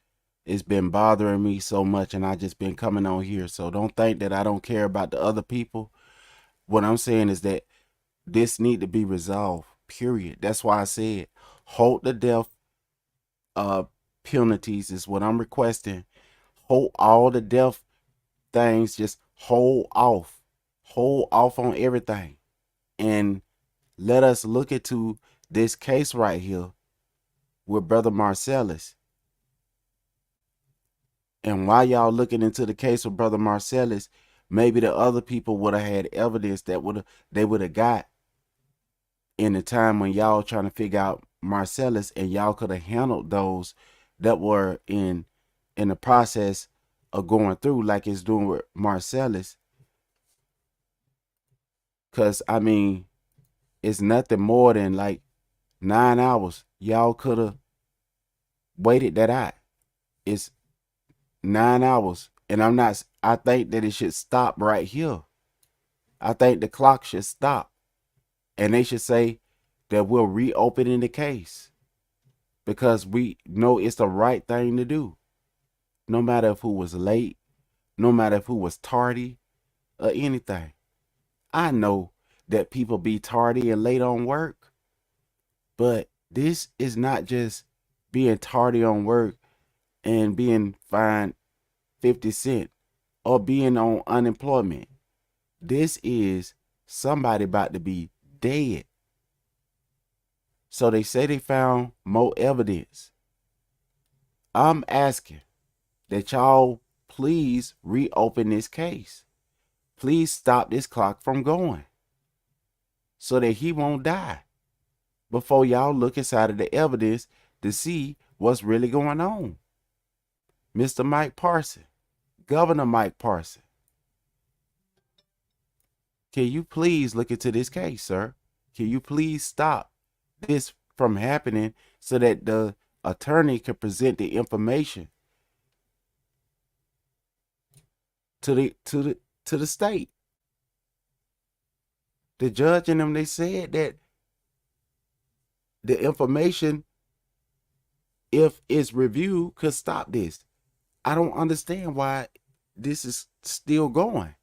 it's been bothering me so much, and I just been coming on here. So don't think that I don't care about the other people. What I'm saying is that this need to be resolved, period. That's why I said hold the death penalties is what I'm requesting. Hold all the death things, just hold off on everything, and let us look into this case right here with Brother Marcellus. And while y'all looking into the case with Brother Marcellus, maybe the other people would have had evidence that they would have got in the time when y'all trying to figure out Marcellus, and y'all could have handled those that were in the process of going through like it's doing with Marcellus. Because, I mean, it's nothing more than like 9 hours. Y'all could have waited that out. It's 9 hours. And I think that it should stop right here. I think the clock should stop. And they should say that we're reopening the case. Because we know it's the right thing to do. No matter if who was late, no matter if who was tardy, or anything. I know that people be tardy and late on work. But this is not just being tardy on work and being fined 50 cents or being on unemployment. This is somebody about to be dead. So they say they found more evidence. I'm asking that y'all please reopen this case. Please stop this clock from going so that he won't die before y'all look inside of the evidence to see what's really going on. Mr. Mike Parson, Governor Mike Parson, can you please look into this case, sir? Can you please stop this from happening so that the attorney can present the information to the state? The judge and them, they said that the information, if it's reviewed, could stop this. I don't understand why this is still going.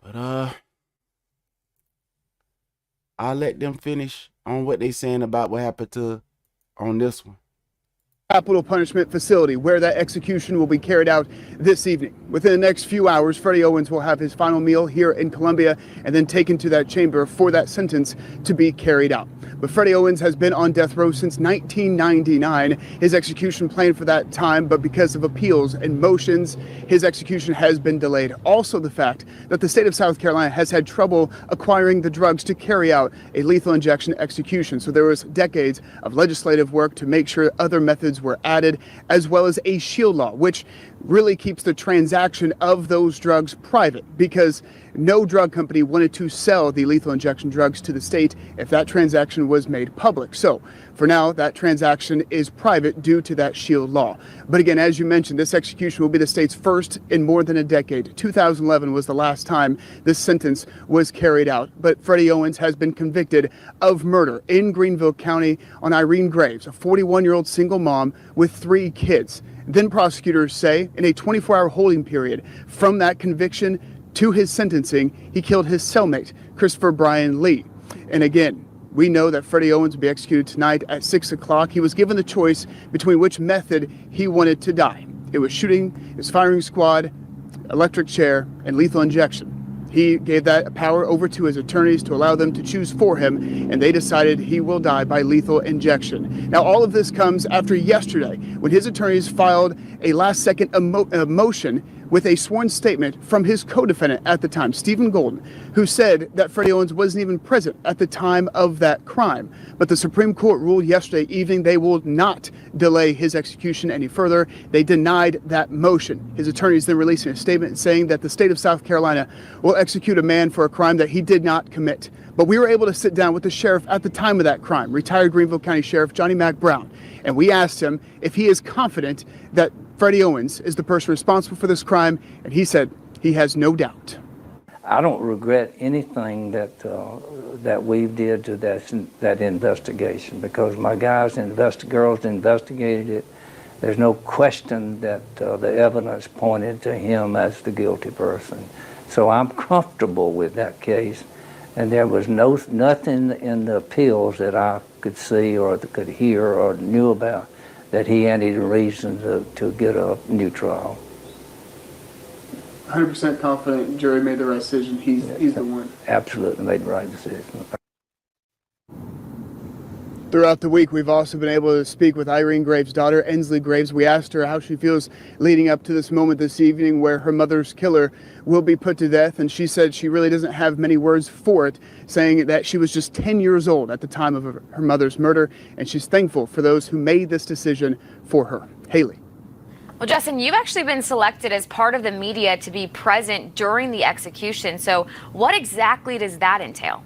But I'll let them finish on what they saying about what happened on this one. Capital Punishment Facility, where that execution will be carried out this evening. Within the next few hours, Freddie Owens will have his final meal here in Columbia and then taken to that chamber for that sentence to be carried out. But Freddie Owens has been on death row since 1999. His execution planned for that time, but because of appeals and motions, his execution has been delayed. Also, the fact that the state of South Carolina has had trouble acquiring the drugs to carry out a lethal injection execution. So there was decades of legislative work to make sure other methods were added, as well as a shield law, which really keeps the transaction of those drugs private, because no drug company wanted to sell the lethal injection drugs to the state if that transaction was made public. So for now, that transaction is private due to that shield law. But again, as you mentioned, this execution will be the state's first in more than a decade. 2011 was the last time this sentence was carried out. But Freddie Owens has been convicted of murder in Greenville County on Irene Graves, a 41-year-old single mom with 3 kids. Then prosecutors say in a 24-hour holding period from that conviction to his sentencing, he killed his cellmate, Christopher Brian Lee. And again, we know that Freddie Owens will be executed tonight at 6 o'clock. He was given the choice between which method he wanted to die. It was shooting, his firing squad, electric chair, and lethal injection. He gave that power over to his attorneys to allow them to choose for him, and they decided he will die by lethal injection. Now, all of this comes after yesterday when his attorneys filed a last-second motion with a sworn statement from his co-defendant at the time, Stephen Golden, who said that Freddie Owens wasn't even present at the time of that crime. But the Supreme Court ruled yesterday evening they will not delay his execution any further. They denied that motion. His attorneys then releasing a statement saying that the state of South Carolina will execute a man for a crime that he did not commit. But we were able to sit down with the sheriff at the time of that crime, retired Greenville County Sheriff Johnny Mack Brown, and we asked him if he is confident that Freddie Owens is the person responsible for this crime, and he said he has no doubt. I don't regret anything that that we did to that investigation, because my guys and girls investigated it. There's no question that the evidence pointed to him as the guilty person. So I'm comfortable with that case, and there was nothing in the appeals that I could see or could hear or knew about that he had any reason to get a new trial. 100% confident jury made the right decision. He's the one. Absolutely made the right decision. Throughout the week, we've also been able to speak with Irene Graves' daughter, Ensley Graves. We asked her how she feels leading up to this moment this evening where her mother's killer will be put to death. And she said she really doesn't have many words for it, saying that she was just 10 years old at the time of her mother's murder. And she's thankful for those who made this decision for her. Haley. Well, Justin, you've actually been selected as part of the media to be present during the execution. So what exactly does that entail?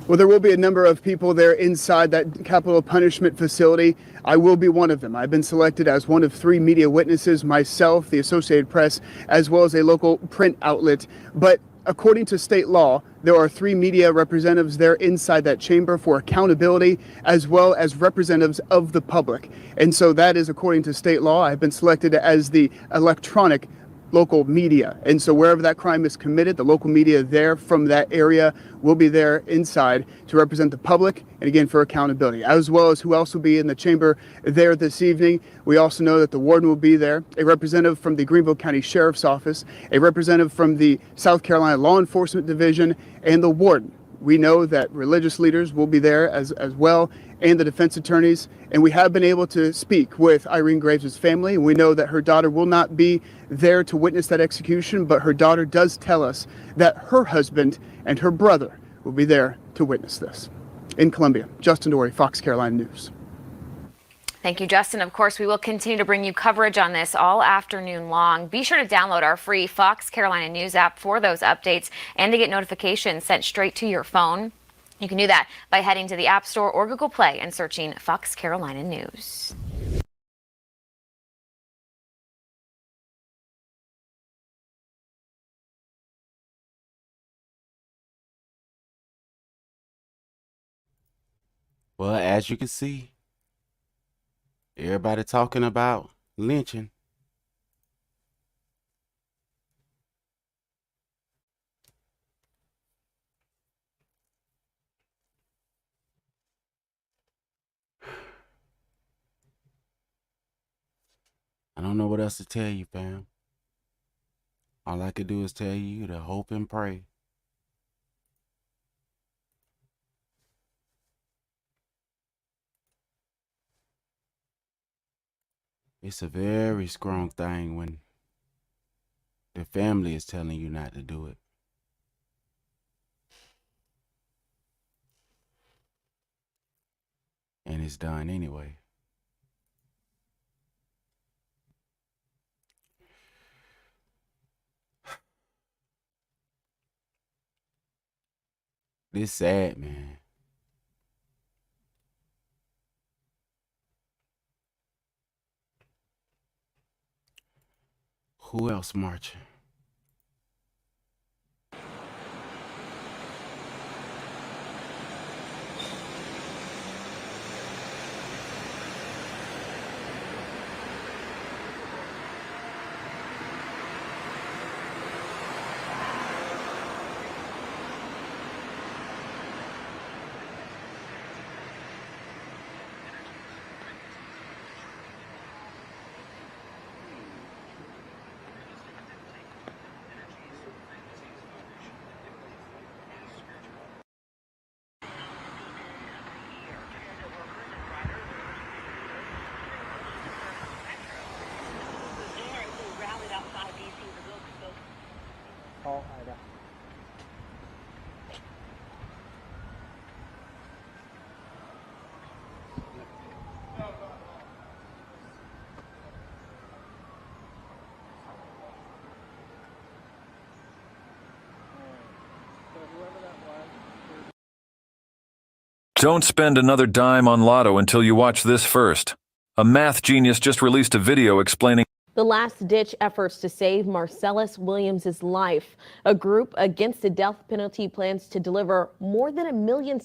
Well, there will be a number of people there inside that capital punishment facility. I will be one of them. I've been selected as one of 3 media witnesses, myself, the Associated Press, as well as a local print outlet. But according to state law, there are 3 media representatives there inside that chamber for accountability, as well as representatives of the public. And so that is according to state law. I've been selected as the electronic local media. And so wherever that crime is committed, the local media there from that area will be there inside to represent the public and again for accountability, as well as who else will be in the chamber there this evening. We also know that the warden will be there, a representative from the Greenville County Sheriff's Office, a representative from the South Carolina Law Enforcement Division, and the warden. We know that religious leaders will be there as well, and the defense attorneys. And we have been able to speak with Irene Graves' family. We know that her daughter will not be there to witness that execution, but her daughter does tell us that her husband and her brother will be there to witness this. In Columbia, Justin Dory, Fox Carolina News. Thank you, Justin. Of course, we will continue to bring you coverage on this all afternoon long. Be sure to download our free Fox Carolina News app for those updates and to get notifications sent straight to your phone. You can do that by heading to the App Store or Google Play and searching Fox Carolina News. Well, as you can see, everybody talking about lynching. I don't know what else to tell you, fam. All I could do is tell you to hope and pray. It's a very strong thing when the family is telling you not to do it. And it's done anyway. This sad, man. Who else marching? Don't spend another dime on Lotto until you watch this first. A math genius just released a video explaining the last-ditch efforts to save Marcellus Williams' life. A group against the death penalty plans to deliver more than 1 million.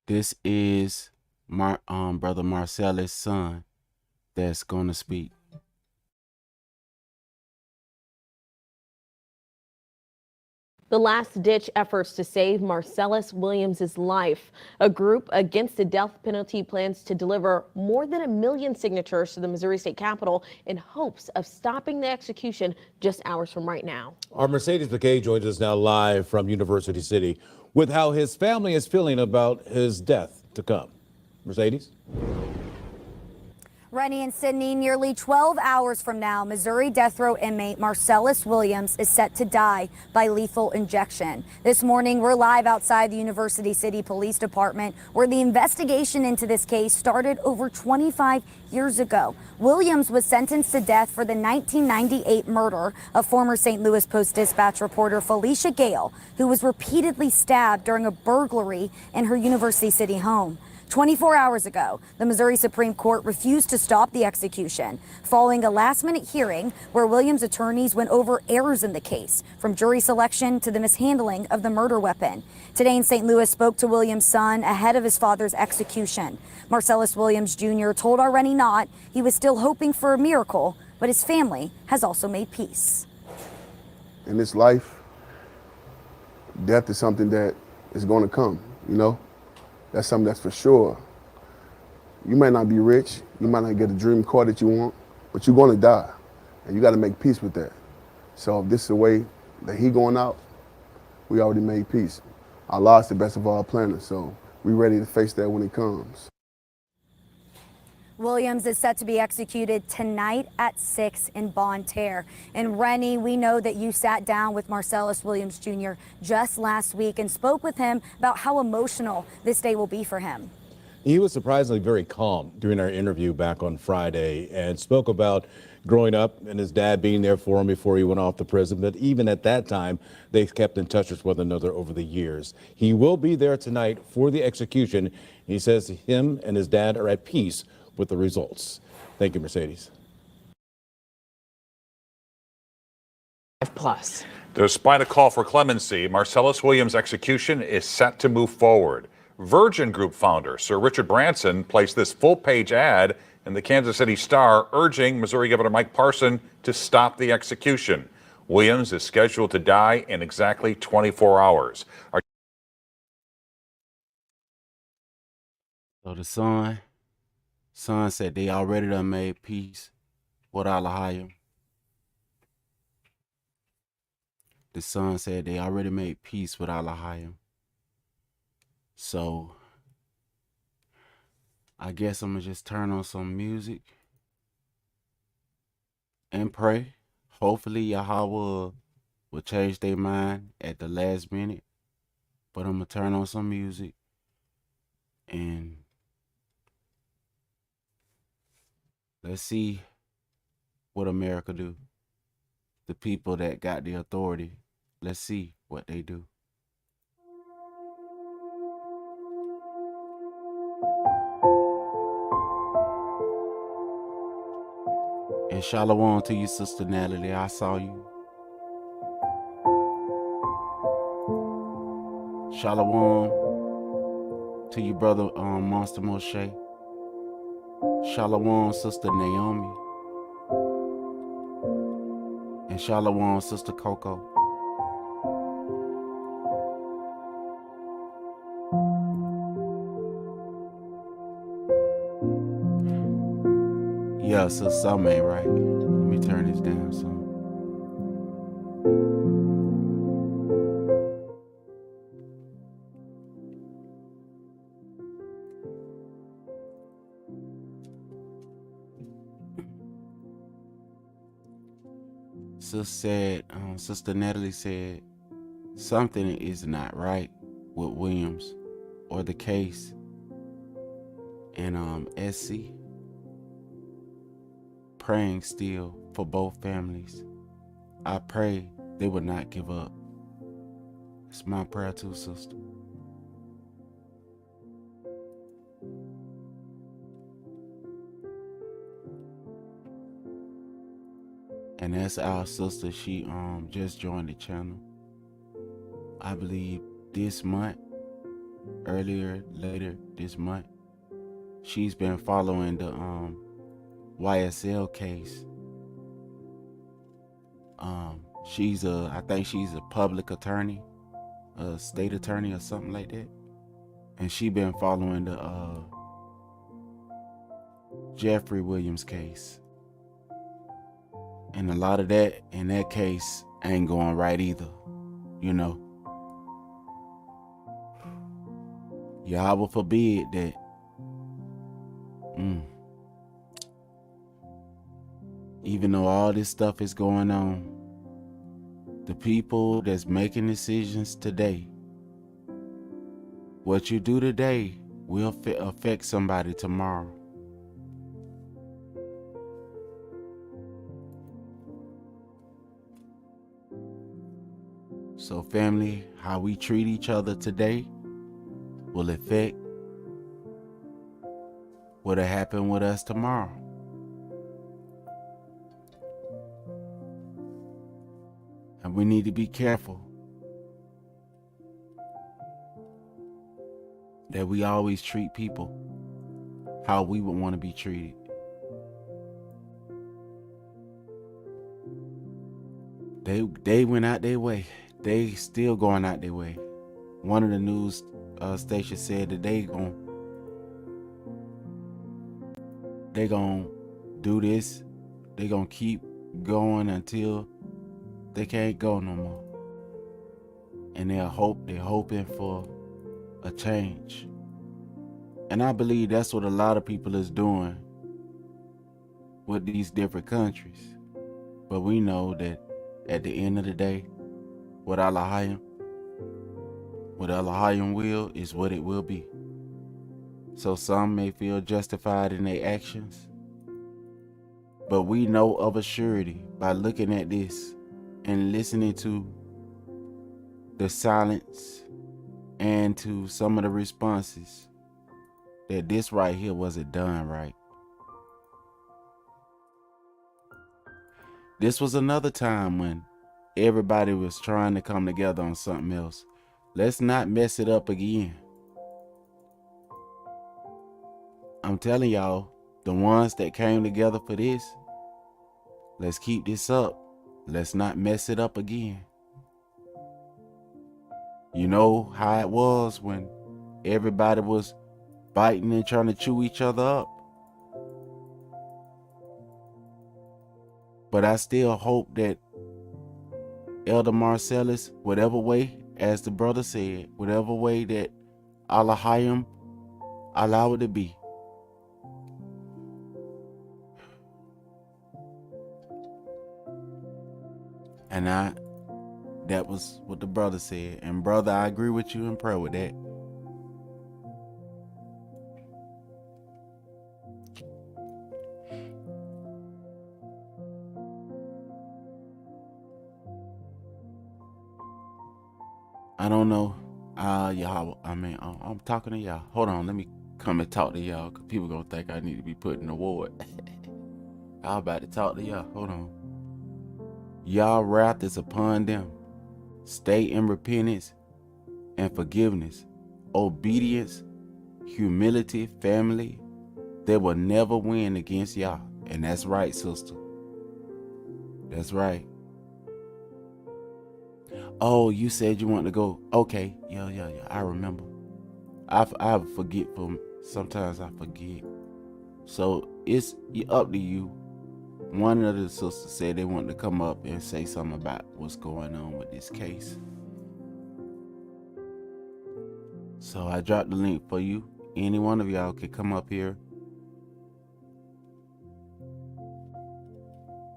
This is Brother Marcellus' son that's going to speak. The last-ditch efforts to save Marcellus Williams' life. A group against the death penalty plans to deliver more than 1 million signatures to the Missouri State Capitol in hopes of stopping the execution just hours from right now. Our Mercedes McKay joins us now live from University City with how his family is feeling about his death to come. Mercedes? Rennie and Sydney, nearly 12 hours from now, Missouri death row inmate Marcellus Williams is set to die by lethal injection. This morning, we're live outside the University City Police Department, where the investigation into this case started over 25 years ago. Williams was sentenced to death for the 1998 murder of former St. Louis Post-Dispatch reporter Felicia Gale, who was repeatedly stabbed during a burglary in her University City home. 24 hours ago, the Missouri Supreme Court refused to stop the execution, following a last-minute hearing where Williams' attorneys went over errors in the case, from jury selection to the mishandling of the murder weapon. Today in St. Louis spoke to Williams' son ahead of his father's execution. Marcellus Williams Jr. told our Rennie Knott he was still hoping for a miracle, but his family has also made peace. In this life, death is something that is going to come, you know? That's something that's for sure. You might not be rich, you might not get a dream car that you want, but you're going to die, and you got to make peace with that. So if this is the way that he going out, we already made peace. Allah is the best of all planners, so we ready to face that when it comes. Williams is set to be executed tonight at 6 in Bonne Terre. And Rennie, we know that you sat down with Marcellus Williams Jr. just last week and spoke with him about how emotional this day will be for him. He was surprisingly very calm during our interview back on Friday and spoke about growing up and his dad being there for him before he went off to prison. But even at that time, they kept in touch with one another over the years. He will be there tonight for the execution. He says him and his dad are at peace with the results. Thank you, Mercedes. Plus. Despite a call for clemency, Marcellus Williams' execution is set to move forward. Virgin Group founder Sir Richard Branson placed this full-page ad in the Kansas City Star urging Missouri Governor Mike Parson to stop the execution. Williams is scheduled to die in exactly 24 hours. So the son said they already done made peace with Allahayim. The son said they already made peace with Allahayim. So I guess I'm gonna just turn on some music and pray. Hopefully Yahweh will change their mind at the last minute. But I'm gonna turn on some music and let's see what America do. The people that got the authority, let's see what they do. And shalom to you, Sister Natalie. I saw you. Shalom to you, brother Monster Moshe. Shalom, Sister Naomi. And shalom, Sister Coco. Yeah, so something ain't right. Let me turn this down some. Sister Natalie said, something is not right with Williams or the case. And SC, praying still for both families. I pray they would not give up. It's my prayer too, sister. And that's our sister. She just joined the channel, I believe this month, later this month. She's been following the YSL case. I think she's a public attorney, a state attorney or something like that. And she been following the Jeffrey Williams case. And a lot of that in that case ain't going right either, you know. Yahweh forbid that. Even though all this stuff is going on, the people that's making decisions today, what you do today will affect somebody tomorrow. So family, how we treat each other today will affect what'll happen with us tomorrow. And we need to be careful that we always treat people how we would want to be treated. They went out their way. They still going out their way. One of the news stations said that they gon' do this. They gonna keep going until they can't go no more. And they're hoping for a change. And I believe that's what a lot of people is doing with these different countries. But we know that at the end of the day, what Elohim will is what it will be. So some may feel justified in their actions, but we know of a surety by looking at this and listening to the silence and to some of the responses that this right here wasn't done right. This was another time when everybody was trying to come together on something else. Let's not mess it up again. I'm telling y'all, the ones that came together for this, let's keep this up. Let's not mess it up again. You know how it was when everybody was biting and trying to chew each other up. But I still hope that Elder Marcellus, whatever way, as the brother said, whatever way that Elohim allow it to be, and that was what the brother said. And brother, I agree with you in prayer with that. I don't know. Y'all, I'm talking to y'all. Hold on, let me come and talk to y'all, because people gonna think I need to be put in the ward. I was about to talk to y'all. Hold on. Y'all wrath is upon them. Stay in repentance and forgiveness, obedience, humility, family. They will never win against y'all. And that's right, sister. That's right. Oh, you said you want to go. Okay. Yeah. I remember. I forget sometimes I forget. So it's up to you. One of the sisters said they wanted to come up and say something about what's going on with this case. So I dropped the link for you. Any one of y'all can come up here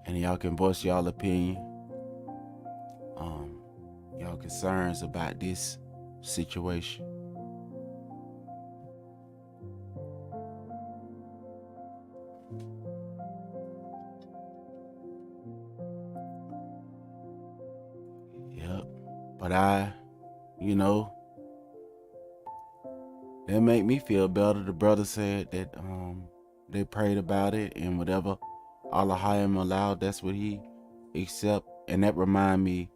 and y'all can voice y'all opinion, y'all concerns about this situation. Yep. But that made me feel better. The brother said that they prayed about it, and whatever Allahim allowed, that's what he accept. And that remind me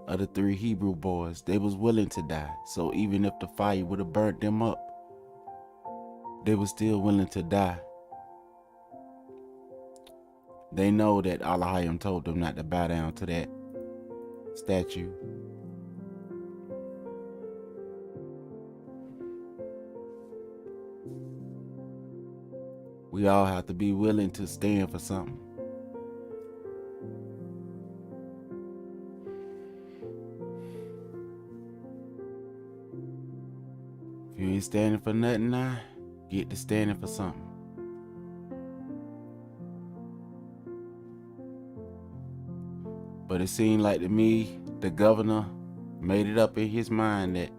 of the 3 Hebrew boys. They was willing to die. So even if the fire would have burnt them up, they were still willing to die. They know that Allahim told them not to bow down to that statue. We all have to be willing to stand for something. If you ain't standing for nothing now, get to standing for something. But it seemed like to me, the governor made it up in his mind that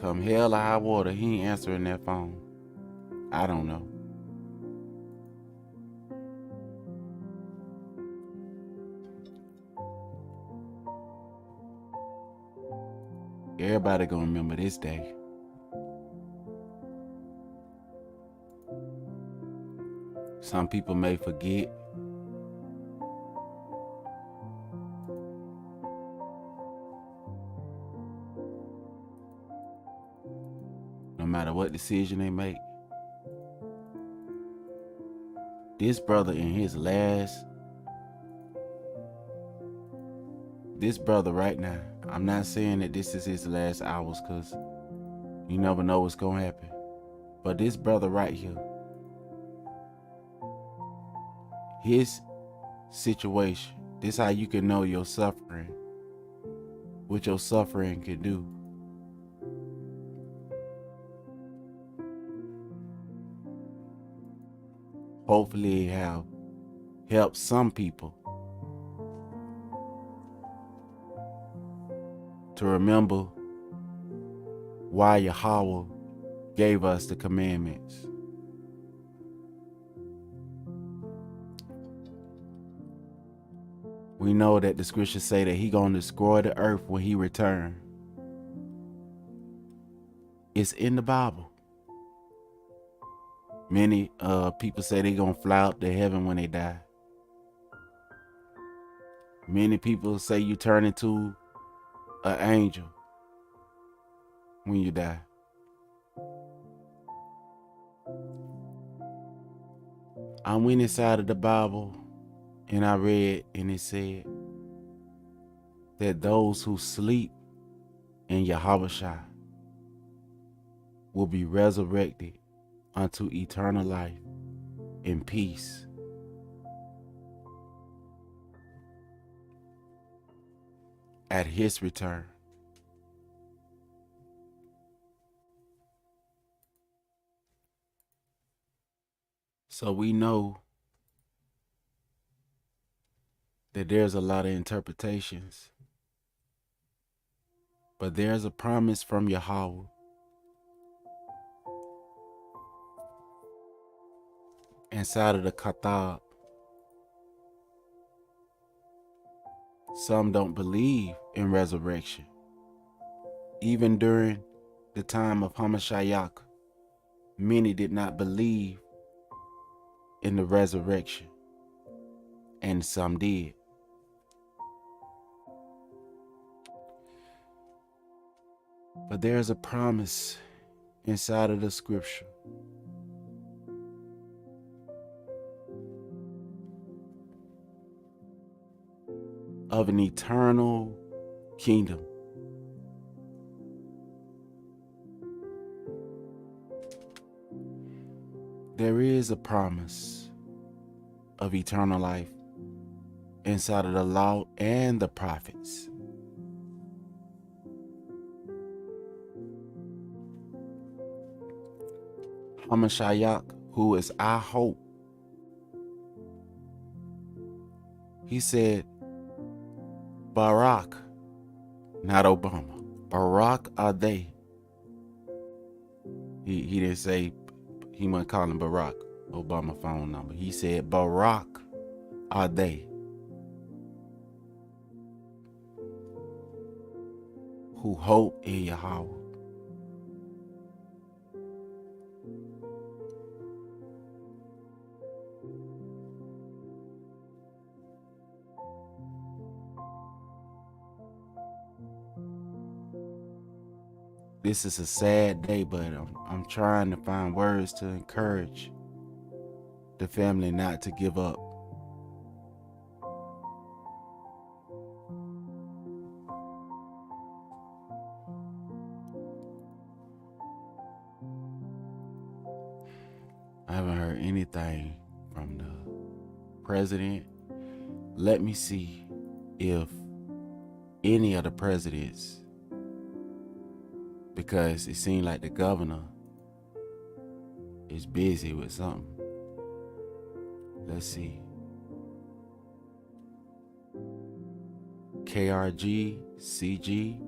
come hell or high water, he ain't answering that phone. I don't know. Everybody gonna remember this day. Some people may forget. No matter what decision they make. This brother right now, I'm not saying that this is his last hours, because you never know what's going to happen. But this brother right here, his situation, this how you can know your suffering, what your suffering can do. Hopefully it have helped some people to remember why Yahweh gave us the commandments. We know that the scriptures say that he gonna destroy the earth when he return. It's in the Bible. Many people say they gonna fly up to heaven when they die. Many people say you turn into an angel when you die. I went inside of the Bible and I read, and it said that those who sleep in Yahweh will be resurrected unto eternal life and peace. At his return. So we know that there's a lot of interpretations, but there's a promise from Yahweh inside of the Katab. Some don't believe in resurrection. Even during the time of Hamashiach, many did not believe in the resurrection, and some did. But there's a promise inside of the scripture of an eternal kingdom. There is a promise of eternal life inside of the law and the prophets. Hamashiach, who is our hope, he said, Barack, not Obama. Barack are they. He didn't say, he wasn't calling Barack Obama phone number. He said, Barack are they who hope in Yahweh. This is a sad day, but I'm trying to find words to encourage the family not to give up. I haven't heard anything from the president. Let me see if any of the presidents, because it seemed like the governor is busy with something. Let's see. KRG, CG,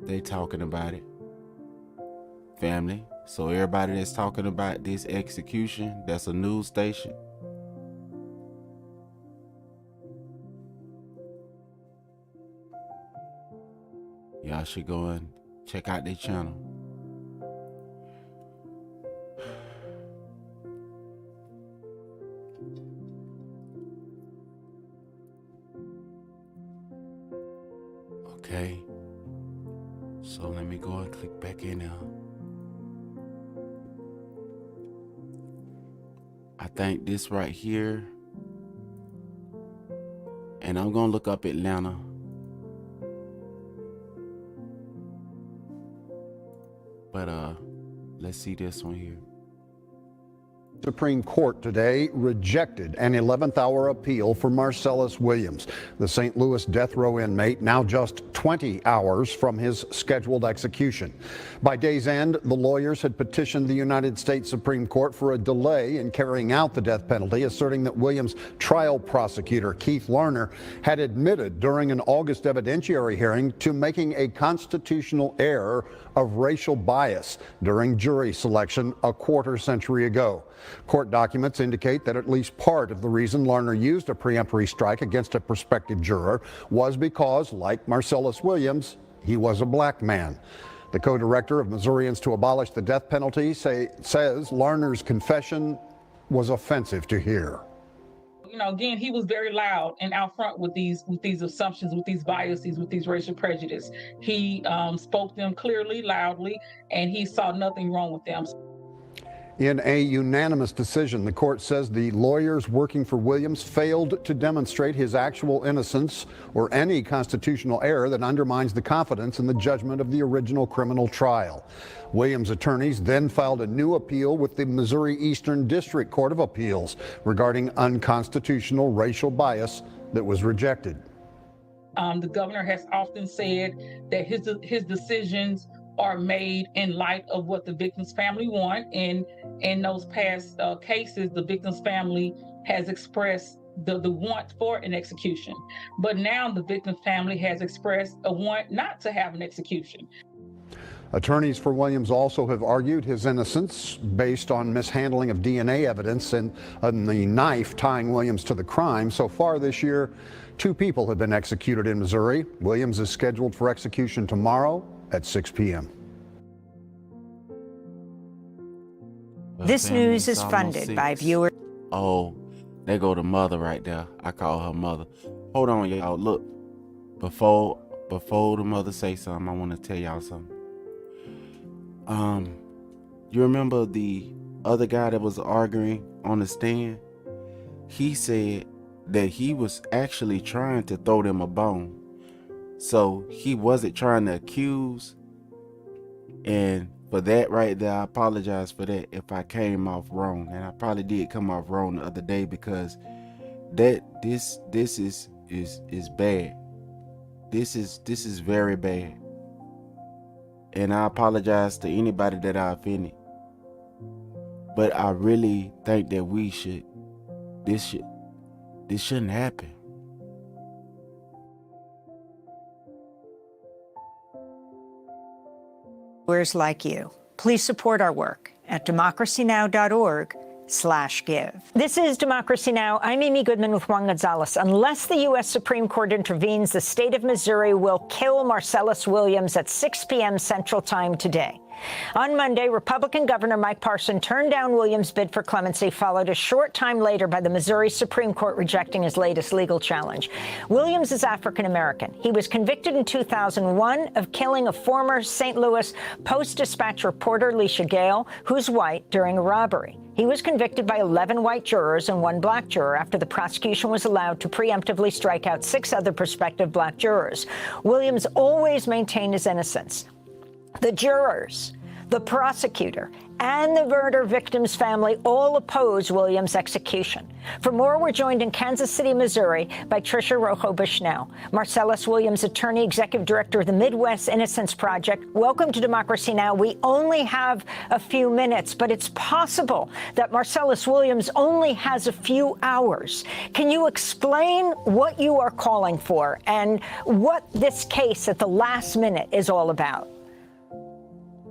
they talking about it. Family. So everybody that's talking about this execution, that's a news station. Y'all should go and check out their channel. Okay. So let me go and click back in now. I think this right here, and I'm gonna look up Atlanta. But let's see this one here. Supreme Court today rejected an 11th hour appeal for Marcellus Williams, the St. Louis death row inmate, now just 20 hours from his scheduled execution. By day's end, the lawyers had petitioned the United States Supreme Court for a delay in carrying out the death penalty, asserting that Williams' trial prosecutor, Keith Larner, had admitted during an August evidentiary hearing to making a constitutional error of racial bias during jury selection a quarter-century ago. Court documents indicate that at least part of the reason Larner used a preemptory strike against a prospective juror was because, like Marcellus Williams, he was a black man. The co-director of Missourians to Abolish the Death Penalty says Larner's confession was offensive to hear. You know, again, he was very loud and out front with these assumptions, with these biases, with these racial prejudice. He spoke them clearly, loudly, and he saw nothing wrong with them. In a unanimous decision, the court says the lawyers working for Williams failed to demonstrate his actual innocence or any constitutional error that undermines the confidence in the judgment of the original criminal trial. Williams' attorneys then filed a new appeal with the Missouri Eastern District Court of Appeals regarding unconstitutional racial bias that was rejected. The governor has often said that his decisions are made in light of what the victim's family want. And in those past cases, the victim's family has expressed the want for an execution. But now the victim's family has expressed a want not to have an execution. Attorneys for Williams also have argued his innocence based on mishandling of DNA evidence and the knife tying Williams to the crime. So far this year, 2 people have been executed in Missouri. Williams is scheduled for execution tomorrow at 6 p.m. This news is funded by viewers. Oh, there go the mother right there. I call her mother. Hold on, y'all. Look, before the mother say something, I want to tell y'all something. You remember the other guy that was arguing on the stand? He said that he was actually trying to throw them a bone. So he wasn't trying to accuse. And for that right there, I apologize for that if I came off wrong. And I probably did come off wrong the other day, because this is bad. This is very bad. And I apologize to anybody that I offended. But I really think that this shouldn't happen. Viewers like you. Please support our work at democracynow.org/give. This is Democracy Now! I'm Amy Goodman with Juan Gonzalez. Unless the U.S. Supreme Court intervenes, the state of Missouri will kill Marcellus Williams at 6 p.m. Central Time today. On Monday, Republican Governor Mike Parson turned down Williams' bid for clemency, followed a short time later by the Missouri Supreme Court rejecting his latest legal challenge. Williams is African-American. He was convicted in 2001 of killing a former St. Louis Post-Dispatch reporter, Leisha Gale, who's white, during a robbery. He was convicted by 11 white jurors and 1 black juror after the prosecution was allowed to preemptively strike out 6 other prospective black jurors. Williams always maintained his innocence. The jurors, the prosecutor, and the murder victim's family all oppose Williams' execution. For more, we're joined in Kansas City, Missouri, by Tricia Rojo Bushnell, Marcellus Williams attorney, executive director of the Midwest Innocence Project. Welcome to Democracy Now! We only have a few minutes, but it's possible that Marcellus Williams only has a few hours. Can you explain what you are calling for and what this case at the last minute is all about?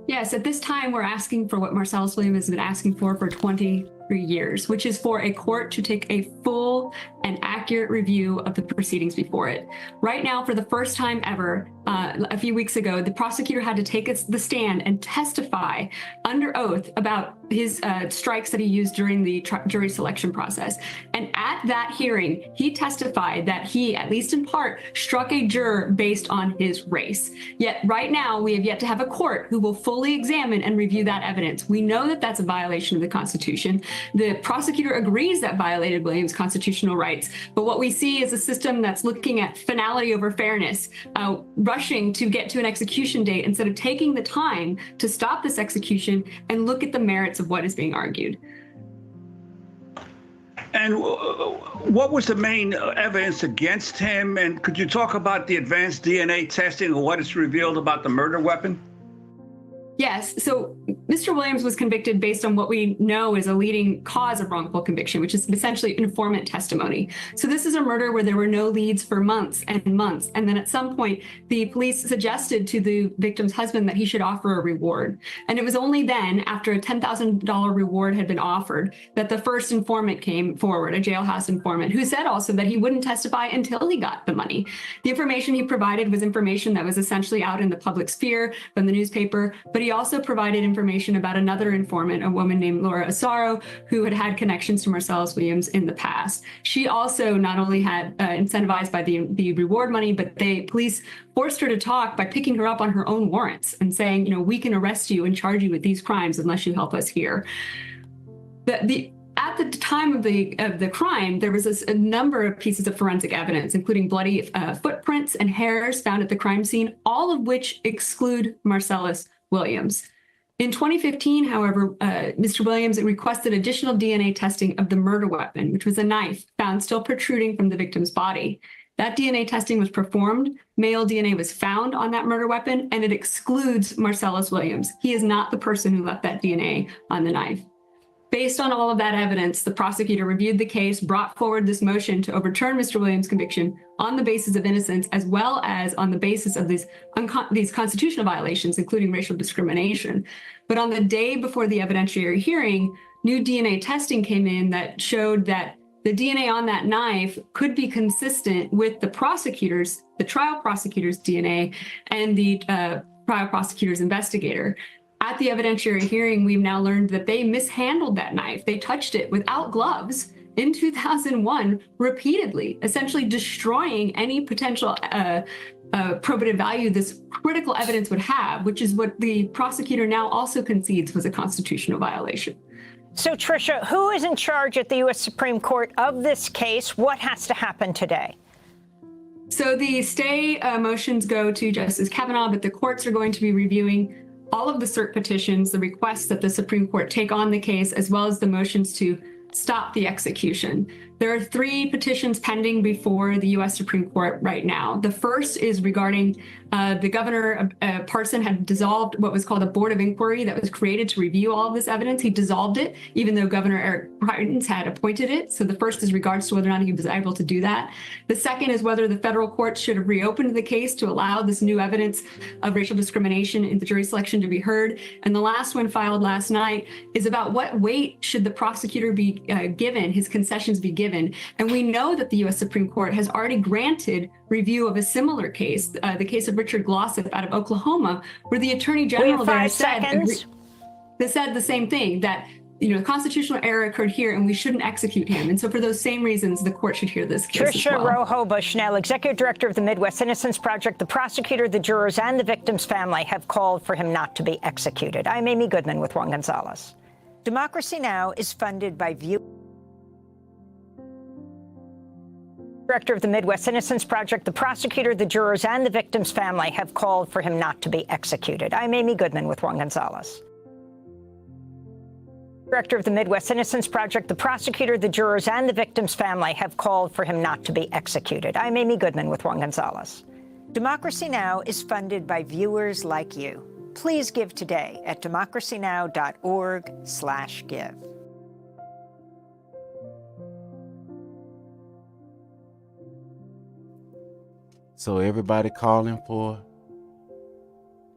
Yes, at this time, we're asking for what Marcellus Williams has been asking for 23 years, which is for a court to take a full and accurate review of the proceedings before it. Right now, for the first time ever, a few weeks ago, the prosecutor had to take the stand and testify under oath about his strikes that he used during the jury selection process. And at that hearing, he testified that he, at least in part, struck a juror based on his race. Yet right now, we have yet to have a court who will fully examine and review that evidence. We know that that's a violation of the Constitution. The prosecutor agrees that violated Williams' constitutional rights. But what we see is a system that's looking at finality over fairness, rushing to get to an execution date instead of taking the time to stop this execution and look at the merits of what is being argued. And what was the main evidence against him? And could you talk about the advanced DNA testing and what is revealed about the murder weapon? Yes. So Mr. Williams was convicted based on what we know is a leading cause of wrongful conviction, which is essentially informant testimony. So this is a murder where there were no leads for months and months. And then at some point, the police suggested to the victim's husband that he should offer a reward. And it was only then, after a $10,000 reward had been offered, that the first informant came forward, a jailhouse informant, who said also that he wouldn't testify until he got the money. The information he provided was information that was essentially out in the public sphere from the newspaper, but he also provided information about another informant, a woman named Laura Asaro, who had had connections to Marcellus Williams in the past. She also not only had incentivized by the reward money, but the police forced her to talk by picking her up on her own warrants and saying, you know, we can arrest you and charge you with these crimes unless you help us here. At the time of the crime, there was a number of pieces of forensic evidence, including bloody footprints and hairs found at the crime scene, all of which exclude Marcellus Williams. In 2015, however, Mr. Williams requested additional DNA testing of the murder weapon, which was a knife found still protruding from the victim's body. That DNA testing was performed, male DNA was found on that murder weapon, and it excludes Marcellus Williams. He is not the person who left that DNA on the knife. Based on all of that evidence, the prosecutor reviewed the case, brought forward this motion to overturn Mr. Williams' conviction on the basis of innocence, as well as on the basis of these constitutional violations, including racial discrimination. But on the day before the evidentiary hearing, new DNA testing came in that showed that the DNA on that knife could be consistent with the trial prosecutor's DNA and the trial prosecutor's investigator. At the evidentiary hearing, we've now learned that they mishandled that knife. They touched it without gloves in 2001 repeatedly, essentially destroying any potential probative value this critical evidence would have, which is what the prosecutor now also concedes was a constitutional violation. So, Tricia, who is in charge at the U.S. Supreme Court of this case? What has to happen today? So the stay motions go to Justice Kavanaugh, but the courts are going to be reviewing all of the cert petitions, the requests that the Supreme Court take on the case, as well as the motions to stop the execution. There are 3 petitions pending before the U.S. Supreme Court right now. The first is regarding the governor, Parson, had dissolved what was called a board of inquiry that was created to review all of this evidence. He dissolved it, even though Governor Eric Greitens had appointed it. So the first is regards to whether or not he was able to do that. The second is whether the federal courts should have reopened the case to allow this new evidence of racial discrimination in the jury selection to be heard. And the last one, filed last night, is about what weight should the prosecutor be given, his concessions be given. And we know that the U.S. Supreme Court has already granted review of a similar case, the case of Richard Glossip out of Oklahoma, where the Attorney General there said the same thing, that constitutional error occurred here and we shouldn't execute him. And so for those same reasons, the court should hear this case Tricia as well. Rojo Bushnell, Executive Director of the Midwest Innocence Project. The prosecutor, the jurors, and the victim's family have called for him not to be executed. I'm Amy Goodman with Juan Gonzalez. Democracy Now! Is funded by Director of the Midwest Innocence Project. The prosecutor, the jurors, and the victim's family have called for him not to be executed. I'm Amy Goodman with Juan Gonzalez. Director of the Midwest Innocence Project. The prosecutor, the jurors, and the victim's family have called for him not to be executed. I'm Amy Goodman with Juan Gonzalez. Democracy Now! Is funded by viewers like you. Please give today at democracynow.org/give. So everybody calling for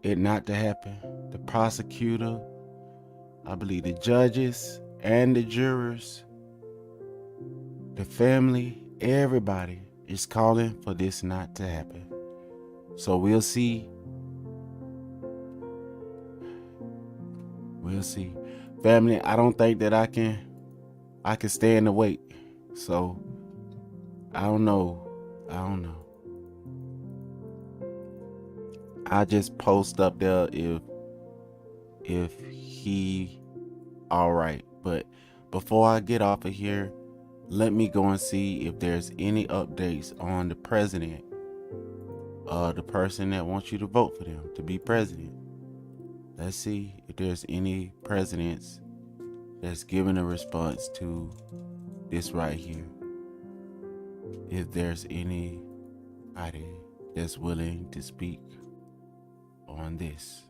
it not to happen. The prosecutor, I believe the judges and the jurors, the family, everybody is calling for this not to happen. So we'll see. We'll see. Family, I don't think that I can stand the wait. So I don't know. I just post up there if he all right. But before I get off of here, let me go and see if there's any updates on the president, the person that wants you to vote for them to be president. Let's see if there's any presidents that's giving a response to this right here. If there's anybody that's willing to speak on this.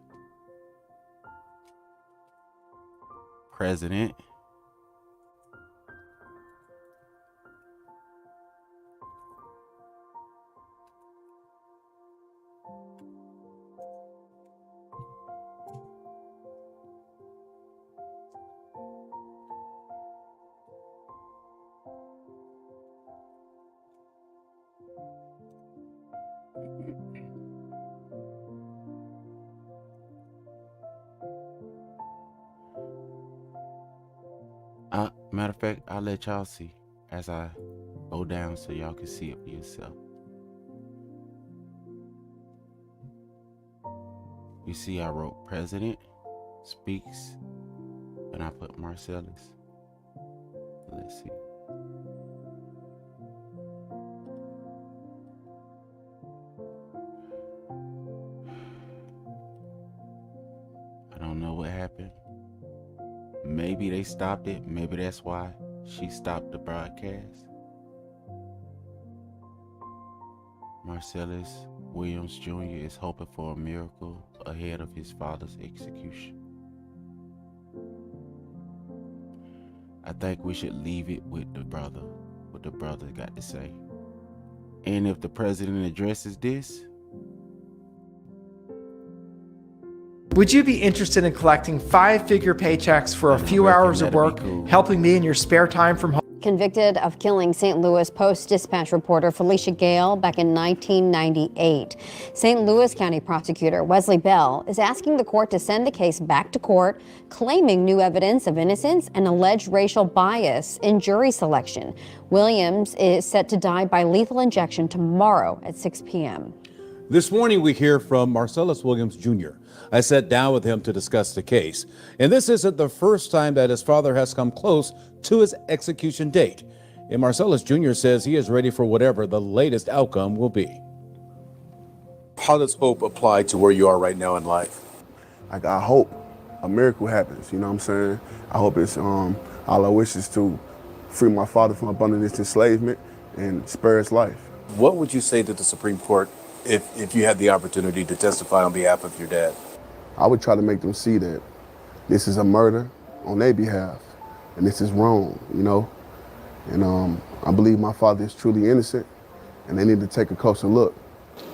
President. Matter of fact, I'll let y'all see as I go down so y'all can see it for yourself. You see I wrote President Speaks and I put Marcellus. Let's see. I don't know what happened. Maybe they stopped it. Maybe that's why she stopped the broadcast. Marcellus Williams Jr. is hoping for a miracle ahead of his father's execution. I think we should leave it with the brother, what the brother got to say. And if the president addresses this, would you be interested in collecting 5-figure paychecks for a few hours of work, helping me in your spare time from home? convicted of killing St. Louis Post-Dispatch reporter Felicia Gale back in 1998. St. Louis County prosecutor Wesley Bell is asking the court to send the case back to court, claiming new evidence of innocence and alleged racial bias in jury selection. Williams is set to die by lethal injection tomorrow at 6 p.m. This morning, we hear from Marcellus Williams, Jr. I sat down with him to discuss the case. And this isn't the first time that his father has come close to his execution date. And Marcellus Jr. says he is ready for whatever the latest outcome will be. How does hope apply to where you are right now in life? Like, I hope a miracle happens, you know what I'm saying? I hope it's, all I wish is to free my father from abundant enslavement and spare his life. What would you say to the Supreme Court if you had the opportunity to testify on behalf of your dad? I would try to make them see that this is a murder on their behalf, and this is wrong, you know? And I believe my father is truly innocent, and they need to take a closer look.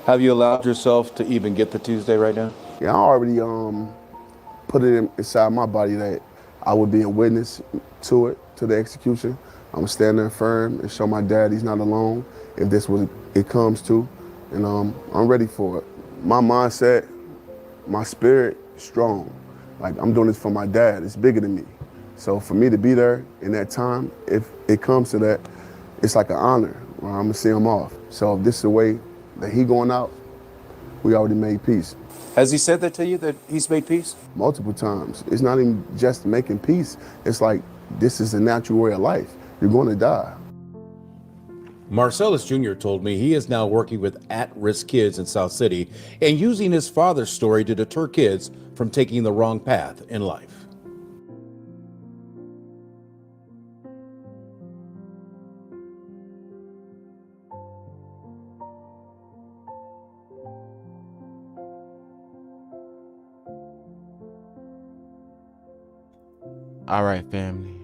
Have you allowed yourself to even get to Tuesday right now? Yeah, I already put it inside my body that I would be a witness to it, to the execution. I'm gonna stand there firm and show my dad he's not alone if this what it comes to. And I'm ready for it. My mindset, my spirit, strong. Like, I'm doing this for my dad. It's bigger than me. So for me to be there in that time, if it comes to that, it's like an honor. Where I'm gonna see him off. So if this is the way that he going out, we already made peace. Has he said that to you, that he's made peace? Multiple times. It's not even just making peace. It's like, this is a natural way of life. You're going to die. Marcellus Jr. told me he is now working with at-risk kids in South City and using his father's story to deter kids from taking the wrong path in life. All right, family.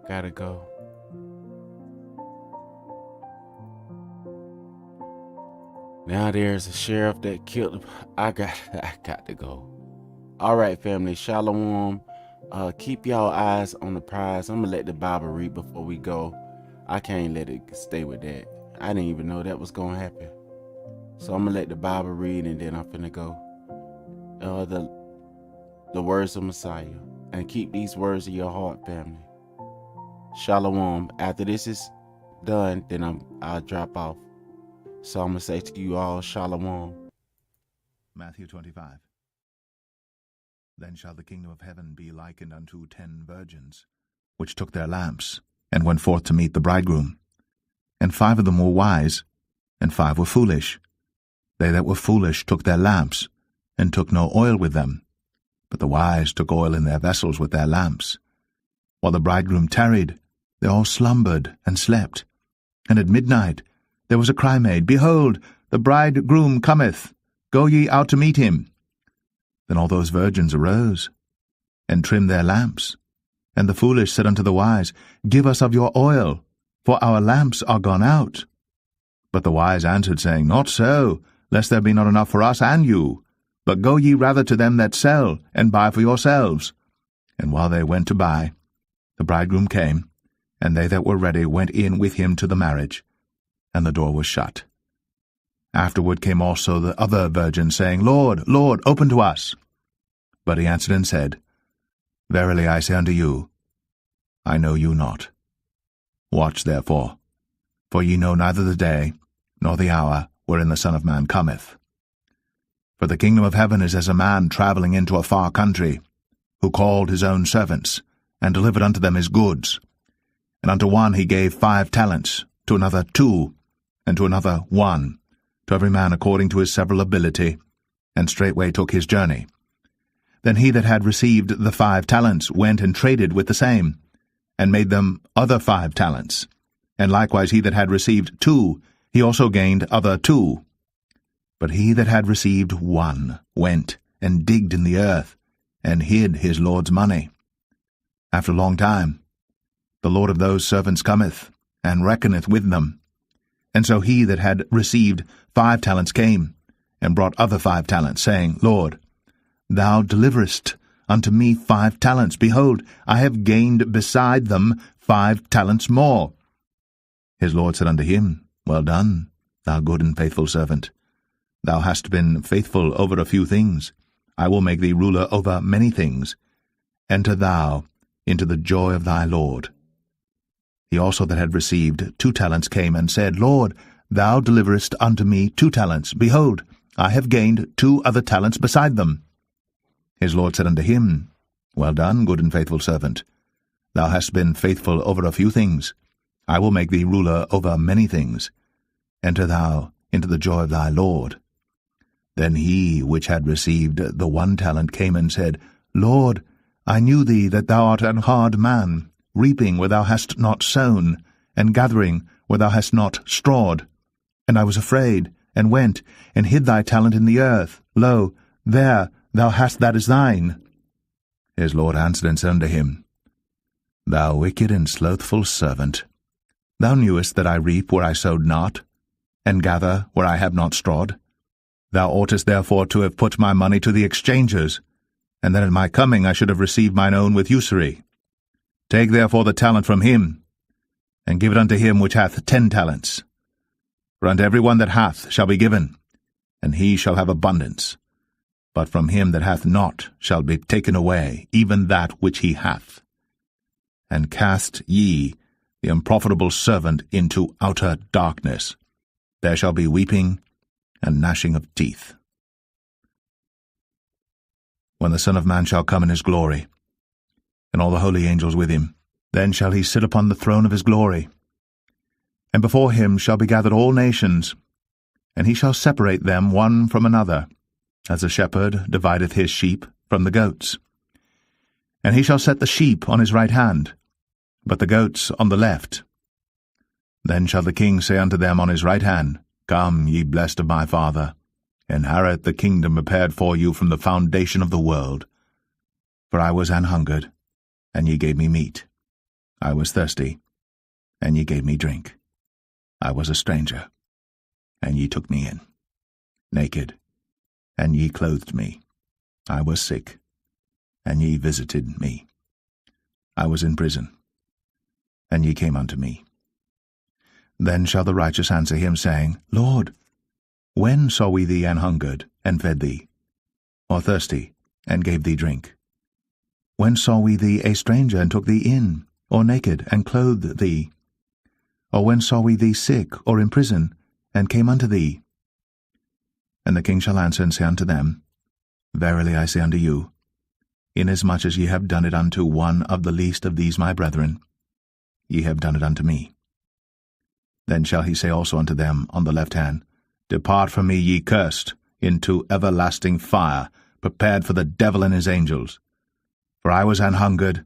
Gotta go. Now there's a sheriff that killed him. I got to go. All right, family. Shalom. Keep y'all eyes on the prize. I'm gonna let the Bible read before we go. I can't let it stay with that. I didn't even know that was gonna happen. So I'm gonna let the Bible read, and then I'm finna go. The words of Messiah. And keep these words in your heart, family. Shalom. After this is done, then I'll drop off. So I'm going to say to you all, Shalom. Matthew 25. Then shall the kingdom of heaven be likened unto 10 virgins, which took their lamps, and went forth to meet the bridegroom. And 5 of them were wise, and 5 were foolish. They that were foolish took their lamps, and took no oil with them. But the wise took oil in their vessels with their lamps. While the bridegroom tarried, they all slumbered and slept. And at midnight there was a cry made, Behold, the bridegroom cometh, go ye out to meet him. Then all those virgins arose, and trimmed their lamps. And the foolish said unto the wise, Give us of your oil, for our lamps are gone out. But the wise answered, saying, Not so, lest there be not enough for us and you. But go ye rather to them that sell, and buy for yourselves. And while they went to buy, the bridegroom came, and they that were ready went in with him to the marriage, and the door was shut. Afterward came also the other virgins, saying, Lord, Lord, open to us. But he answered and said, Verily I say unto you, I know you not. Watch therefore, for ye know neither the day nor the hour wherein the Son of Man cometh. For the kingdom of heaven is as a man travelling into a far country, who called his own servants, and delivered unto them his goods. And unto one he gave 5 talents, to another 2, and to another 1, to every man according to his several ability, and straightway took his journey. Then he that had received the 5 talents went and traded with the same, and made them other 5 talents. And likewise he that had received 2, he also gained other 2. But he that had received 1 went and digged in the earth, and hid his Lord's money. After a long time, the Lord of those servants cometh, and reckoneth with them. And so he that had received 5 talents came, and brought other 5 talents, saying, Lord, thou deliverest unto me 5 talents. Behold, I have gained beside them 5 talents more. His Lord said unto him, Well done, thou good and faithful servant. Thou hast been faithful over a few things. I will make thee ruler over many things. Enter thou into the joy of thy Lord. He also that had received 2 talents came and said, Lord, thou deliverest unto me 2 talents. Behold, I have gained 2 other talents beside them. His Lord said unto him, Well done, good and faithful servant. Thou hast been faithful over a few things. I will make thee ruler over many things. Enter thou into the joy of thy Lord. Then he which had received the 1 talent came and said, Lord, I knew thee that thou art an hard man, reaping where thou hast not sown, and gathering where thou hast not strawed. And I was afraid, and went, and hid thy talent in the earth. Lo, there thou hast that is thine. His Lord answered and said unto him, Thou wicked and slothful servant, thou knewest that I reap where I sowed not, and gather where I have not strawed. Thou oughtest therefore to have put my money to the exchangers, and then at my coming I should have received mine own with usury. Take therefore the talent from him, and give it unto him which hath 10 talents. For unto every one that hath shall be given, and he shall have abundance. But from him that hath not shall be taken away even that which he hath. And cast ye the unprofitable servant into outer darkness. There shall be weeping and gnashing of teeth. When the Son of Man shall come in his glory, and all the holy angels with him, then shall he sit upon the throne of his glory. And before him shall be gathered all nations, and he shall separate them one from another, as a shepherd divideth his sheep from the goats. And he shall set the sheep on his right hand, but the goats on the left. Then shall the king say unto them on his right hand, Come, ye blessed of my Father, inherit the kingdom prepared for you from the foundation of the world. For I was an hungered, and ye gave me meat. I was thirsty, and ye gave me drink. I was a stranger, and ye took me in. Naked, and ye clothed me. I was sick, and ye visited me. I was in prison, and ye came unto me. Then shall the righteous answer him, saying, Lord, when saw we thee an hungered, and fed thee, or thirsty, and gave thee drink? When saw we thee a stranger, and took thee in, or naked, and clothed thee? Or when saw we thee sick, or in prison, and came unto thee? And the king shall answer and say unto them, Verily I say unto you, inasmuch as ye have done it unto one of the least of these my brethren, ye have done it unto me. Then shall he say also unto them on the left hand, Depart from me, ye cursed, into everlasting fire, prepared for the devil and his angels. For I was an hungered,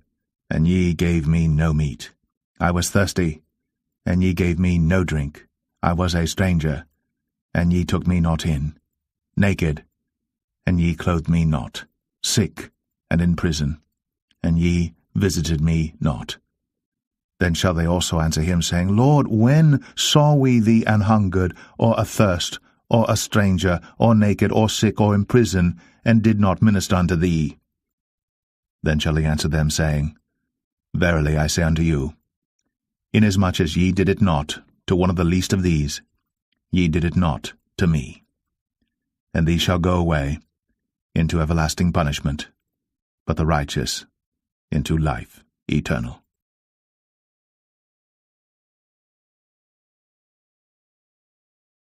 and ye gave me no meat. I was thirsty, and ye gave me no drink. I was a stranger, and ye took me not in. Naked, and ye clothed me not. Sick, and in prison, and ye visited me not. Then shall they also answer him, saying, Lord, when saw we thee an hungered, or athirst, or a stranger, or naked, or sick, or in prison, and did not minister unto thee? Then shall he answer them, saying, Verily I say unto you, inasmuch as ye did it not to one of the least of these, ye did it not to me. And these shall go away into everlasting punishment, but the righteous into life eternal.